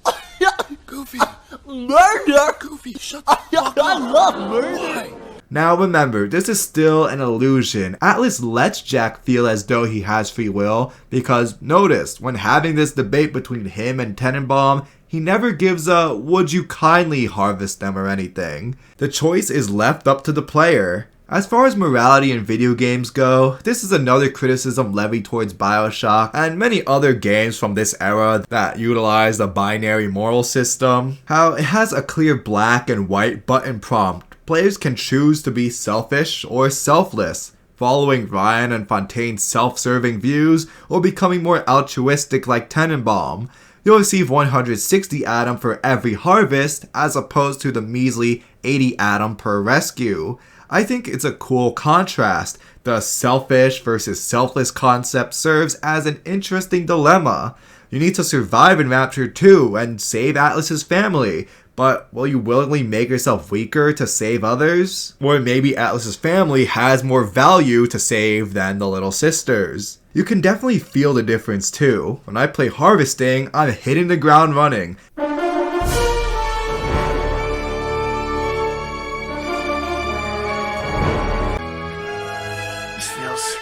Goofy. Murder! Goofy, shut the fuck up. I love murder. Why? Now remember, this is still an illusion. Atlas lets Jack feel as though he has free will, because notice, when having this debate between him and Tenenbaum, he never gives a would you kindly harvest them or anything. The choice is left up to the player. As far as morality in video games go, this is another criticism levied towards BioShock and many other games from this era that utilize the binary moral system. How it has a clear black and white button prompt. Players can choose to be selfish or selfless, following Ryan and Fontaine's self-serving views or becoming more altruistic like Tenenbaum. You'll receive 160 Atom for every harvest as opposed to the measly 80 Atom per rescue. I think it's a cool contrast. The selfish versus selfless concept serves as an interesting dilemma. You need to survive in Rapture 2 and save Atlas's family, but will you willingly make yourself weaker to save others? Or maybe Atlas's family has more value to save than the little sisters. You can definitely feel the difference too. When I play Harvesting, I'm hitting the ground running.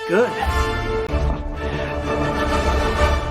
Good.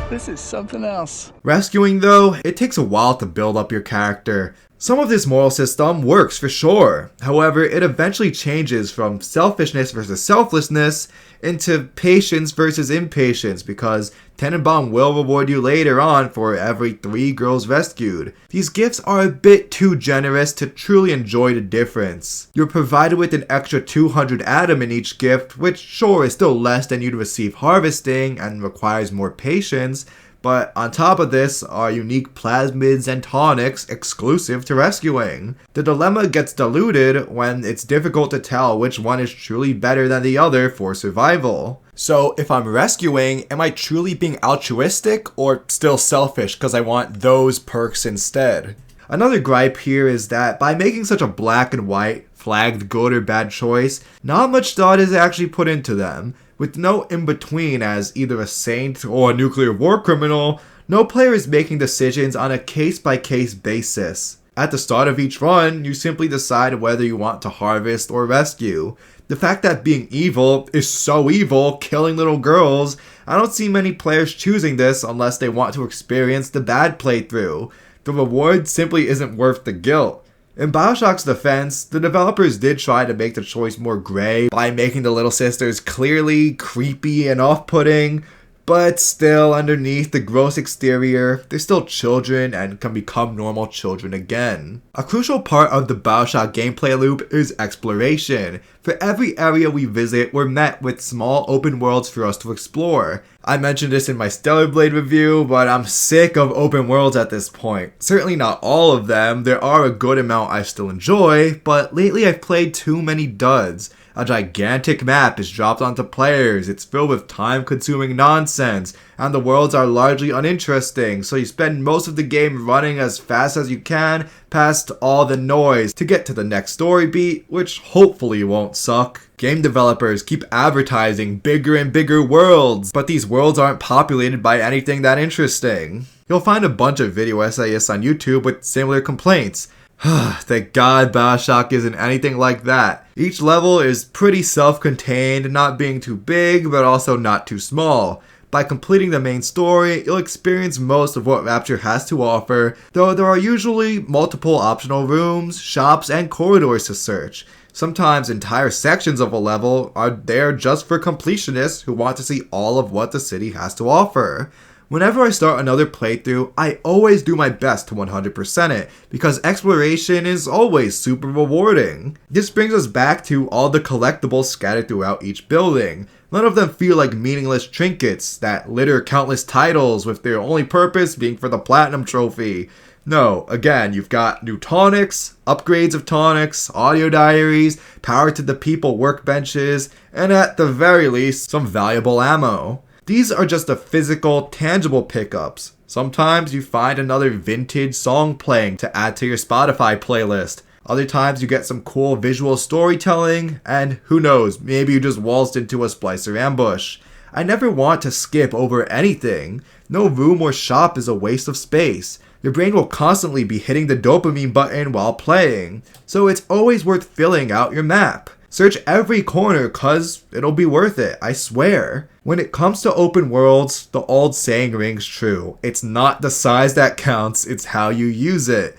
This is something else. Rescuing though, it takes a while to build up your character. Some of this moral system works for sure. However, it eventually changes from selfishness versus selflessness into patience versus impatience because Tenenbaum will reward you later on for every 3 girls rescued. These gifts are a bit too generous to truly enjoy the difference. You're provided with an extra 200 Atom in each gift, which sure is still less than you'd receive harvesting and requires more patience, but on top of this are unique plasmids and tonics exclusive to rescuing. The dilemma gets diluted when it's difficult to tell which one is truly better than the other for survival. So if I'm rescuing, am I truly being altruistic or still selfish because I want those perks instead? Another gripe here is that by making such a black and white, flagged good or bad choice, not much thought is actually put into them. With no in-between as either a saint or a nuclear war criminal, no player is making decisions on a case-by-case basis. At the start of each run, you simply decide whether you want to harvest or rescue. The fact that being evil is so evil, killing little girls, I don't see many players choosing this unless they want to experience the bad playthrough. The reward simply isn't worth the guilt. In BioShock's defense, the developers did try to make the choice more gray by making the little sisters clearly creepy and off-putting, but still underneath the gross exterior, they're still children and can become normal children again. A crucial part of the BioShock gameplay loop is exploration. For every area we visit, we're met with small open worlds for us to explore. I mentioned this in my Stellar Blade review, but I'm sick of open worlds at this point. Certainly not all of them, there are a good amount I still enjoy, but lately I've played too many duds. A gigantic map is dropped onto players, it's filled with time-consuming nonsense, and the worlds are largely uninteresting, so you spend most of the game running as fast as you can past all the noise to get to the next story beat, which hopefully won't suck. Game developers keep advertising bigger and bigger worlds, but these worlds aren't populated by anything that interesting. You'll find a bunch of video essayists on YouTube with similar complaints. Thank God BioShock isn't anything like that. Each level is pretty self-contained, not being too big, but also not too small. By completing the main story, you'll experience most of what Rapture has to offer, though there are usually multiple optional rooms, shops, and corridors to search. Sometimes entire sections of a level are there just for completionists who want to see all of what the city has to offer. Whenever I start another playthrough, I always do my best to 100% it, because exploration is always super rewarding. This brings us back to all the collectibles scattered throughout each building. None of them feel like meaningless trinkets that litter countless titles with their only purpose being for the Platinum Trophy. No, again, you've got new tonics, upgrades of tonics, audio diaries, power to the people workbenches, and at the very least, some valuable ammo. These are just the physical, tangible pickups. Sometimes you find another vintage song playing to add to your Spotify playlist. Other times you get some cool visual storytelling, and who knows, maybe you just waltzed into a splicer ambush. I never want to skip over anything. No room or shop is a waste of space. Your brain will constantly be hitting the dopamine button while playing, so it's always worth filling out your map. Search every corner cause it'll be worth it, I swear. When it comes to open worlds, the old saying rings true. It's not the size that counts, it's how you use it.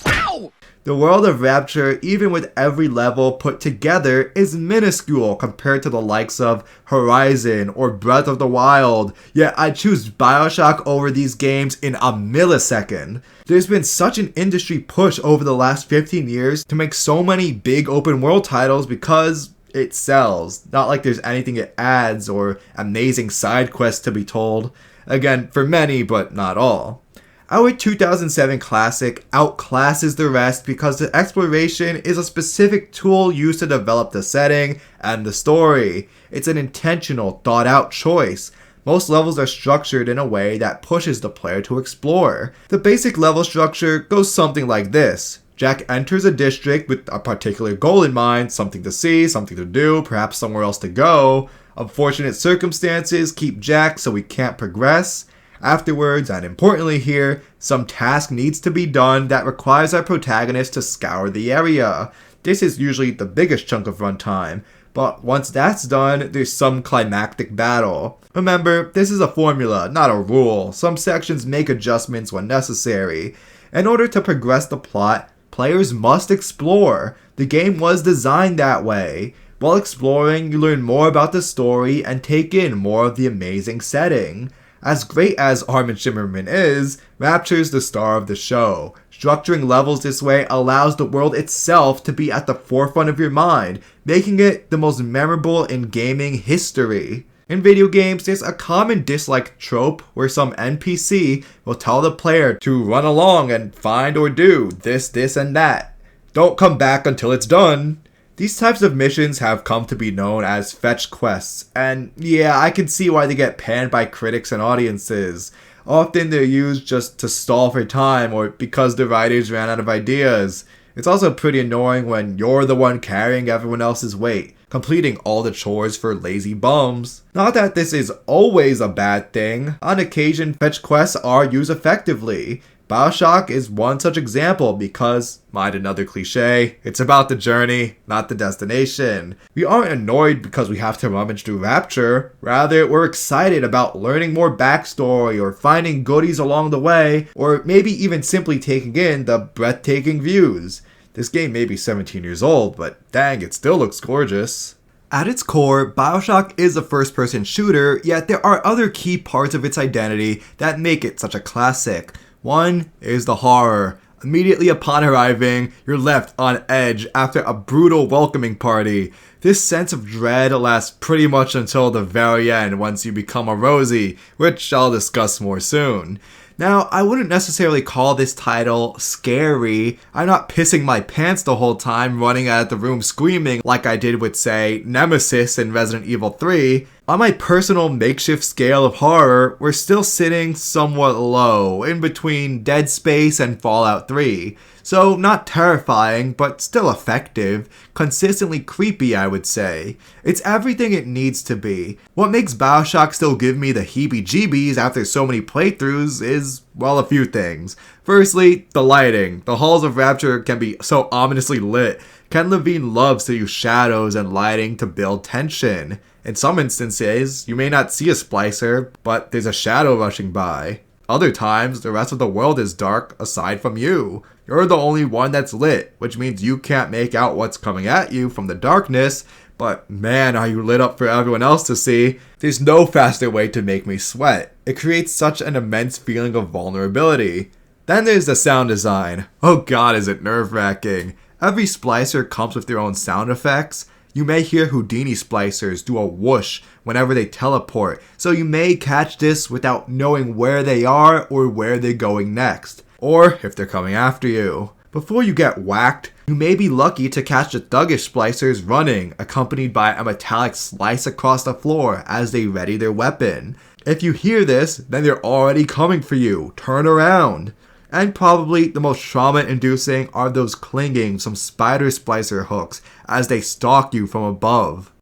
Ow! The world of Rapture, even with every level put together, is minuscule compared to the likes of Horizon or Breath of the Wild, yet I choose BioShock over these games in a millisecond. There's been such an industry push over the last 15 years to make so many big open world titles because it sells. Not like there's anything it adds or amazing side quests to be told. Again, for many, but not all. Our 2007 classic outclasses the rest because the exploration is a specific tool used to develop the setting and the story. It's an intentional, thought-out choice. Most levels are structured in a way that pushes the player to explore. The basic level structure goes something like this. Jack enters a district with a particular goal in mind, something to see, something to do, perhaps somewhere else to go. Unfortunate circumstances keep Jack so he can't progress. Afterwards, and importantly here, some task needs to be done that requires our protagonist to scour the area. This is usually the biggest chunk of runtime, but once that's done, there's some climactic battle. Remember, this is a formula, not a rule. Some sections make adjustments when necessary. In order to progress the plot, players must explore. The game was designed that way. While exploring, you learn more about the story and take in more of the amazing setting. As great as Armin Shimmerman is, Rapture's the star of the show. Structuring levels this way allows the world itself to be at the forefront of your mind, making it the most memorable in gaming history. In video games, there's a common dislike trope where some NPC will tell the player to run along and find or do this, and that. Don't come back until it's done. These types of missions have come to be known as fetch quests, and yeah, I can see why they get panned by critics and audiences. Often they're used just to stall for time or because the writers ran out of ideas. It's also pretty annoying when you're the one carrying everyone else's weight, completing all the chores for lazy bums. Not that this is always a bad thing. On occasion, fetch quests are used effectively. BioShock is one such example because, mind another cliche, it's about the journey, not the destination. We aren't annoyed because we have to rummage through Rapture. Rather, we're excited about learning more backstory or finding goodies along the way, or maybe even simply taking in the breathtaking views. This game may be 17 years old, but dang, it still looks gorgeous. At its core, BioShock is a first-person shooter, yet there are other key parts of its identity that make it such a classic. One is the horror. Immediately upon arriving, you're left on edge after a brutal welcoming party. This sense of dread lasts pretty much until the very end once you become a Rosie, which I'll discuss more soon. Now, I wouldn't necessarily call this title scary. I'm not pissing my pants the whole time running out of the room screaming like I did with, say, Nemesis in Resident Evil 3. On my personal makeshift scale of horror, we're still sitting somewhat low, in between Dead Space and Fallout 3. So, not terrifying, but still effective. Consistently creepy, I would say. It's everything it needs to be. What makes BioShock still give me the heebie-jeebies after so many playthroughs is, well, a few things. Firstly, the lighting. The halls of Rapture can be so ominously lit. Ken Levine loves to use shadows and lighting to build tension. In some instances, you may not see a splicer, but there's a shadow rushing by. Other times, the rest of the world is dark aside from you. You're the only one that's lit, which means you can't make out what's coming at you from the darkness, but man, are you lit up for everyone else to see. There's no faster way to make me sweat. It creates such an immense feeling of vulnerability. Then there's the sound design. Oh god, is it nerve-wracking. Every splicer comes with their own sound effects. You may hear Houdini splicers do a whoosh whenever they teleport, so you may catch this without knowing where they are or where they're going next, or if they're coming after you. Before you get whacked, you may be lucky to catch the thuggish splicers running, accompanied by a metallic slice across the floor as they ready their weapon. If you hear this, then they're already coming for you. Turn around. And probably the most trauma-inducing are those clinging some spider splicer hooks as they stalk you from above.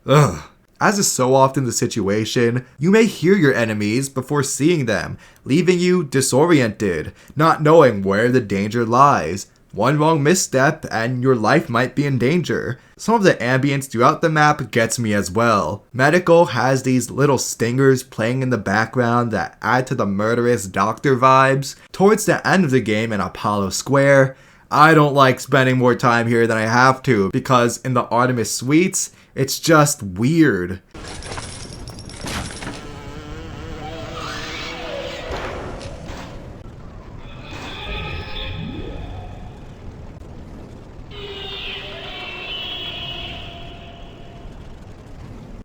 Ugh. As is so often the situation, you may hear your enemies before seeing them, leaving you disoriented, not knowing where the danger lies. One wrong misstep and your life might be in danger. Some of the ambience throughout the map gets me as well. Medical has these little stingers playing in the background that add to the murderous doctor vibes. Towards the end of the game in Apollo Square, I don't like spending more time here than I have to, because in the Artemis Suites, it's just weird.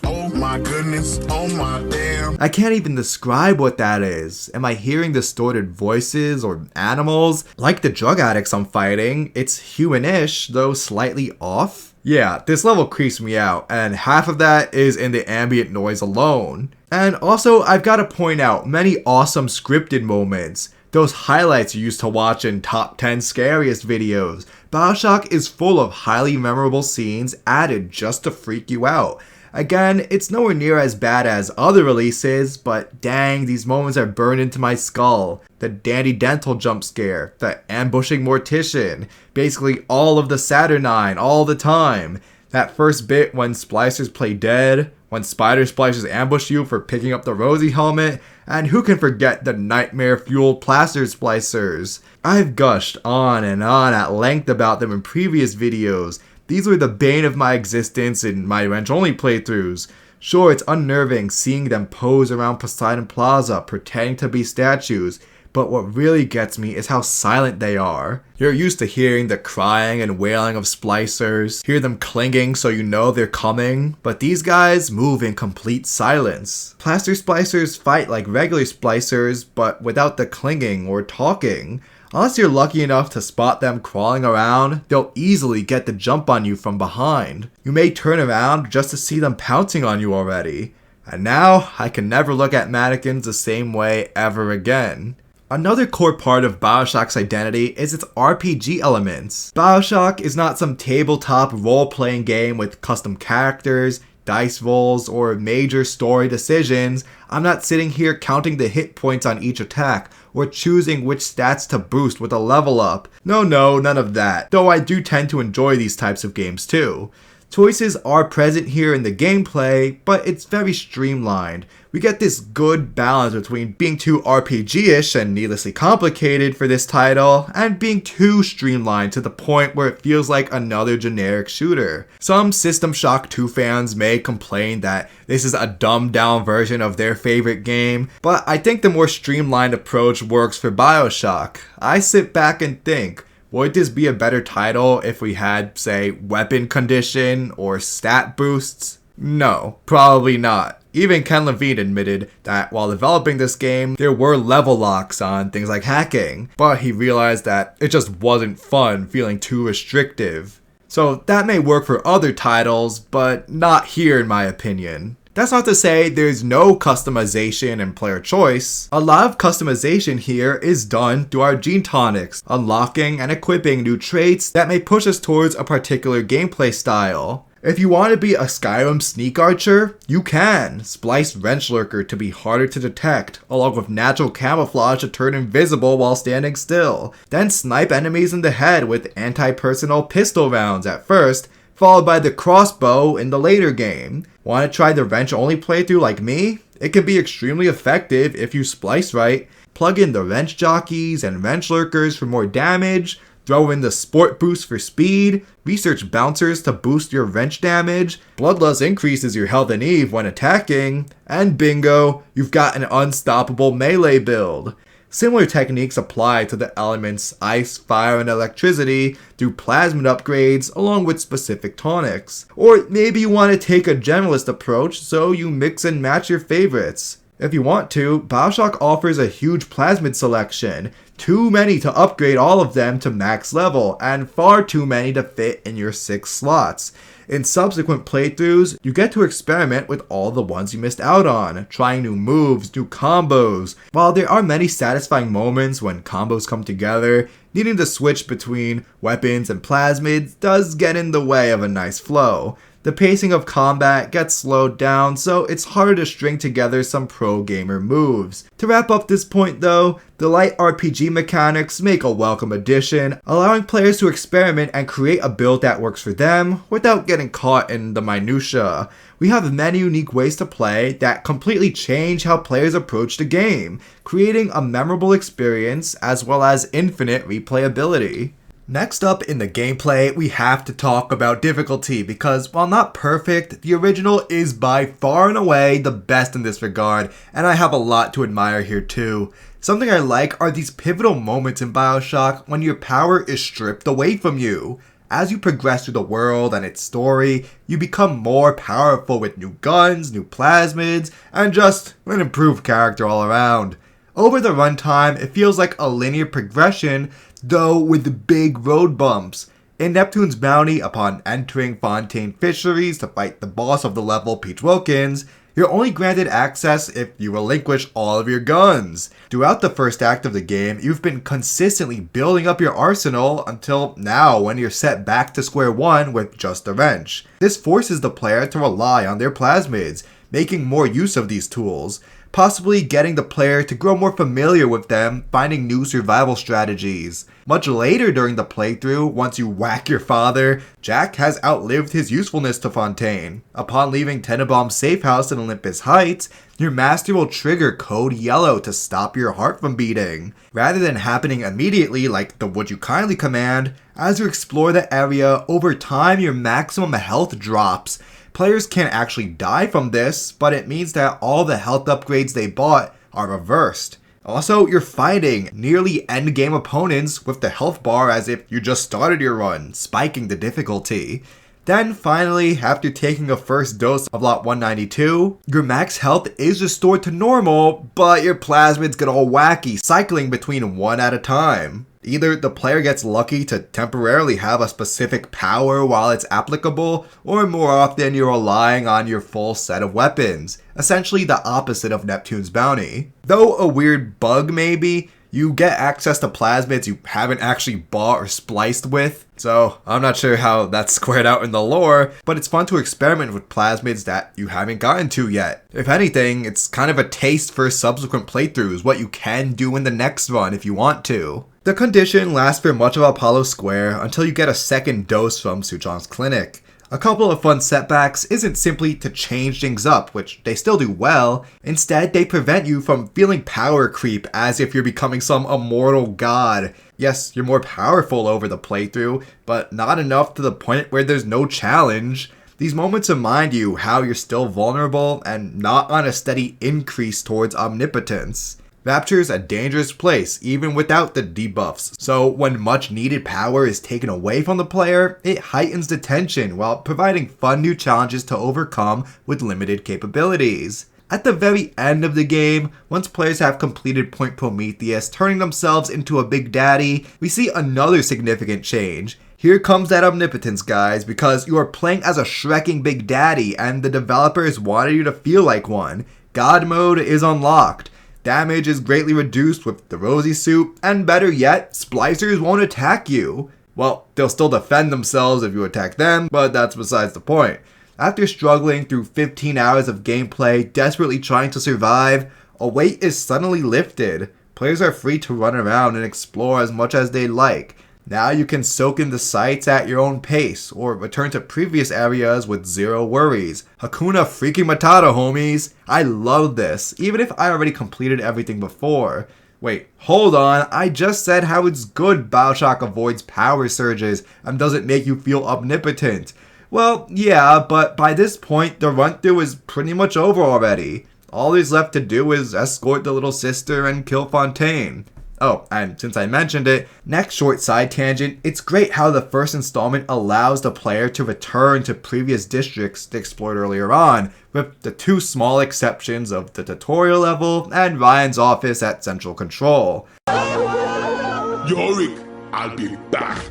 Oh my goodness, oh my damn. I can't even describe what that is. Am I hearing distorted voices or animals? Like the drug addicts I'm fighting, it's human-ish, though slightly off. Yeah, this level creeps me out, and half of that is in the ambient noise alone. And also, I've got to point out many awesome scripted moments. Those highlights you used to watch in top 10 scariest videos. BioShock is full of highly memorable scenes added just to freak you out. Again, it's nowhere near as bad as other releases, but dang, these moments are burned into my skull. The Dandy Dental jump scare, the ambushing mortician, basically all of the Saturnine all the time. That first bit when splicers play dead, when spider splicers ambush you for picking up the Rosie helmet, and who can forget the nightmare-fueled plaster splicers? I've gushed on and on at length about them in previous videos. These were the bane of my existence in my wrench-only playthroughs. Sure, it's unnerving seeing them pose around Poseidon Plaza pretending to be statues, but what really gets me is how silent they are. You're used to hearing the crying and wailing of splicers, hear them clinging so you know they're coming, but these guys move in complete silence. Plaster splicers fight like regular splicers, but without the clinging or talking. Unless you're lucky enough to spot them crawling around, they'll easily get the jump on you from behind. You may turn around just to see them pouncing on you already. And now, I can never look at mannequins the same way ever again. Another core part of BioShock's identity is its RPG elements. BioShock is not some tabletop role-playing game with custom characters, dice rolls, or major story decisions. I'm not sitting here counting the hit points on each attack, or choosing which stats to boost with a level up. No, none of that, though I do tend to enjoy these types of games too. Choices are present here in the gameplay, but it's very streamlined. We get this good balance between being too RPG-ish and needlessly complicated for this title, and being too streamlined to the point where it feels like another generic shooter. Some System Shock 2 fans may complain that this is a dumbed down version of their favorite game, but I think the more streamlined approach works for BioShock. I sit back and think, would this be a better title if we had, say, weapon condition or stat boosts? No, probably not. Even Ken Levine admitted that while developing this game, there were level locks on things like hacking, but he realized that it just wasn't fun feeling too restrictive. So that may work for other titles, but not here in my opinion. That's not to say there's no customization and player choice. A lot of customization here is done through our gene tonics, unlocking and equipping new traits that may push us towards a particular gameplay style. If you want to be a Skyrim sneak archer, you can. Splice Wrench Lurker to be harder to detect, along with natural camouflage to turn invisible while standing still. Then snipe enemies in the head with anti-personnel pistol rounds at first, followed by the crossbow in the later game. Want to try the wrench-only playthrough like me? It can be extremely effective if you splice right. Plug in the wrench jockeys and wrench lurkers for more damage, throw in the sport boost for speed, research bouncers to boost your wrench damage, bloodlust increases your health and EVE when attacking, and bingo, you've got an unstoppable melee build. Similar techniques apply to the elements ice, fire, and electricity through plasmid upgrades along with specific tonics. Or maybe you want to take a generalist approach so you mix and match your favorites. If you want to, BioShock offers a huge plasmid selection, too many to upgrade all of them to max level, and far too many to fit in your 6 slots. In subsequent playthroughs, you get to experiment with all the ones you missed out on, trying new moves, new combos. While there are many satisfying moments when combos come together, needing to switch between weapons and plasmids does get in the way of a nice flow. The pacing of combat gets slowed down, so it's harder to string together some pro gamer moves. To wrap up this point though, the light RPG mechanics make a welcome addition, allowing players to experiment and create a build that works for them without getting caught in the minutia. We have many unique ways to play that completely change how players approach the game, creating a memorable experience as well as infinite replayability. Next up in the gameplay, we have to talk about difficulty because while not perfect, the original is by far and away the best in this regard, and I have a lot to admire here too. Something I like are these pivotal moments in BioShock when your power is stripped away from you. As you progress through the world and its story, you become more powerful with new guns, new plasmids, and just an improved character all around. Over the runtime, it feels like a linear progression, though with big road bumps. In Neptune's Bounty, upon entering Fontaine Fisheries to fight the boss of the level, Peach Wilkins, you're only granted access if you relinquish all of your guns. Throughout the first act of the game, you've been consistently building up your arsenal until now when you're set back to square one with just a wrench. This forces the player to rely on their plasmids, making more use of these tools, possibly getting the player to grow more familiar with them, finding new survival strategies. Much later during the playthrough, once you whack your father, Jack has outlived his usefulness to Fontaine. Upon leaving Tenenbaum's safe house in Olympus Heights, your master will trigger Code Yellow to stop your heart from beating. Rather than happening immediately like the Would You Kindly command, as you explore the area, over time your maximum health drops. Players can't actually die from this, but it means that all the health upgrades they bought are reversed. Also, you're fighting nearly endgame opponents with the health bar as if you just started your run, spiking the difficulty. Then finally, after taking a first dose of Lot 192, your max health is restored to normal, but your plasmids get all wacky, cycling between one at a time. Either the player gets lucky to temporarily have a specific power while it's applicable, or more often you're relying on your full set of weapons, essentially the opposite of Neptune's Bounty. Though a weird bug maybe, you get access to plasmids you haven't actually bought or spliced with, so I'm not sure how that's squared out in the lore, but it's fun to experiment with plasmids that you haven't gotten to yet. If anything, it's kind of a taste for subsequent playthroughs, what you can do in the next run if you want to. The condition lasts for much of Apollo Square until you get a second dose from Suchong's clinic. A couple of fun setbacks isn't simply to change things up, which they still do well. Instead, they prevent you from feeling power creep as if you're becoming some immortal god. Yes, you're more powerful over the playthrough, but not enough to the point where there's no challenge. These moments remind you how you're still vulnerable and not on a steady increase towards omnipotence. Rapture's a dangerous place even without the debuffs, so when much needed power is taken away from the player, it heightens the tension while providing fun new challenges to overcome with limited capabilities. At the very end of the game, once players have completed Point Prometheus, turning themselves into a Big Daddy, we see another significant change. Here comes that omnipotence, guys, because you are playing as a shrekking Big Daddy and the developers wanted you to feel like one. God mode is unlocked. Damage is greatly reduced with the Rosie suit, and better yet, splicers won't attack you. Well, they'll still defend themselves if you attack them, but that's besides the point. After struggling through 15 hours of gameplay, desperately trying to survive, a weight is suddenly lifted. Players are free to run around and explore as much as they like. Now you can soak in the sights at your own pace, or return to previous areas with zero worries. Hakuna freaking Matata, homies! I love this, even if I already completed everything before. Wait, hold on, I just said how it's good BioShock avoids power surges and doesn't make you feel omnipotent. Well, yeah, but by this point, the run-through is pretty much over already. All there's left to do is escort the little sister and kill Fontaine. Oh, and since I mentioned it, next short side tangent, it's great how the first installment allows the player to return to previous districts they explored earlier on, with the two small exceptions of the tutorial level and Ryan's office at Central Control. Yorick, I'll be back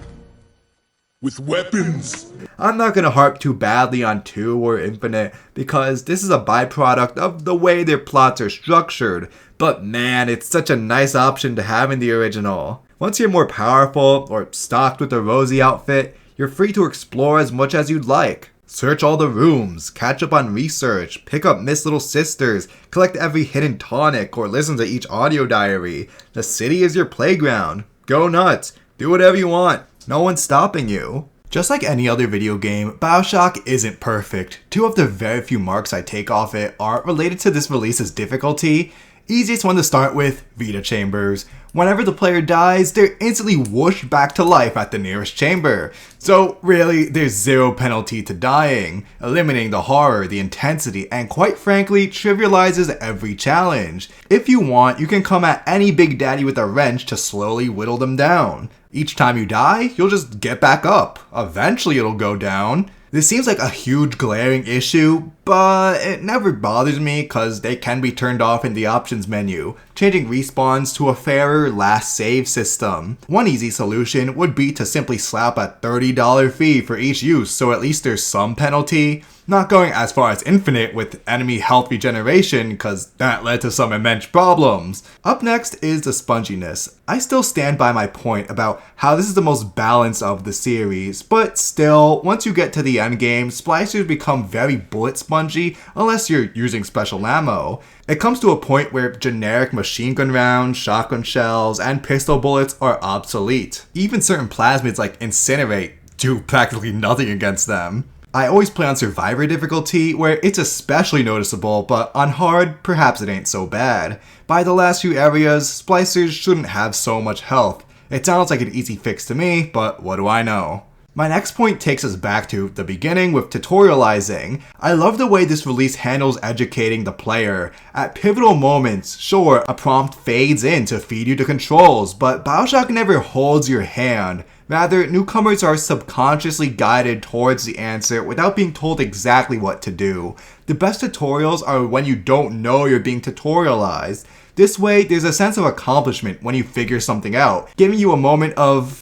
with weapons. I'm not going to harp too badly on 2 or Infinite because this is a byproduct of the way their plots are structured, but man, it's such a nice option to have in the original. Once you're more powerful or stocked with a Rosie outfit, you're free to explore as much as you'd like. Search all the rooms, catch up on research, pick up Miss Little Sisters, collect every hidden tonic, or listen to each audio diary. The city is your playground. Go nuts. Do whatever you want. No one's stopping you. Just like any other video game, BioShock isn't perfect. 2 of the very few marks I take off it are related to this release's difficulty. Easiest one to start with, Vita chambers. Whenever the player dies, they're instantly whooshed back to life at the nearest chamber. So really, there's zero penalty to dying, eliminating the horror, the intensity, and quite frankly, trivializes every challenge. If you want, you can come at any Big Daddy with a wrench to slowly whittle them down. Each time you die, you'll just get back up. Eventually it'll go down. This seems like a huge glaring issue, but it never bothers me because they can be turned off in the options menu, changing respawns to a fairer last save system. One easy solution would be to simply slap a $30 fee for each use, so at least there's some penalty. Not going as far as infinite with enemy health regeneration, because that led to some immense problems. Up next is the sponginess. I still stand by my point about how this is the most balanced of the series, but still, once you get to the endgame, splicers become very bullet spongy unless you're using special ammo. It comes to a point where generic machine gun rounds, shotgun shells, and pistol bullets are obsolete. Even certain plasmids like Incinerate do practically nothing against them. I always play on Survivor difficulty, where it's especially noticeable, but on hard, perhaps it ain't so bad. By the last few areas, splicers shouldn't have so much health. It sounds like an easy fix to me, but what do I know? My next point takes us back to the beginning with tutorializing. I love the way this release handles educating the player. At pivotal moments, sure, a prompt fades in to feed you the controls, but BioShock never holds your hand. Rather, newcomers are subconsciously guided towards the answer without being told exactly what to do. The best tutorials are when you don't know you're being tutorialized. This way, there's a sense of accomplishment when you figure something out, giving you a moment of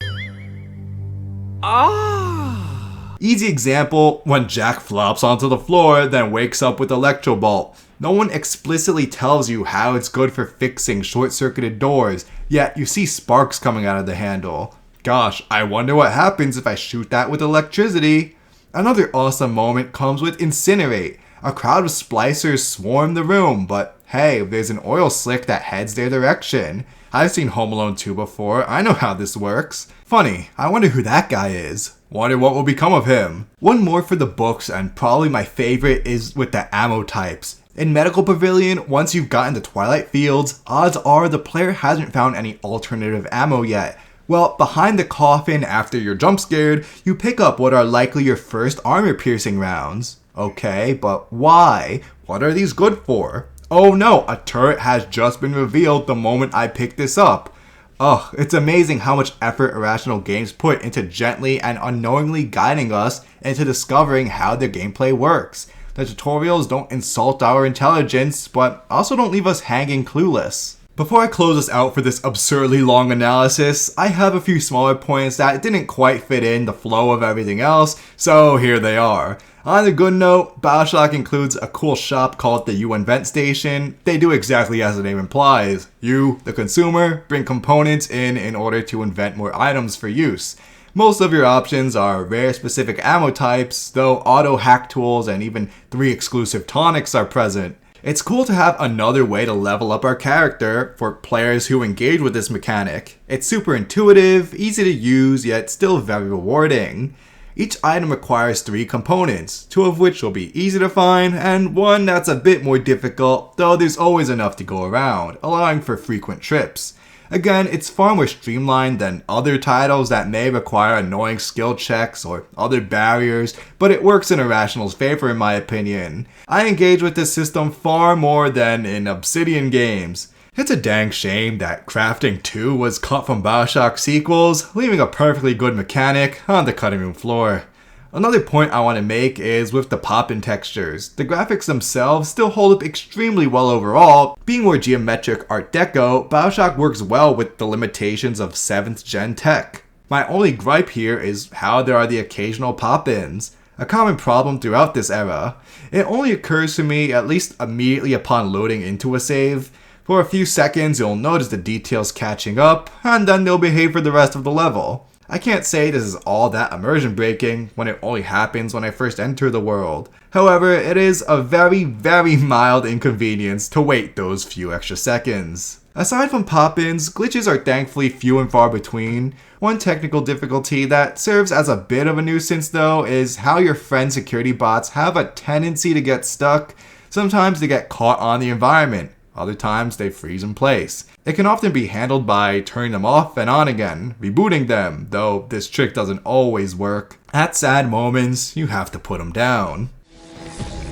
Easy example, when Jack flops onto the floor, then wakes up with Electrobolt. No one explicitly tells you how it's good for fixing short-circuited doors, yet you see sparks coming out of the handle. Gosh, I wonder what happens if I shoot that with electricity. Another awesome moment comes with Incinerate. A crowd of splicers swarm the room, but hey, there's an oil slick that heads their direction. I've seen Home Alone 2 before, I know how this works. Funny, I wonder who that guy is. Wonder what will become of him. One more for the books, and probably my favorite is with the ammo types. In Medical Pavilion, once you've gotten the Twilight Fields, odds are the player hasn't found any alternative ammo yet. Well, behind the coffin after you're jump scared, you pick up what are likely your first armor-piercing rounds. Okay, but why? What are these good for? Oh no, a turret has just been revealed the moment I picked this up. Ugh, it's amazing how much effort Irrational Games put into gently and unknowingly guiding us into discovering how the gameplay works. The tutorials don't insult our intelligence, but also don't leave us hanging clueless. Before I close us out for this absurdly long analysis, I have a few smaller points that didn't quite fit in the flow of everything else, so here they are. On a good note, BioShock includes a cool shop called the You Invent Station. They do exactly as the name implies. You, the consumer, bring components in order to invent more items for use. Most of your options are rare specific ammo types, though auto hack tools and even 3 exclusive tonics are present. It's cool to have another way to level up our character for players who engage with this mechanic. It's super intuitive, easy to use, yet still very rewarding. Each item requires 3 components, 2 of which will be easy to find, and 1 that's a bit more difficult, though there's always enough to go around, allowing for frequent trips. Again, it's far more streamlined than other titles that may require annoying skill checks or other barriers, but it works in Irrational's favor in my opinion. I engage with this system far more than in Obsidian games. It's a dang shame that Crafting 2 was cut from BioShock sequels, leaving a perfectly good mechanic on the cutting room floor. Another point I want to make is with the pop-in textures. The graphics themselves still hold up extremely well overall. Being more geometric Art Deco, BioShock works well with the limitations of 7th gen tech. My only gripe here is how there are the occasional pop-ins. A common problem throughout this era. It only occurs to me at least immediately upon loading into a save. For a few seconds you'll notice the details catching up, and then they'll behave for the rest of the level. I can't say this is all that immersion breaking when it only happens when I first enter the world. However, it is a very, very mild inconvenience to wait those few extra seconds. Aside from pop-ins, glitches are thankfully few and far between. One technical difficulty that serves as a bit of a nuisance though is how your friend security bots have a tendency to get stuck. Sometimes they get caught on the environment. Other times they freeze in place. It can often be handled by turning them off and on again, rebooting them, though this trick doesn't always work. At sad moments, you have to put them down.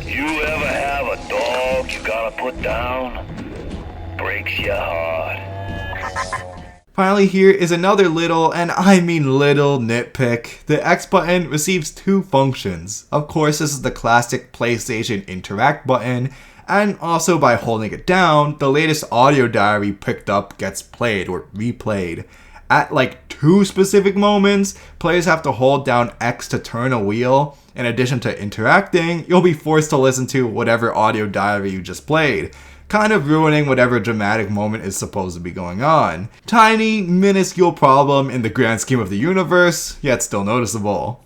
You ever have a dog you gotta put down? Breaks your heart. Finally, here is another little, and I mean little, nitpick. The X button receives two functions. Of course, this is the classic PlayStation Interact button, and also by holding it down, the latest audio diary picked up gets played or replayed. At like 2 specific moments, players have to hold down X to turn a wheel. In addition to interacting, you'll be forced to listen to whatever audio diary you just played, kind of ruining whatever dramatic moment is supposed to be going on. Tiny, minuscule problem in the grand scheme of the universe, yet still noticeable.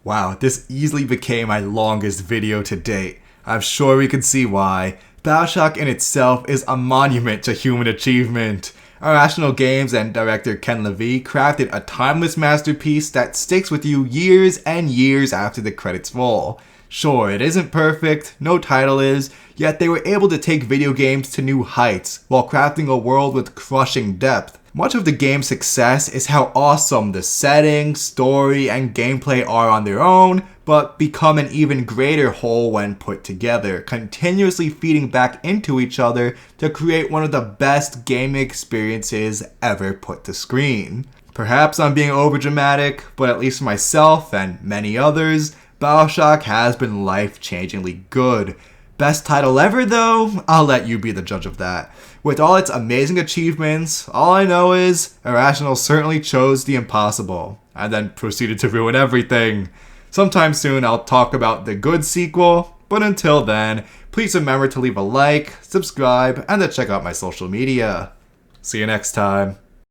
Wow, this easily became my longest video to date. I'm sure we can see why. BioShock in itself is a monument to human achievement. Irrational Games and director Ken Levy crafted a timeless masterpiece that sticks with you years and years after the credits roll. Sure, it isn't perfect, no title is, yet they were able to take video games to new heights while crafting a world with crushing depth. Much of the game's success is how awesome the setting, story, and gameplay are on their own, but become an even greater whole when put together, continuously feeding back into each other to create one of the best gaming experiences ever put to screen. Perhaps I'm being overdramatic, but at least for myself and many others, BioShock has been life-changingly good. Best title ever though? I'll let you be the judge of that. With all its amazing achievements, all I know is Irrational certainly chose the impossible, and then proceeded to ruin everything. Sometime soon I'll talk about the good sequel, but until then, please remember to leave a like, subscribe, and to check out my social media. See you next time.